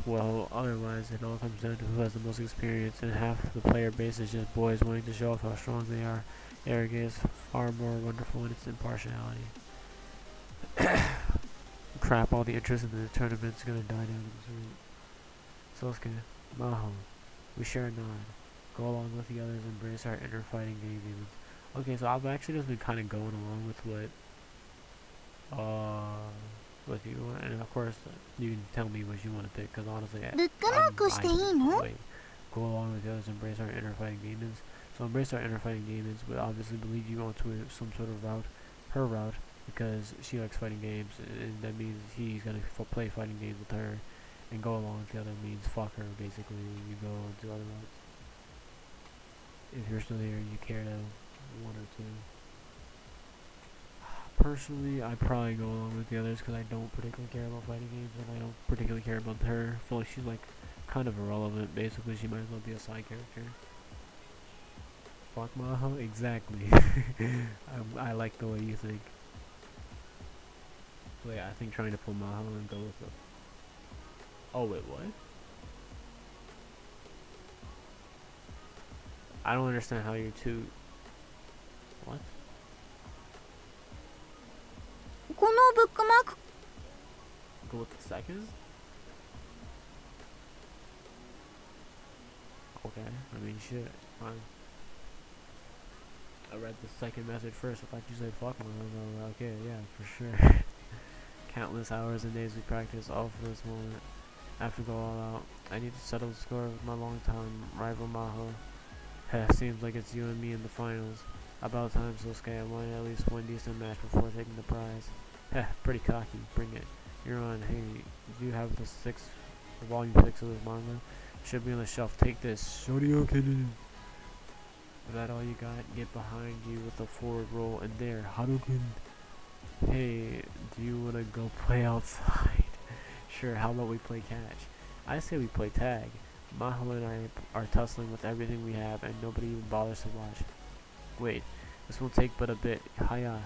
Well, otherwise, it all comes down to who has the most experience, and half the player base is just boys wanting to show off how strong they are. Arrogance is far more wonderful in its impartiality. Crap, all the interest in the tournament's gonna die down in this room. Sosuke, Maho, we share a nod. Go along with the others, embrace our inner fighting game demons. Okay, so I've actually just been kind of going along with what you want, and of course, you can tell me what you want to pick, because honestly, wait. Go along with the others, embrace our inner fighting demons. So embrace our inner fighting demons would obviously lead you onto some sort of route, her route, because she likes fighting games, and that means he's gonna play fighting games with her, and go along with the other means fuck her, basically. You go into other routes. If you're still here, you care to one or two. Personally, I probably go along with the others because I don't particularly care about fighting games, and I don't particularly care about her. I feel like she's like kind of irrelevant. Basically, she might as well be a side character. Fuck Maho? Exactly. I like the way you think. Wait, I think trying to pull Maho and go with the... Oh, wait, what? I don't understand how you're two... What? Go with the second? Okay, I mean, shit, fine. I read the second message first. I thought you said fuck me. I was like, okay, yeah, for sure. Countless hours and days we practice all for this moment. I have to go all out. I need to settle the score with my longtime rival Maho. Heh, seems like it's you and me in the finals. About time, Sosuke. I wanted at least one decent match before taking the prize. Heh, pretty cocky. Bring it. You're on. Hey, do you have the volume 6 of this manga? Should be on the shelf. Take this. Shoryoken. Is that all you got? Get behind you with a forward roll, and there, Hadouken. Hey, do you wanna go play outside? Sure, how about we play catch? I say we play tag. Maho and I are tussling with everything we have, and nobody even bothers to watch. Wait, this won't take but a bit. Hiya.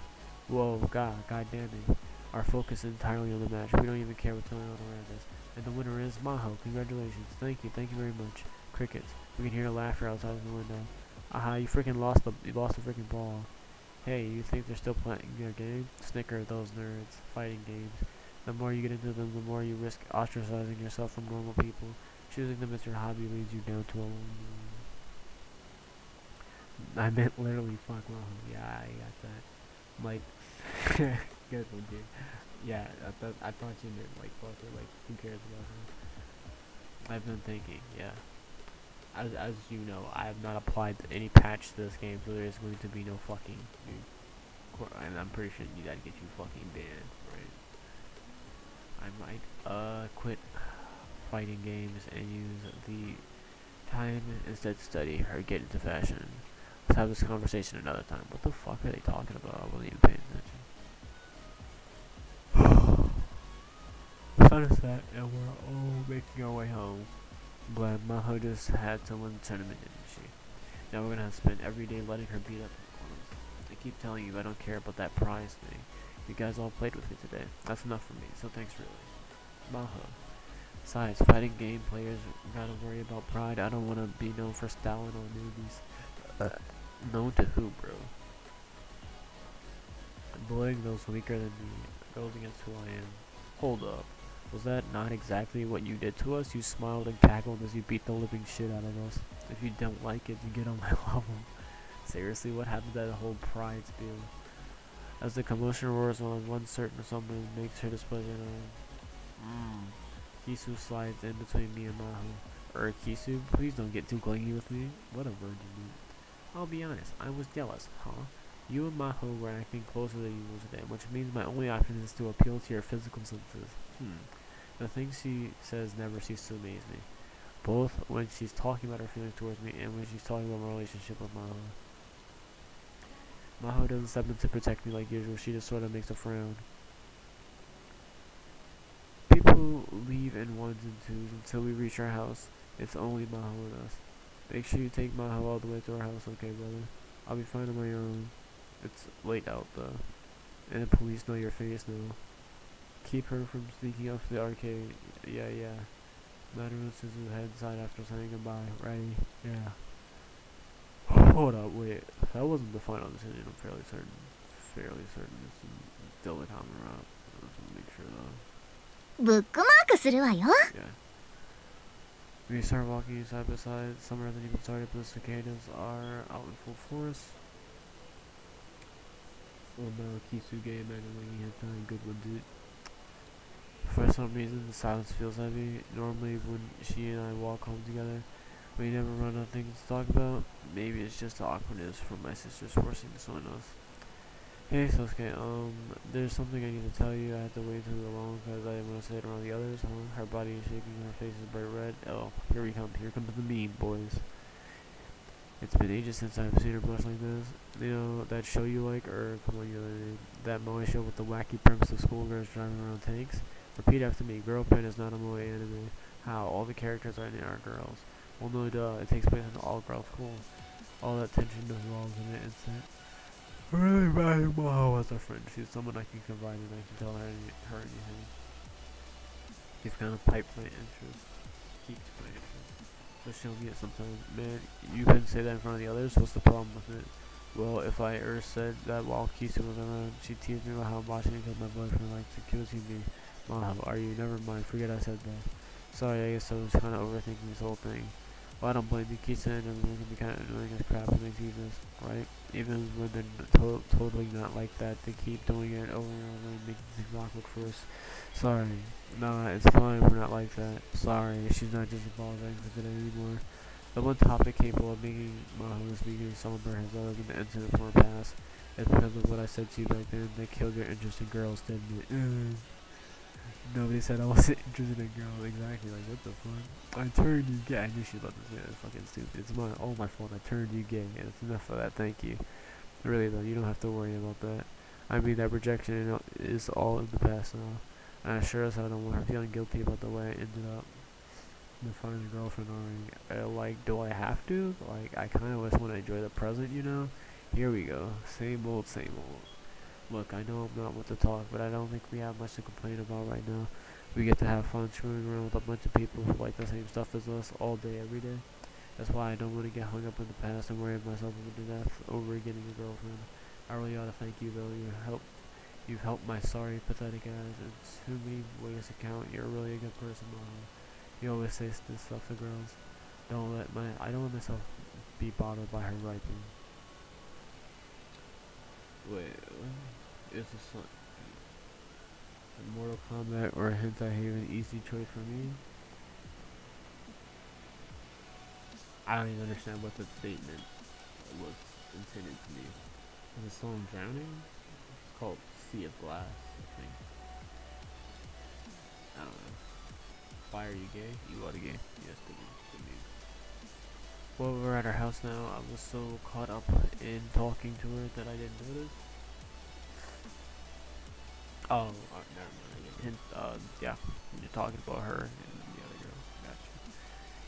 Whoa, god damn it. Our focus is entirely on the match. We don't even care what's going on around us. And the winner is Maho. Congratulations. Thank you very much. Crickets. We can hear laughter outside of the window. Aha, you lost the freaking ball. Hey, you think they're still playing your game? Snicker, those nerds. Fighting games. The more you get into them, the more you risk ostracizing yourself from normal people. Choosing them as your hobby leads you down to a I meant literally fuck Maho. Yeah, I got that. Like, good one, dude. Yeah, I thought you knew. Like, fuck her. Like, who cares about her? I've been thinking, yeah. As you know, I have not applied any patch to this game, so there is going to be no fucking, dude. And I'm pretty sure that'd get you fucking banned, right? I might, quit fighting games and use the time instead to study or get into fashion. Let's have this conversation another time. What the fuck are they talking about? I wasn't even paying attention. The sun is set and we're all making our way home. But Maho just had to win the tournament, didn't she? Now we're gonna have to spend every day letting her beat up on us. I keep telling you I don't care about that prize thing. You guys all played with me today. That's enough for me, so thanks really. Maho. Besides, fighting game players gotta worry about pride. I don't wanna be known for styling on newbies. Known to who, bro? Bullying those weaker than me goes against who I am. Hold up. Was that not exactly what you did to us? You smiled and cackled as you beat the living shit out of us. If you don't like it, you get on my level. Seriously, what happened to that whole pride spiel? As the commotion roars on, one certain someone makes her displeasure known. Kesu slides in between me and Maho. Kesu, please don't get too clingy with me. What a virgin, dude. I'll be honest, I was jealous, huh? You and Maho were acting closer than usual today, which means my only option is to appeal to your physical senses. The things she says never cease to amaze me. Both when she's talking about her feelings towards me and when she's talking about my relationship with Maho. Maho doesn't step in to protect me like usual, she just sort of makes a frown. People leave in ones and twos until we reach our house. It's only Maho and us. Make sure you take Maho all the way to our house, okay, brother? I'll be fine on my own. It's late out, though. And the police know your face now. Keep her from sneaking up to the arcade. Yeah. Madeline scissors head inside after saying goodbye. Ready? Yeah. Hold up, wait. That wasn't the final decision, I'm fairly certain. It's still the common route. I just want to make sure, though. ブックマークするわよ。 Yeah. We start walking side by side. Summer hasn't even started, but the cicadas are out in full force. Kesu game and had time. Good one, dude. For some reason, the silence feels heavy. Normally, when she and I walk home together, we never run out of things to talk about. Maybe it's just the awkwardness from my sisters forcing this on us. Hey, Sosuke, there's something I need to tell you. I had to wait too long because I didn't want to say it around the others, huh? Her body is shaking, her face is bright red. Oh, here we come. Here comes the meme, boys. It's been ages since I've seen her blush like this. You know, that show you like, or come on, you know, that moe show with the wacky premise of schoolgirls driving around tanks? Repeat after me. Girl Pen is not a moe anime. How? All the characters in it are girls. Well, no, duh. It takes place in an all-girl school. All that tension dissolves in an instant. Really value Maho as a friend. She's someone I can confide in. I can tell her anything. You've kind of piped my interest. Keeps my interest. So she'll get sometimes. Man, you couldn't say that in front of the others. What's the problem with it? Well, if I said that while Kesu was around, she teased me about how watching it because my boyfriend likes accusing me. Maho, are you? Never mind. Forget I said that. Sorry, I guess I was kind of overthinking this whole thing. Well, I don't blame you. Kesu and everyone can be kind of annoying as crap and makes this, right? Even when they're totally not like that, they keep doing it over and over and making things awkward for us. Sorry. Nah, it's fine, we're not like that. Sorry, she's not just apologizing for today anymore. The one topic capable of making Maho speaking of somber has always been the incident from her past. It's because of what I said to you back then that killed your interest in girls, didn't it? Nobody said I wasn't interested in girls. Exactly, like, what the fuck? I turned you gay. I knew she loved this. Yeah, it's fucking stupid. It's all my fault. I turned you gay. And it's enough of that. Thank you. Really, though, you don't have to worry about that. I mean, that rejection is all in the past now. And I sure as hell don't want her feeling guilty about the way I ended up finding a girlfriend already. Like, do I have to? Like, I kind of just want to enjoy the present, you know? Here we go. Same old, same old. Look, I know I'm not what to talk, but I don't think we have much to complain about right now. We get to have fun screwing around with a bunch of people who like the same stuff as us all day, every day. That's why I don't want to get hung up in the past and worry myself to death over getting a girlfriend. I really ought to thank you though. You've helped my sorry, pathetic ass in too many ways to count. You're really a good person, Mom. You always say this stuff to girls. I don't let myself be bothered by her writing. Wait, is this a Mortal Kombat or a hentai haven easy choice for me? I don't even understand what the statement was intended to be. Is the song Drowning? It's called Sea of Glass, I think. I don't know. Why are you gay? You are gay. Yes, to me. Well, we're at our house now. I was so caught up in talking to her that I didn't notice. Oh, never mind. Yeah, you're talking about her and the other girl. Gotcha.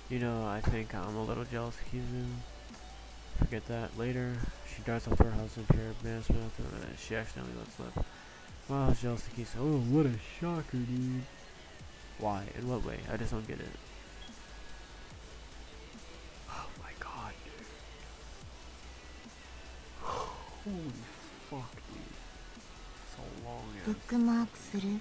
You know, I think I'm a little jealous of Kesu. Forget that. Later, she drives up to her house in a pair of bandsmith and she accidentally lets slip. Wow, I was jealous of Kesu. Oh, what a shocker, dude. Why? In what way? I just don't get it. Oh my god, dude. Holy fuck, dude. So long ass. ブックマークする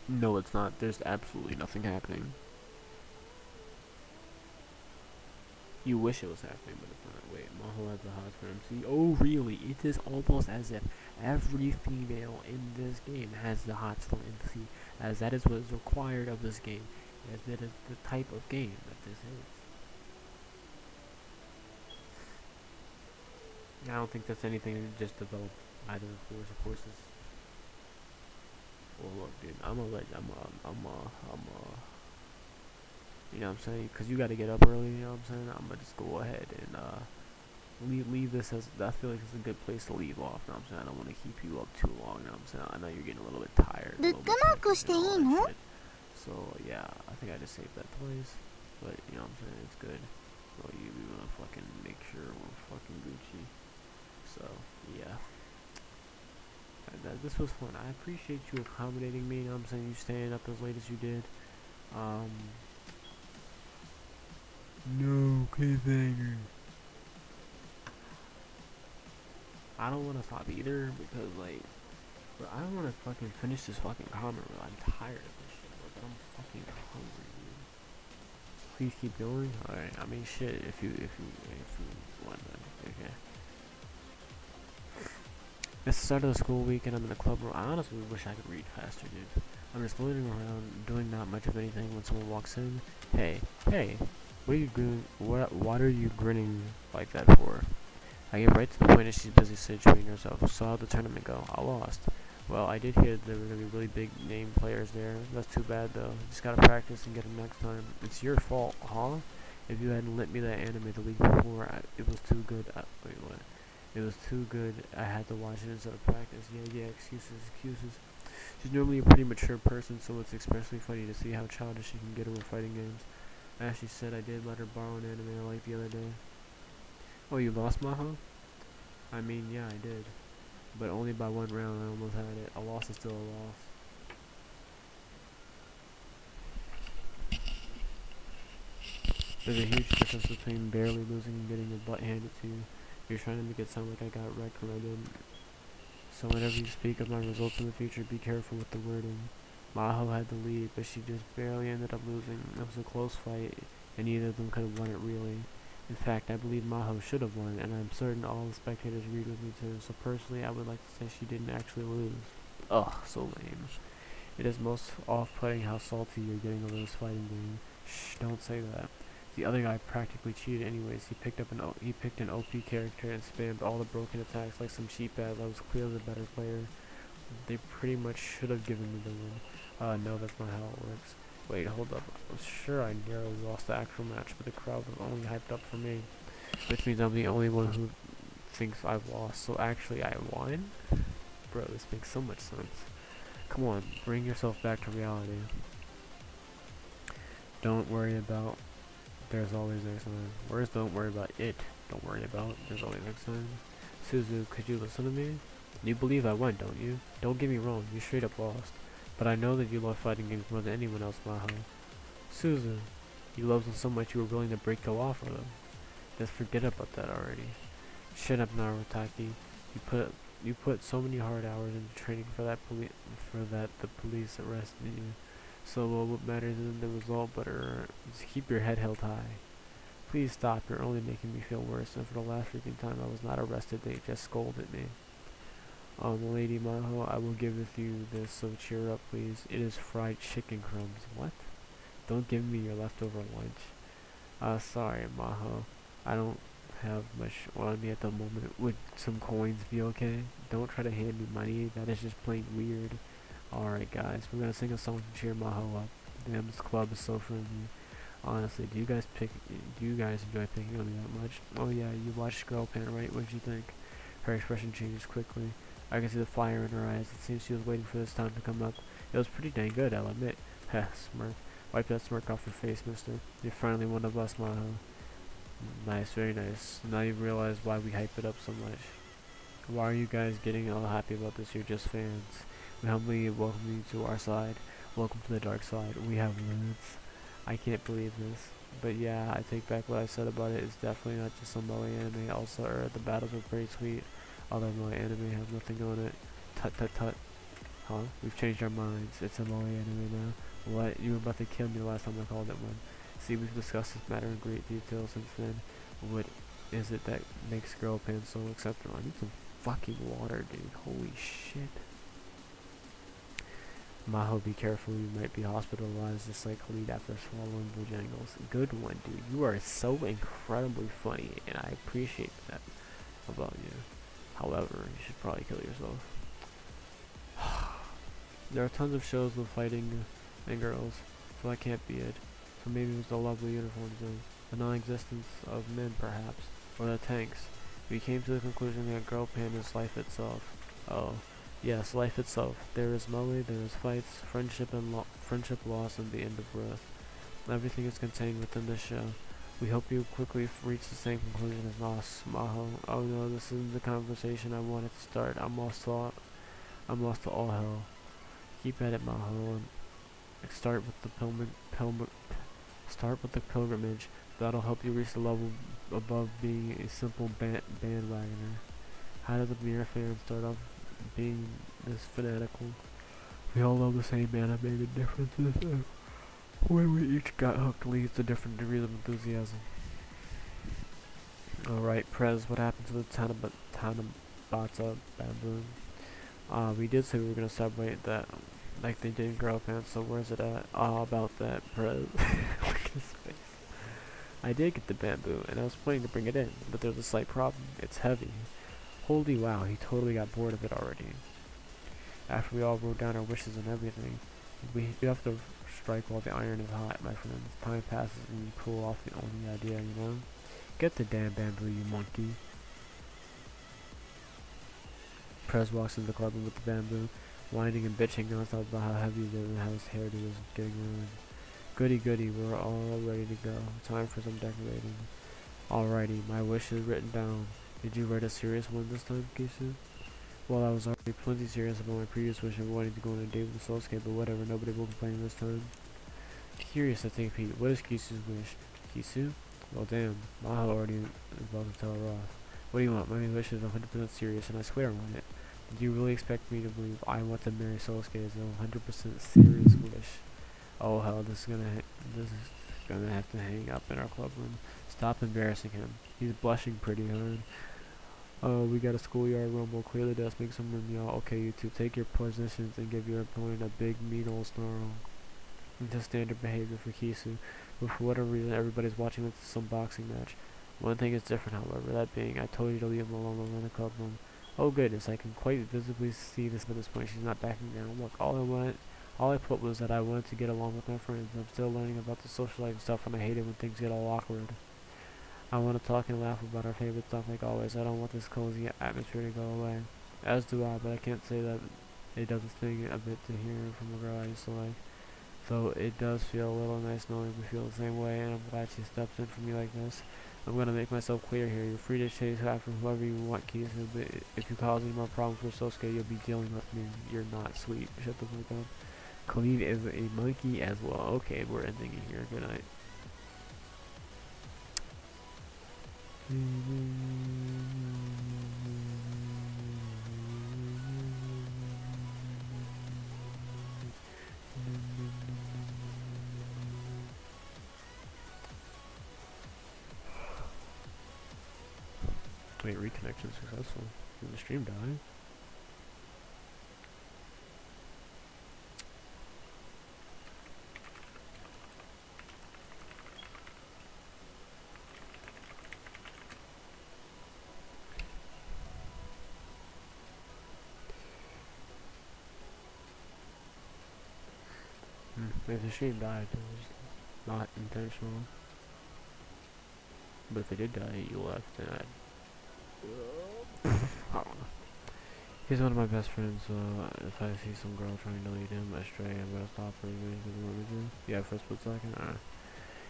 No, it's not. There's absolutely nothing happening. You wish it was happening, but it's not. Wait, Maho has the hots for MC. Oh, really? It is almost as if every female in this game has the hots for MC, as that is what is required of this game, as that is the type of game that this is. I don't think that's anything that just developed either of course, of course. Well, look, dude, I'm you know what I'm saying? Because you got to get up early, you know what I'm saying? I'm going to just go ahead and leave this as, I feel like it's a good place to leave off, you know what I'm saying? I don't want to keep you up too long, you know what I'm saying? I know you're getting a little bit tired. ブックマークしていいの So, yeah, I think I just saved that twice. But, you know what I'm saying? It's good. Well, you want to fucking make sure we're fucking Gucci. So, yeah. This was fun. I appreciate you accommodating me, you know what I'm saying? You staying up as late as you did. No, cliffhanger. I don't want to stop either because, like, bro, I don't want to fucking finish this fucking comment, bro. I'm tired of this shit, bro. But I'm fucking hungry, dude. Please keep going. Alright, I mean, shit, if you want that. Okay. It's the start of the school week and I'm in a club room. I honestly wish I could read faster, dude. I'm just floating around, doing not much of anything when someone walks in. Hey, what are you doing? What are you grinning like that for? I get right to the point as she's busy situating herself. So how'd the tournament go? I lost. Well, I did hear that there were going to be really big name players there. That's too bad though. Just gotta practice and get them next time. It's your fault, huh? If you hadn't lent me that anime the week before, it was too good. Wait, what? It was too good. I had to watch it instead of practice. Yeah, excuses. She's normally a pretty mature person, so it's especially funny to see how childish she can get over fighting games. As she said, I did let her borrow an anime I liked the other day. Oh, you lost, Maho? I mean, yeah, I did. But only by one round. I almost had it. A loss is still a loss. There's a huge difference between barely losing and getting your butt handed to you. You're trying to make it sound like I got wrecked when I didn't. So whenever you speak of my results in the future, be careful with the wording. Maho had the lead, but she just barely ended up losing. It was a close fight, and neither of them could have won it really. In fact, I believe Maho should have won, and I'm certain all the spectators agreed with me too. So personally, I would like to say she didn't actually lose. Ugh, so lame. It is most off-putting how salty you're getting over this fighting game. Shh, don't say that. The other guy practically cheated anyways. He picked an OP character and spammed all the broken attacks like some sheephead that was clearly the better player. They pretty much should have given me the win. No, that's not how it works. Wait, hold up. I'm sure I nearly lost the actual match, but the crowd was only hyped up for me. Which means I'm the only one who thinks I've lost. So actually I won? Bro, this makes so much sense. Come on, bring yourself back to reality. Don't worry about... There's always next time. Where's don't worry about it? Don't worry about it. There's always next time. Suzu, could you listen to me? You believe I won, don't you? Don't get me wrong, you straight up lost. But I know that you love fighting games more than anyone else, Maho. Suzu, you love them so much you were willing to break the law for them. Just forget about that already. Shut up, Narutaki. You put so many hard hours into training for that the police arrested you. So what matters isn't the result, but just keep your head held high. Please stop. You're only making me feel worse. And for the last freaking time, I was not arrested. They just scolded me. Lady Maho, I will give with you this. So cheer up, please. It is fried chicken crumbs. What? Don't give me your leftover lunch. Sorry, Maho. I don't have much on me at the moment. Would some coins be okay? Don't try to hand me money. That is just plain weird. Alright, guys. We're gonna sing a song to cheer Maho up. Damn, this club is so friendly. Honestly, do you guys enjoy picking on me that much? Oh yeah, you watched Girl Pan, right? What did you think? Her expression changes quickly. I could see the fire in her eyes. It seems she was waiting for this time to come up. It was pretty dang good, I'll admit. Heh, smirk. Wipe that smirk off your face, mister. You're finally one of us, Maho. Nice, very nice. Now you realize why we hype it up so much. Why are you guys getting all happy about this? You're just fans. We humbly welcome you to our side. Welcome to the dark side. We have limits. I can't believe this. But yeah, I take back what I said about it. It's definitely not just some moe anime. Also, the battles were pretty sweet. Although moe anime have nothing on it. Tut tut tut. Huh? We've changed our minds. It's a moe anime now. What? You were about to kill me the last time I called it one. See, we've discussed this matter in great detail since then. What is it that makes Girl Pan so acceptable? I need some fucking water, dude. Holy shit. Maho, be careful. You might be hospitalized just like Khalid after swallowing Bojangles. Good one, dude. You are so incredibly funny, and I appreciate that about you. However, you should probably kill yourself. There are tons of shows with fighting and girls, so that can't be it. So maybe it was the lovely uniforms and the non-existence of men, perhaps, or the tanks. We came to the conclusion that Girl Pan is life itself. Oh, yes, life itself. There is moe, there is fights, friendship loss, and the end of growth. Everything is contained within this show. We hope you quickly reach the same conclusion as us, Maho. Oh no, this isn't the conversation I wanted to start. I'm lost to all hell. Keep at it, Maho. Start with the pilgrimage. That'll help you reach the level above being a simple bandwagoner. How does a mere fan start off being this fanatical? We all love the same anime. The difference is when we each got hooked leads to different degrees of enthusiasm. Alright, Prez, what happened to the Tanabata baboon? We did say we were gonna celebrate that like they did in Girl Pants, so where's it at? About that, Prez. Look at his face. I did get the bamboo, and I was planning to bring it in, but there's a slight problem. It's heavy. Holy wow, he totally got bored of it already. After we all wrote down our wishes and everything, we have to strike while the iron is hot, my friends. Time passes and you pull off the only idea, you know? Get the damn bamboo, you monkey. Prez walks into the club with the bamboo, whining and bitching nonstop about how heavy it is and how his hairdo is getting ruined. Goody goody, we're all ready to go. Time for some decorating. Alrighty, my wish is written down. Did you write a serious one this time, Kesu? Well, I was already plenty serious about my previous wish of wanting to go on a date with Sosuke, but whatever, nobody will complain this time. Curious, I think, Pete. What is Kisu's wish? Kesu? Well, damn. Maho already is about to tell her off. What do you want? My wish is 100% serious, and I swear on it. Do you really expect me to believe I want to marry Sosuke as a 100% serious wish? Oh hell, this is gonna have to hang up in our club room. Stop embarrassing him. He's blushing pretty hard. Oh, we got a schoolyard rumble. Clear the desk, make some room, y'all. Okay, you two, take your positions and give your opponent a big, mean old snarl. Into standard behavior for Kesu, but for whatever reason, everybody's watching some boxing match. One thing is different, however, that being, I told you to leave him alone in the club room. Oh goodness, I can quite visibly see this at this point. She's not backing down. Look, all I put was that I wanted to get along with my friends. I'm still learning about the social life and stuff, and I hate it when things get all awkward. I want to talk and laugh about our favorite stuff like always. I don't want this cozy atmosphere to go away. As do I, but I can't say that it doesn't sting a bit to hear from a girl I used to like. So it does feel a little nice knowing we feel the same way, and I'm glad she steps in for me like this. I'm gonna make myself clear here. You're free to chase after whoever you want, Kesu, but if you cause any more problems for Sosuke, you'll be dealing with me. You're not sweet. Shut the fuck up. Khalid is a monkey as well. Okay, we're ending it here. Good night. Wait, reconnection successful. Did the stream die? If the stream died, it was not intentional. But if it did die, you left, then I don't know. He's one of my best friends, so if I see some girl trying to lead him astray, I'm gonna stop her. You want me to? Yeah, for a split second?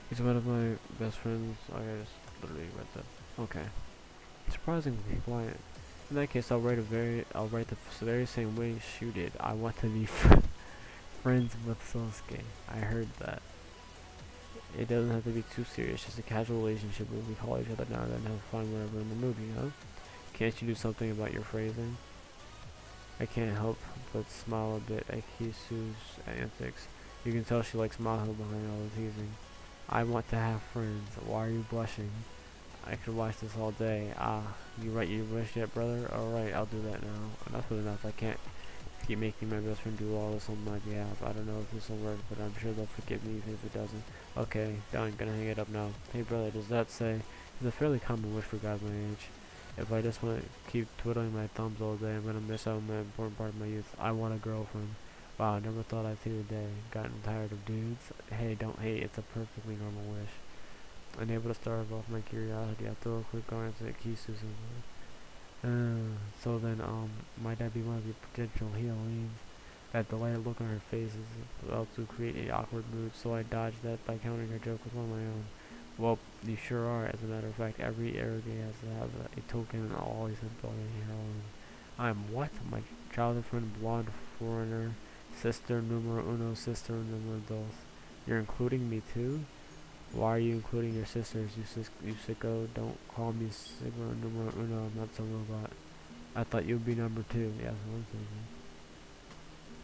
He's one of my best friends. I just literally read that. Okay. Surprisingly quiet. In that case, I'll write the very same way she did. I want to be friends with Sosuke. I heard that. It doesn't have to be too serious, just a casual relationship where we call each other now and then and have fun whenever in the mood, you know? Can't you do something about your phrasing? I can't help but smile a bit at Kesu's antics. You can tell she likes Maho behind all the teasing. I want to have friends. Why are you blushing? I could watch this all day. You write your wish yet, brother? Alright, I'll do that now. Enough is enough. I can't keep making my best friend do all this on my behalf. I don't know if this will work, but I'm sure they'll forgive me if it doesn't. Okay, done. Gonna hang it up now. Hey brother, does that say? It's a fairly common wish for guys my age. If I just want to keep twiddling my thumbs all day, I'm gonna miss out on an important part of my youth. I want a girlfriend. Wow, I never thought I'd see the day. Gotten tired of dudes? Hey, don't hate. It's a perfectly normal wish. Unable to starve off my curiosity, I throw a quick glance at Kesu's. So then, might that be one of your potential Huions? That delighted look on her face is about to create an awkward mood, so I dodged that by countering her joke with one of my own. Well, you sure are. As a matter of fact, every Eroge has to have a token and I'll always have to heroine. I'm what? My childhood friend, blonde foreigner, sister numero uno, sister numero dos. You're including me too? Why are you including your sisters, you sicko? Don't call me sigma numero uno, I'm not some robot. I thought you'd be number 2. Yeah, that's what I'm thinking.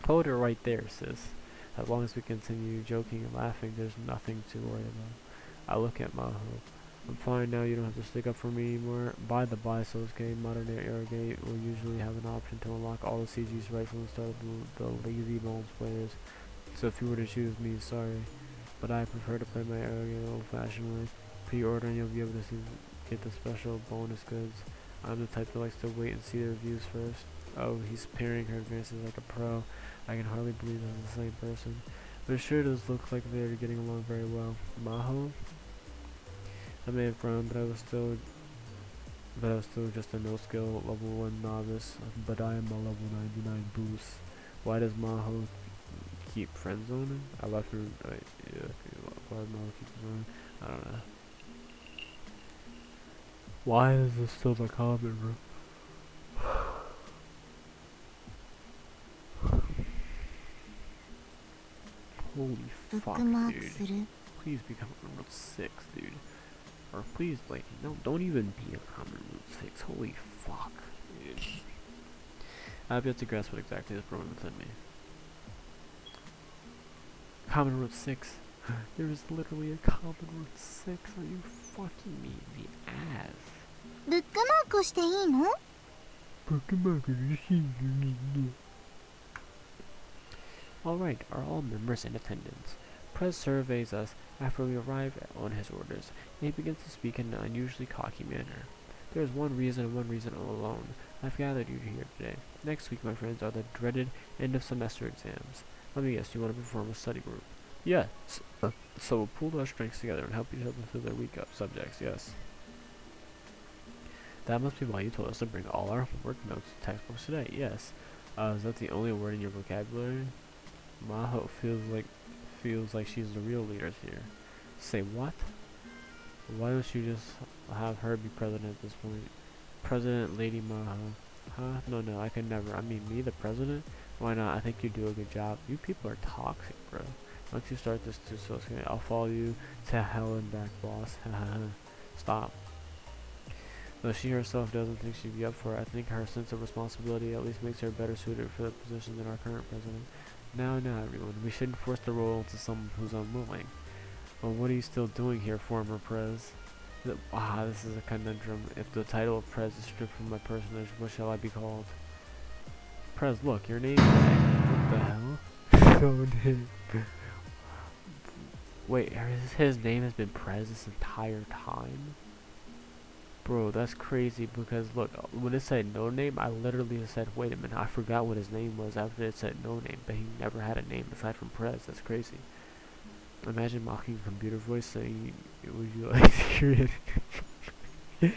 Hold her right there, sis. As long as we continue joking and laughing, there's nothing to worry about. I look at Maho. I'm fine now, you don't have to stick up for me anymore. By the by, Sosuke, modern day Eroge will usually have an option to unlock all the CGs right from the start of the lazy bones players. So if you were to choose me, sorry. But I prefer to play my Eroge old-fashioned way. Pre-order and you'll be able to get the special bonus goods. I'm the type that likes to wait and see the reviews first. Oh, he's pairing her advances like a pro. I can hardly believe that's the same person. But it sure does look like they're getting along very well. Maho? I may have grown, but I was still just a no-skill level 1 novice. But I am a level 99 boost. Why does Maho keep friend zoning? I left her. Yeah, why does Maho keep zoning? I don't know. Why is this still the comment room? Holy fuck, dude. Please become Route 6, dude. Or please, like, no, don't even be a common Route 6. Holy fuck, dude. I have yet to grasp what exactly is growing within me. Common Route 6. There is literally a common Route 6. Are you fucking me in the ass? Bookmark していいの? Alright, are all members in attendance? Prez surveys us after we arrive on his orders, and he begins to speak in an unusually cocky manner. There is one reason and one reason alone I've gathered you here today. Next week, my friends, are the dreaded end-of-semester exams. Let me guess, you want to perform a study group? Yes. So we'll pool our strengths together and help each other through their weak subjects, yes. That must be why you told us to bring all our homework, notes, and textbooks today, yes. Is that the only word in your vocabulary? Maho feels like she's the real leader here. Say what? Why don't you just have her be president at this point? President Lady Maha. Huh? No, I could never. I mean, me, the president? Why not? I think you do a good job. You people are toxic, bro. Once you start this too, so I'll follow you to hell and back, boss. Stop. Though she herself doesn't think she'd be up for it, I think her sense of responsibility at least makes her better suited for the position than our current president. Now, everyone, we shouldn't force the role into someone who's unwilling. Well, what are you still doing here, former Prez? This is a conundrum. If the title of Prez is stripped from my personage, what shall I be called? Prez, look, your name tag. What the hell? So name. Wait, his name has been Prez this entire time? Bro, that's crazy because look, when it said no name, I literally said, wait a minute, I forgot what his name was after it said no name, but he never had a name aside from Prez. That's crazy. Imagine mocking computer voice saying, would you like to hear it?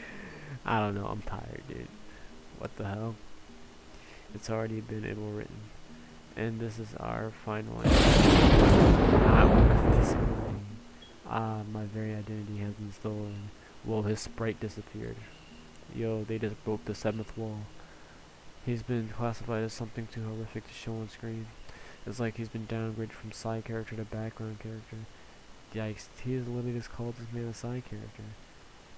I don't know, I'm tired, dude. What the hell? It's already been written. And this is our final my very identity has been stolen. Whoa, his sprite disappeared. Yo, they just broke the 7th wall. He's been classified as something too horrific to show on screen. It's like he's been downgraded from side character to background character. Yikes, he is literally just called this man a side character.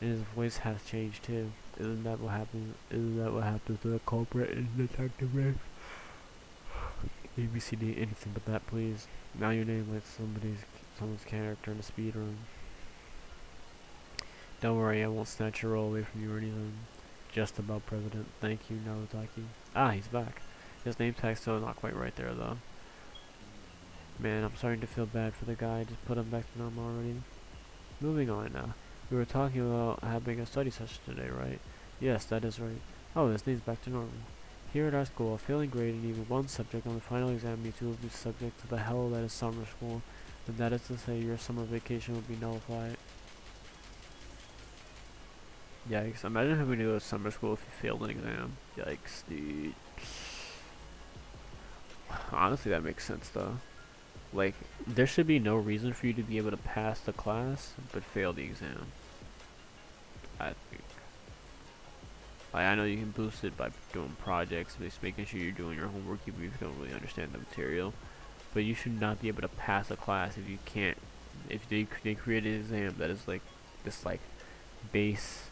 And his voice has changed too. Isn't that what happens to the culprit in Detective Rafe? ABCD, anything but that, please. Now your name like someone's character in a speedrun. Don't worry, I won't snatch your role away from you or anything. Just about president. Thank you, Narutaki. He's back. His name tag's still not quite right there, though. Man, I'm starting to feel bad for the guy. Just put him back to normal already. Moving on now. We were talking about having a study session today, right? Yes, that is right. Oh, his name's back to normal. Here at our school, a failing grade in even one subject on the final exam means you will be subject to the hell that is summer school. And that is to say, your summer vacation will be nullified. Yikes, imagine having to go to summer school if you failed an exam. Yikes, dude. Honestly, that makes sense, though. Like, there should be no reason for you to be able to pass the class, but fail the exam. I think. Like, I know you can boost it by doing projects, just making sure you're doing your homework even if you don't really understand the material. But you should not be able to pass a class if you can't. If they create an exam that is like this like base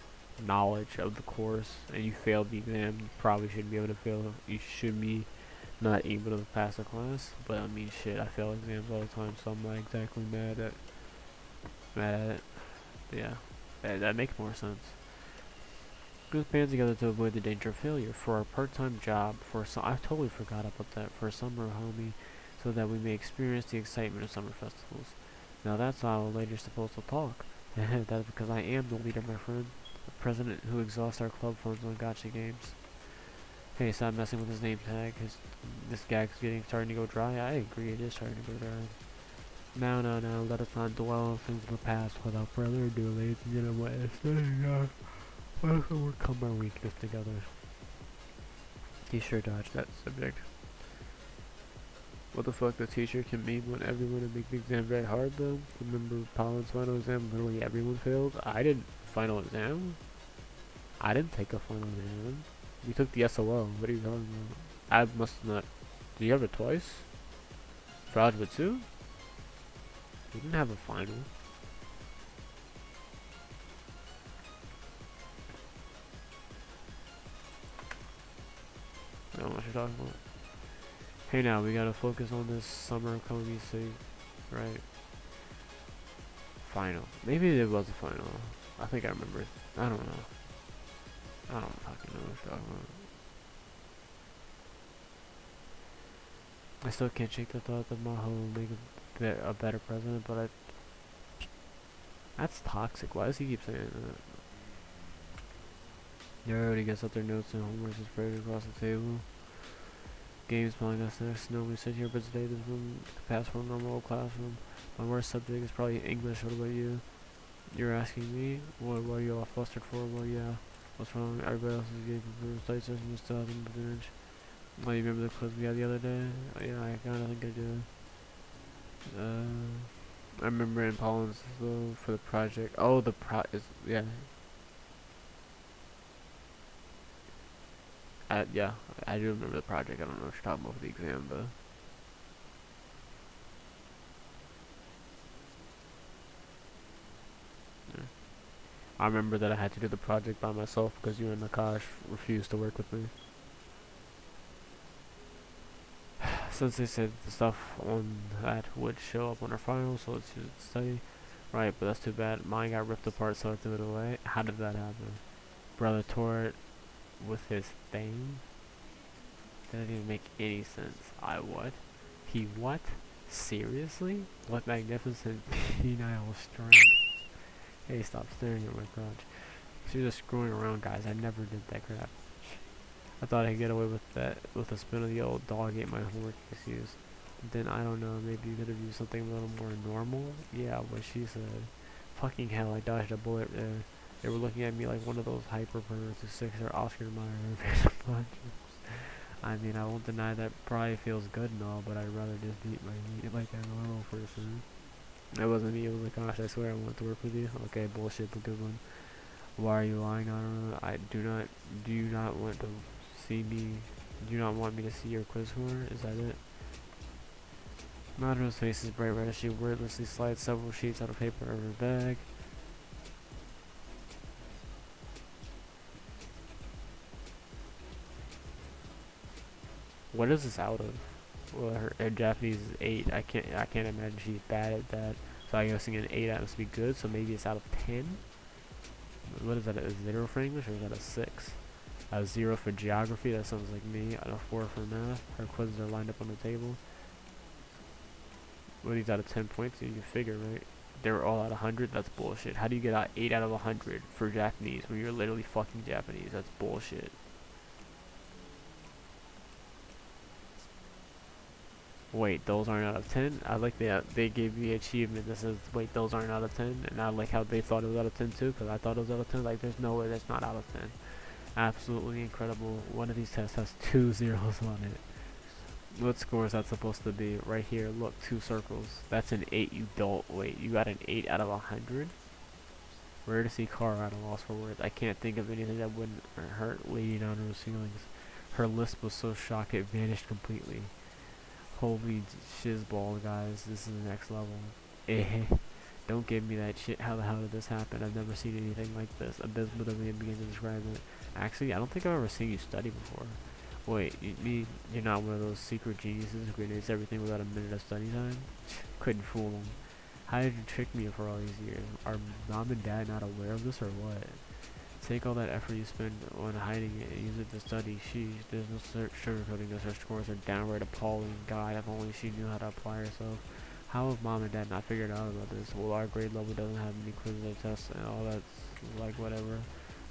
knowledge of the course, and you failed the exam, you probably shouldn't be able to fail. You should be not able to pass a class. But I mean, shit, I fail exams all the time, so I'm not exactly mad at it. But yeah, that makes more sense. Group band together to avoid the danger of failure for our part-time job. I totally forgot about that. For a summer, homie, so that we may experience the excitement of summer festivals. Now that's how a lady's supposed to talk. That's because I am the leader, my friend. The president who exhausts our club funds on gotcha games. Hey, stop messing with his name tag. This gag's starting to go dry. I agree, it is starting to go dry. Now, let us not dwell on things of the past. Without further ado, ladies and gentlemen, let's overcome our weakness together. He sure dodged that subject. What the fuck, the teacher can mean when everyone and make the exam very hard though? Remember Pollen's final exam, literally everyone failed? I didn't final exam? I didn't take a final exam. We took the SOL, what are you talking about? I must not. Did you have it twice? For Algebra 2? We didn't have a final. I don't know what you're talking about. Hey now, we gotta focus on this summer coming thing, right? Final. Maybe it was a final. I think I remember it. I don't know. I don't fucking know what you're talking about. I still can't shake the thought that Maho will make a better president, but that's toxic. Why does he keep saying that? Everybody gets out their notes and homework is spread across the table. Games playing us next. No, we sit here, but today this room could pass for a normal classroom. My worst subject is probably English. What about you? You're asking me? What are you all flustered for? Well, yeah. What's wrong? Everybody else is getting for study session. You still haven't finished. Oh, you remember the quiz we had the other day? Oh, yeah, I kinda think I do. I remember in Pollins though for the project. Oh, the yeah. Yeah, I do remember the project. I don't know if you're talking about the exam though. Yeah. I remember that I had to do the project by myself because you and Nakash refused to work with me. Since they said the stuff on that would show up on our files, so let's use it to study. Right, but that's too bad. Mine got ripped apart, so I threw it away. How did that happen? Brother tore it with his thing? That didn't even make any sense. I what? He what? Seriously? What magnificent penile strength. Hey, stop staring at my crotch. She was just screwing around, guys. I never did that crap. I thought I could get away with that with a spin of the old dog ate my homework excuse. Then I don't know, maybe you could have used something a little more normal? Yeah, what she said. Fucking hell, I dodged a bullet there. They were looking at me like one of those hyper perverts who sticks their Oscar Mayer. I mean, I won't deny that probably feels good and all, but I'd rather just eat my meat like a normal person. It wasn't me, it was like, gosh, I swear I want to work with you. Okay, bullshit, but good one. Why are you lying on her? Do you not want to see me, do you not want me to see your quiz score? Is that it? Madara's face is bright red as she wordlessly slides several sheets out of paper over her bag. What is this out of? Well, her Japanese is 8. I can't imagine she's bad at that. So I'm guessing an 8 must be good. So maybe it's out of 10. What is that? A 0 for English, or is that a 6? A 0 for geography. That sounds like me. And a 4 for math. Her quizzes are lined up on the table. What are these out of 10 points? You figure, right? They were all out of 100. That's bullshit. How do you get 8 out of 100 for Japanese when you're literally fucking Japanese? That's bullshit. Wait, those aren't out of 10? I like they gave me achievement that says, wait, those aren't out of 10? And I like how they thought it was out of 10 too, because I thought it was out of 10. Like, there's no way that's not out of 10. Absolutely incredible. One of these tests has 2 zeros on it. What score is that supposed to be? Right here, look, 2 circles. That's an 8, you dolt. Wait, you got an 8 out of 100? Rare to see Kara at a loss for words. I can't think of anything that wouldn't hurt Lady Nano's feelings. Her lisp was so shocked it vanished completely. Holy shizzball, guys, this is the next level. Don't give me that shit. How the hell did this happen? I've never seen anything like this. Abysmal doesn't even begin to describe it. Actually, I don't think I've ever seen you study before. Wait, you mean you're not one of those secret geniuses who grenades everything without a minute of study time? Couldn't fool them. How did you trick me for all these years? Are mom and dad not aware of this or what? Take all that effort you spend on hiding it and use it to study. Sheesh, there's no sugarcoating this. Her scores are downright appalling. God, if only she knew how to apply herself. How have mom and dad not figured out about this? Well, our grade level doesn't have any quizzes or tests and all that's like whatever.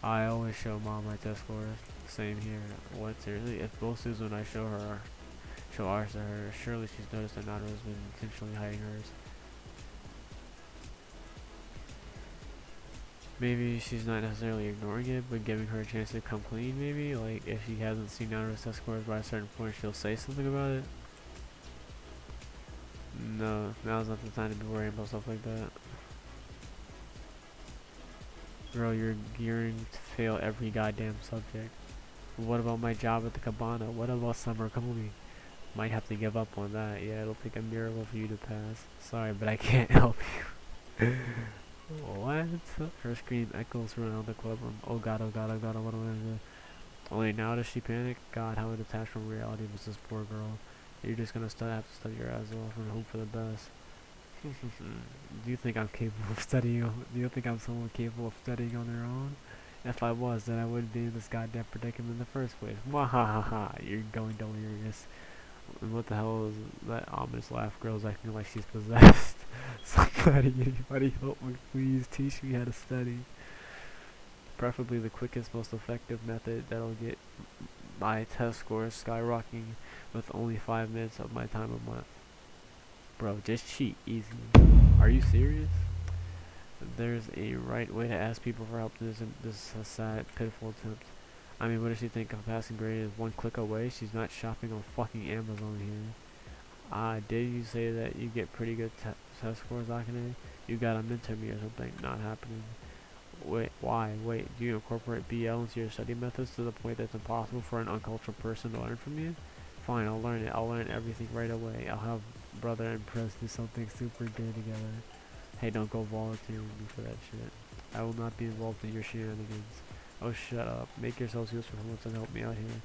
I always show mom my test scores. Same here. What, seriously? If both Susan and I show ours to her, surely she's noticed that Naruto's been intentionally hiding hers. Maybe she's not necessarily ignoring it, but giving her a chance to come clean, maybe? Like, if she hasn't seen Naruto's test scores by a certain point, she'll say something about it? No, now's not the time to be worrying about stuff like that. Girl, you're gearing to fail every goddamn subject. What about my job at the cabana? What about summer coming? Might have to give up on that. Yeah, it'll take a miracle for you to pass. Sorry, but I can't help you. What? Her scream echoes around the clubroom. Oh god, oh god, oh god, what am I gonna do? Only now does she panic? God, how detached from reality was this poor girl. You're just gonna have to study your ass off and hope for the best. Do you think I'm capable of studying? Do you think I'm someone capable of studying on their own? If I was, then I wouldn't be in this goddamn predicament in the first place. Wahahaha, you're going delirious. What the hell is that ominous laugh? Girl's acting like she's possessed. Anybody help me, please. Teach me how to study. Preferably the quickest, most effective method that'll get my test scores skyrocketing with only 5 minutes of my time a month. Bro, just cheat. Easy. Are you serious? There's a right way to ask people for help in this sad, pitiful attempt. I mean, what does she think? Of a passing grade is 1 click away? She's not shopping on fucking Amazon here. Did you say that you get pretty good test scores, Akane? You got a midterm or something? Not happening. Wait, why? Wait, do you incorporate BL into your study methods to the point that it's impossible for an uncultured person to learn from you? Fine, I'll learn it. I'll learn everything right away. I'll have brother and Press do something super gay together. Hey, don't go volunteering me for that shit. I will not be involved in your shenanigans. Oh, shut up. Make yourselves useful for once and help me out here.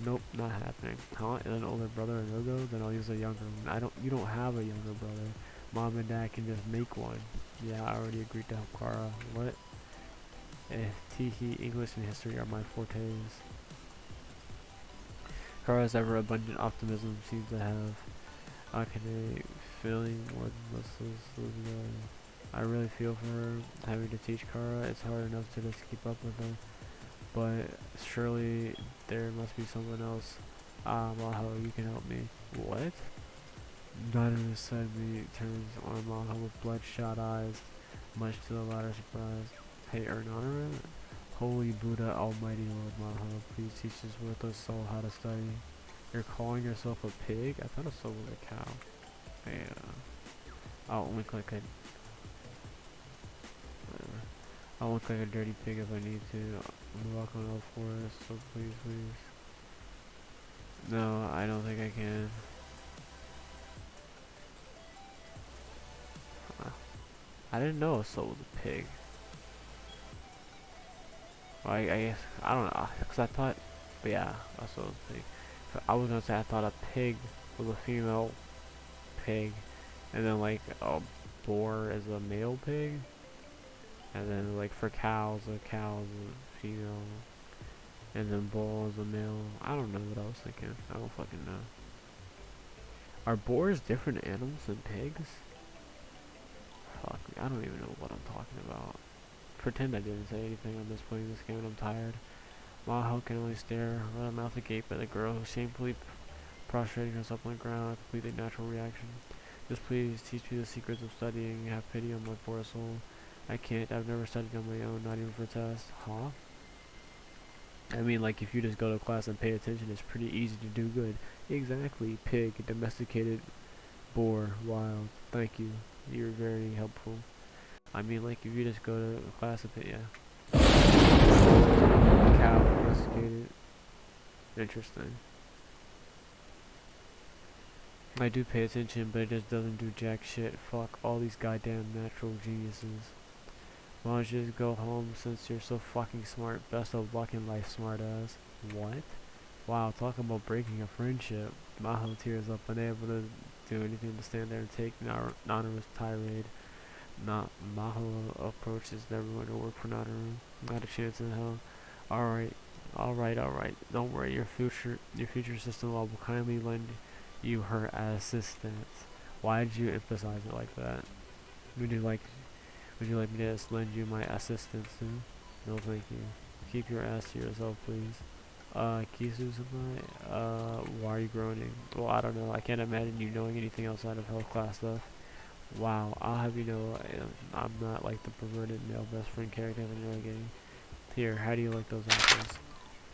Nope, not happening. Huh? And an older brother a no-go? Then I'll use a younger one. You don't have a younger brother. Mom and dad can just make one. Yeah, I already agreed to help Kara. What? Teehee, English and history are my fortes. Kara's ever abundant optimism seems to have Akane feeling more than this. I really feel for her having to teach Kara. It's hard enough to just keep up with her. But surely there must be someone else. Maho, you can help me. What? Nanaru suddenly turns on Maho with bloodshot eyes, much to the latter's surprise. Hey, Nanaru? Holy Buddha, almighty Lord Maho, please teach this worthless soul how to study. You're calling yourself a pig? I thought a soul was a cow. Yeah. I'll look like a... whatever. I'll look like a dirty pig if I need to. I'm walking on all fours, so please, please. No, I don't think I can. I didn't know a soul was a pig. Well, I guess, I don't know, because I thought, but yeah, a soul was a pig. So I was gonna say I thought a pig was a female pig, and then like a boar is a male pig, and then like for cows, a cow is a female, and then bull is a male. I don't know what I was thinking. I don't fucking know. Are boars different animals than pigs? Fuck me, I don't even know what I'm talking about. Pretend I didn't say anything. I'm just playing this game and I'm tired. Maho can only stare, her mouth agape at the girl who shamefully prostrating herself on the ground, a completely natural reaction. Just please teach me the secrets of studying. Have pity on my poor soul. I can't. I've never studied on my own, not even for tests. Huh? I mean, like, if you just go to class and pay attention, it's pretty easy to do good. Exactly. Pig, domesticated, boar, wild. Thank you. You're very helpful. I mean, like, if you just go to class and pay, yeah. Cow, domesticated. Interesting. I do pay attention, but it just doesn't do jack shit. Fuck all these goddamn natural geniuses. Why don't you just go home since you're so fucking smart? Best of luck in life, smartass. What? Wow, talk about breaking a friendship. Maho tears up, unable to do anything to stand there and take Nanaru's tirade. Maho approaches everyone to work for Nanaru. Not a chance in hell. Alright. Don't worry, your future sister-in-law will kindly lend you her assistance. Why did you emphasize it like that? Would you like me to just lend you my assistance too? No, thank you. Keep your ass to yourself, please. Kesu-senpai, why are you groaning? Well, I don't know. I can't imagine you knowing anything outside of health class stuff. Wow, I'll have you know, I'm not like the perverted male best friend character in Redragon. Here, how do you like those apples?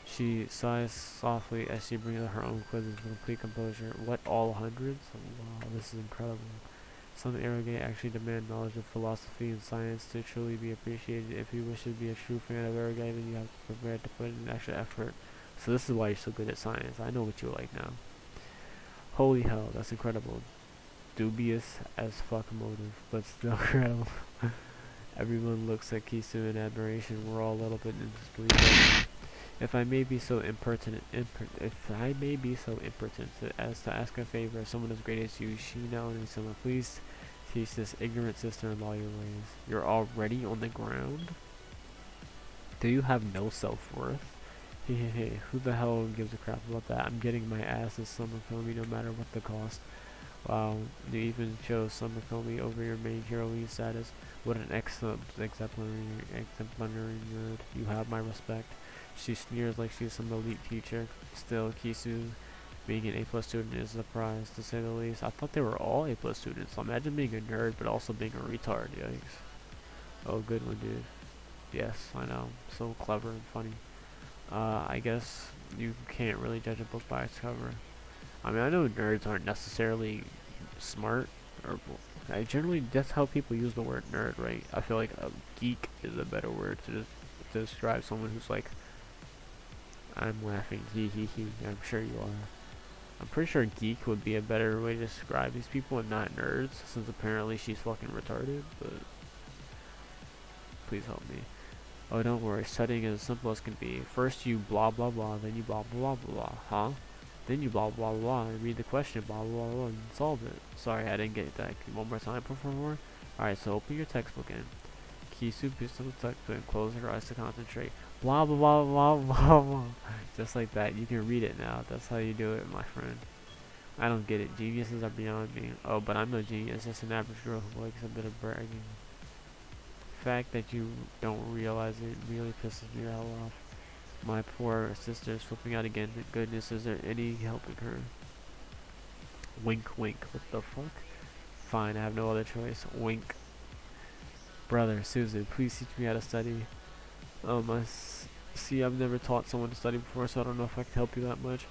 She sighs softly as she brings out her own quizzes with complete composure. What, all hundreds? Wow, this is incredible. Some arrogant actually demand knowledge of philosophy and science to truly be appreciated. If you wish to be a true fan of arrogant, then you have to prepare to put in an extra effort. So this is why you're so good at science. I know what you like now. Holy hell, that's incredible. Dubious as fuck motive, but still incredible. Everyone looks at Kesu in admiration. We're all a little bit in disbelief. If I may be so impertinent as to ask a favor of someone as great as you, Shino and someone, please teach this ignorant sister-in-law your ways. You're already on the ground? Do you have no self-worth? Hey, who the hell gives a crap about that? I'm getting my ass as Summer Comey no matter what the cost. Wow, you even chose Summer Comey over your main heroine status. What an exemplary nerd. You have my respect. She sneers like she's some elite teacher. Still, Kesu being an A+ student is a prize, to say the least. I thought they were all A+ students. So imagine being a nerd, but also being a retard. Yikes. Oh, good one, dude. Yes, I know. So clever and funny. I guess you can't really judge a book by its cover. I mean, I know nerds aren't necessarily smart, or generally that's how people use the word nerd, right? I feel like a geek is a better word to describe someone who's like, I'm laughing, hee hee hee. I'm sure you are. I'm pretty sure geek would be a better way to describe these people and not nerds, since apparently she's fucking retarded, but please help me. Oh, don't worry, studying is as simple as can be. First you blah blah blah, then you blah blah blah blah, huh? Then you blah blah blah, and read the question, blah blah blah, and solve it. Sorry, I didn't get that. One more time, more. Alright, so open your textbook in. Kesu, pistol, textbook, and close your eyes to concentrate. Blah blah blah blah blah blah. Just like that, you can read it now. That's how you do it, my friend. I don't get it. Geniuses are beyond me. Oh, but I'm no genius, just an average girl who likes a bit of bragging. The fact that you don't realize it really pisses me the hell off. My poor sister is flipping out again. Goodness, is there any helping her? Wink wink. What the fuck? Fine, I have no other choice. Wink. Brother, Susan, please teach me how to study. See, I've never taught someone to study before, so I don't know if I can help you that much.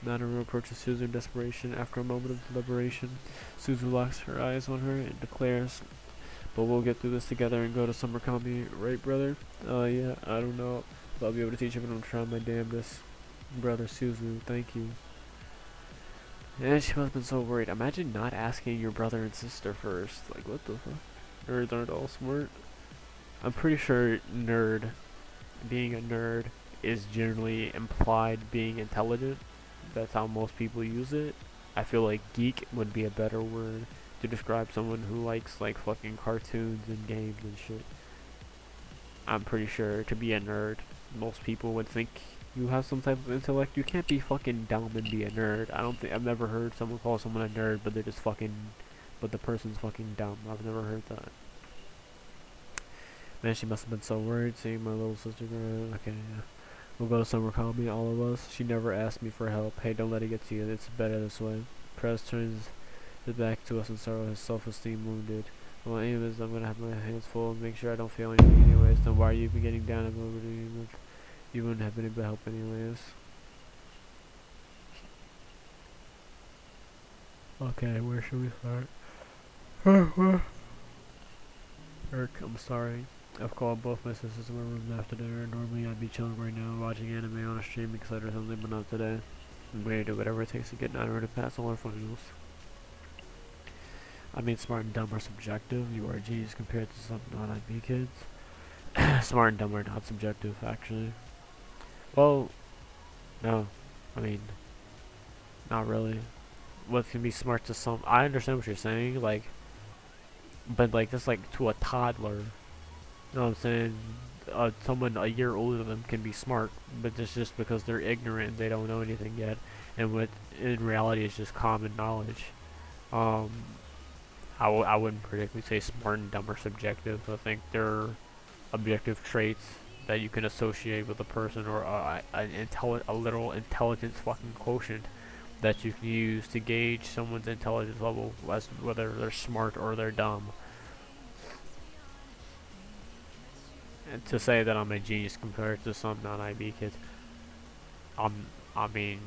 Naru approaches Susan in desperation. After a moment of deliberation, Susan locks her eyes on her and declares, but we'll get through this together and go to summer comedy, right, brother? Yeah, I don't know if I'll be able to teach you, but I'm trying my damnedest. Brother Suzu, thank you. And she must have been so worried. Imagine not asking your brother and sister first. Like, what the fuck? Nerds aren't all smart. I'm pretty sure being a nerd is generally implied being intelligent. That's how most people use it. I feel like geek would be a better word to describe someone who likes like fucking cartoons and games and shit. I'm pretty sure to be a nerd, most people would think you have some type of intellect. You can't be fucking dumb and be a nerd. I've never heard someone call someone a nerd, but they're just fucking, but the person's fucking dumb. I've never heard that. Man, she must have been so worried seeing my little sister grow. Okay, yeah. We'll go to summer comedy, all of us. She never asked me for help. Hey, don't let it get to you. It's better this way. Prez turns his back to us in sorrow, his self-esteem wounded. Well, anyways, I'm gonna have my hands full and make sure I don't feel anything anyways. Then why are you even getting down and over to you? You wouldn't have any help anyways. Okay, where should we start? Eric, I'm sorry. I've called both my sisters in my room after dinner. Normally I'd be chilling right now, watching anime on a streaming site or something, but not today. I'm going to do whatever it takes to get 9 to pass all our finals. I mean, smart and dumb are subjective. You are a genius compared to some non-IB kids. Smart and dumb are not subjective, actually. Well, no. I mean, not really. What can be smart to some... I understand what you're saying, like... But, like, just, like, to a toddler... You know what I'm saying? Someone a year older than them can be smart, but it's just because they're ignorant and they don't know anything yet. And what in reality is just common knowledge. I wouldn't particularly say smart and dumb are subjective. I think they're objective traits that you can associate with a person, or a literal intelligence fucking quotient that you can use to gauge someone's intelligence level, as whether they're smart or they're dumb. And to say that I'm a genius compared to some non-IB kids, I mean,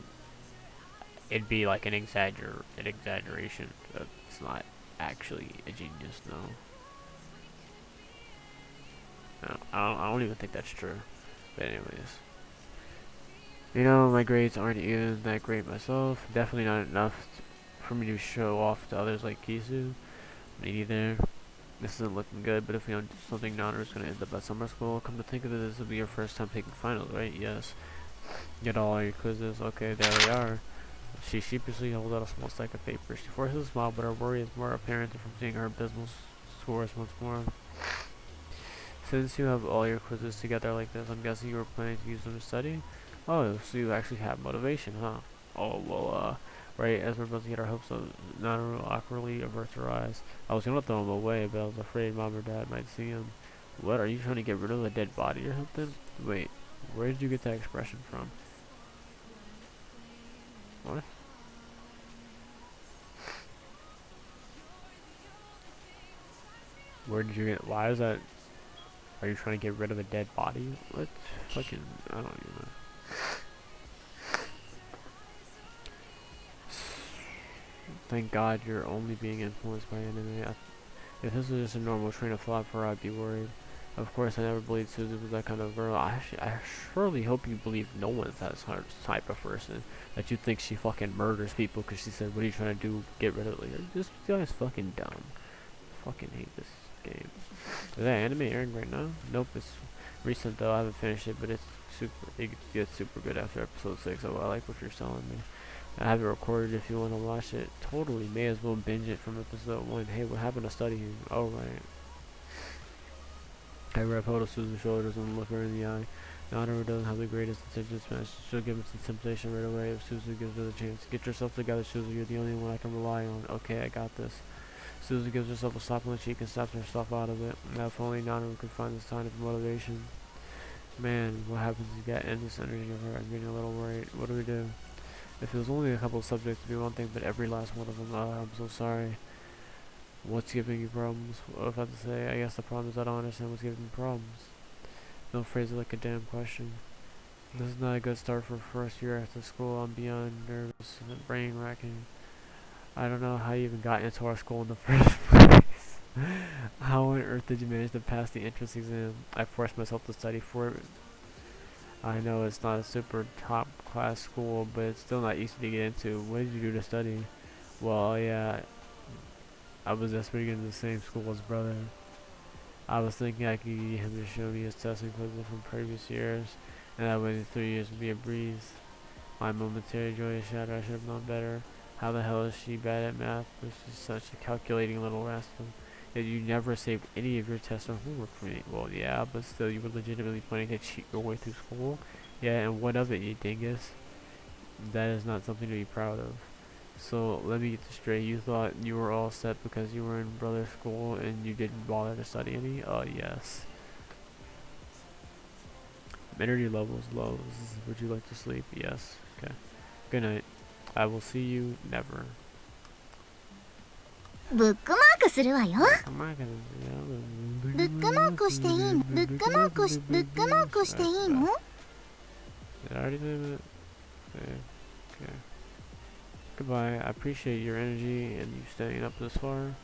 it'd be like an exaggeration. It's not actually a genius, no. No, I don't even think that's true. But anyways, you know, my grades aren't even that great myself. Definitely not enough for me to show off to others like Kesu. Me neither. This isn't looking good, but if we don't do something, Nana is going to end up at summer school. Come to think of it, this will be your first time taking finals, right? Yes. Get all your quizzes. Okay, there we are. She sheepishly holds out a small stack of paper. She forces a smile, but her worry is more apparent from seeing her business scores once more. Since you have all your quizzes together like this, I'm guessing you were planning to use them to study? Oh, so you actually have motivation, huh? Oh, well, right as we're about to get our hopes up, Naru awkwardly averts her eyes. I was gonna throw him away, but I was afraid Mom or Dad might see him. What, are you trying to get rid of a dead body or something? Wait, where did you get that expression from? What? Where did you get, why is that, are you trying to get rid of a dead body? What? Fucking, I don't even know. Thank God you're only being influenced by anime. If this was just a normal train of thought for her, I'd be worried. Of course, I never believed Susie was that kind of girl. I surely hope you believe no one's that type of person. That you think she fucking murders people because she said, what are you trying to do? Get rid of it. Like, this guy's fucking dumb. Fucking hate this game. Is that anime airing right now? Nope, it's recent though. I haven't finished it, but it's super. It gets super good after episode 6. Oh, I like what you're selling me. I have it recorded if you want to watch it. Totally, may as well binge it from episode 1. Hey, what happened to studying? Oh, right. I grab hold of Susan's shoulders and look her in the eye. Naruto doesn't have the greatest attention span. She'll give him some temptation right away if Susan gives her the chance. Get yourself together, Susan. You're the only one I can rely on. Okay, I got this. Susan gives herself a slap on the cheek and snaps herself out of it. Now, if only Naruto could find this kind of motivation. Man, what happens if you get endless energy of her? I'm getting a little worried. What do we do? If it was only a couple of subjects, it'd be one thing, but every last one of them, I'm so sorry. What's giving you problems? What if I have to say? I guess the problem is I don't understand what's giving me problems. Don't phrase it like a damn question. This is not a good start for first year after school. I'm beyond nervous and brain racking. I don't know how you even got into our school in the first place. How on earth did you manage to pass the entrance exam? I forced myself to study for it. I know it's not a super top class school, but it's still not easy to get into. What did you do to study? Well, yeah, I was desperate to get into the same school as brother. I was thinking I could get him to show me his testing quizzes from previous years, and that way 3 years would be a breeze. My momentary joy is shattered. I should have known better. How the hell is she bad at math? She's such a calculating little rascal. Yet you never saved any of your tests or homework for me. Well, yeah, but still, you were legitimately planning to cheat your way through school. Yeah, and what of it, you dingus? That is not something to be proud of. So, let me get this straight. You thought you were all set because you were in brother's school and you didn't bother to study any? Yes. Energy level is low. Would you like to sleep? Yes. Okay. Good night. I will see you never. ブックマークするわよ。 I'm not gonna. ブックマークしていいの？ブックマークしていいの？ Did I already do it? Okay. Goodbye. I appreciate your energy and you staying up this far.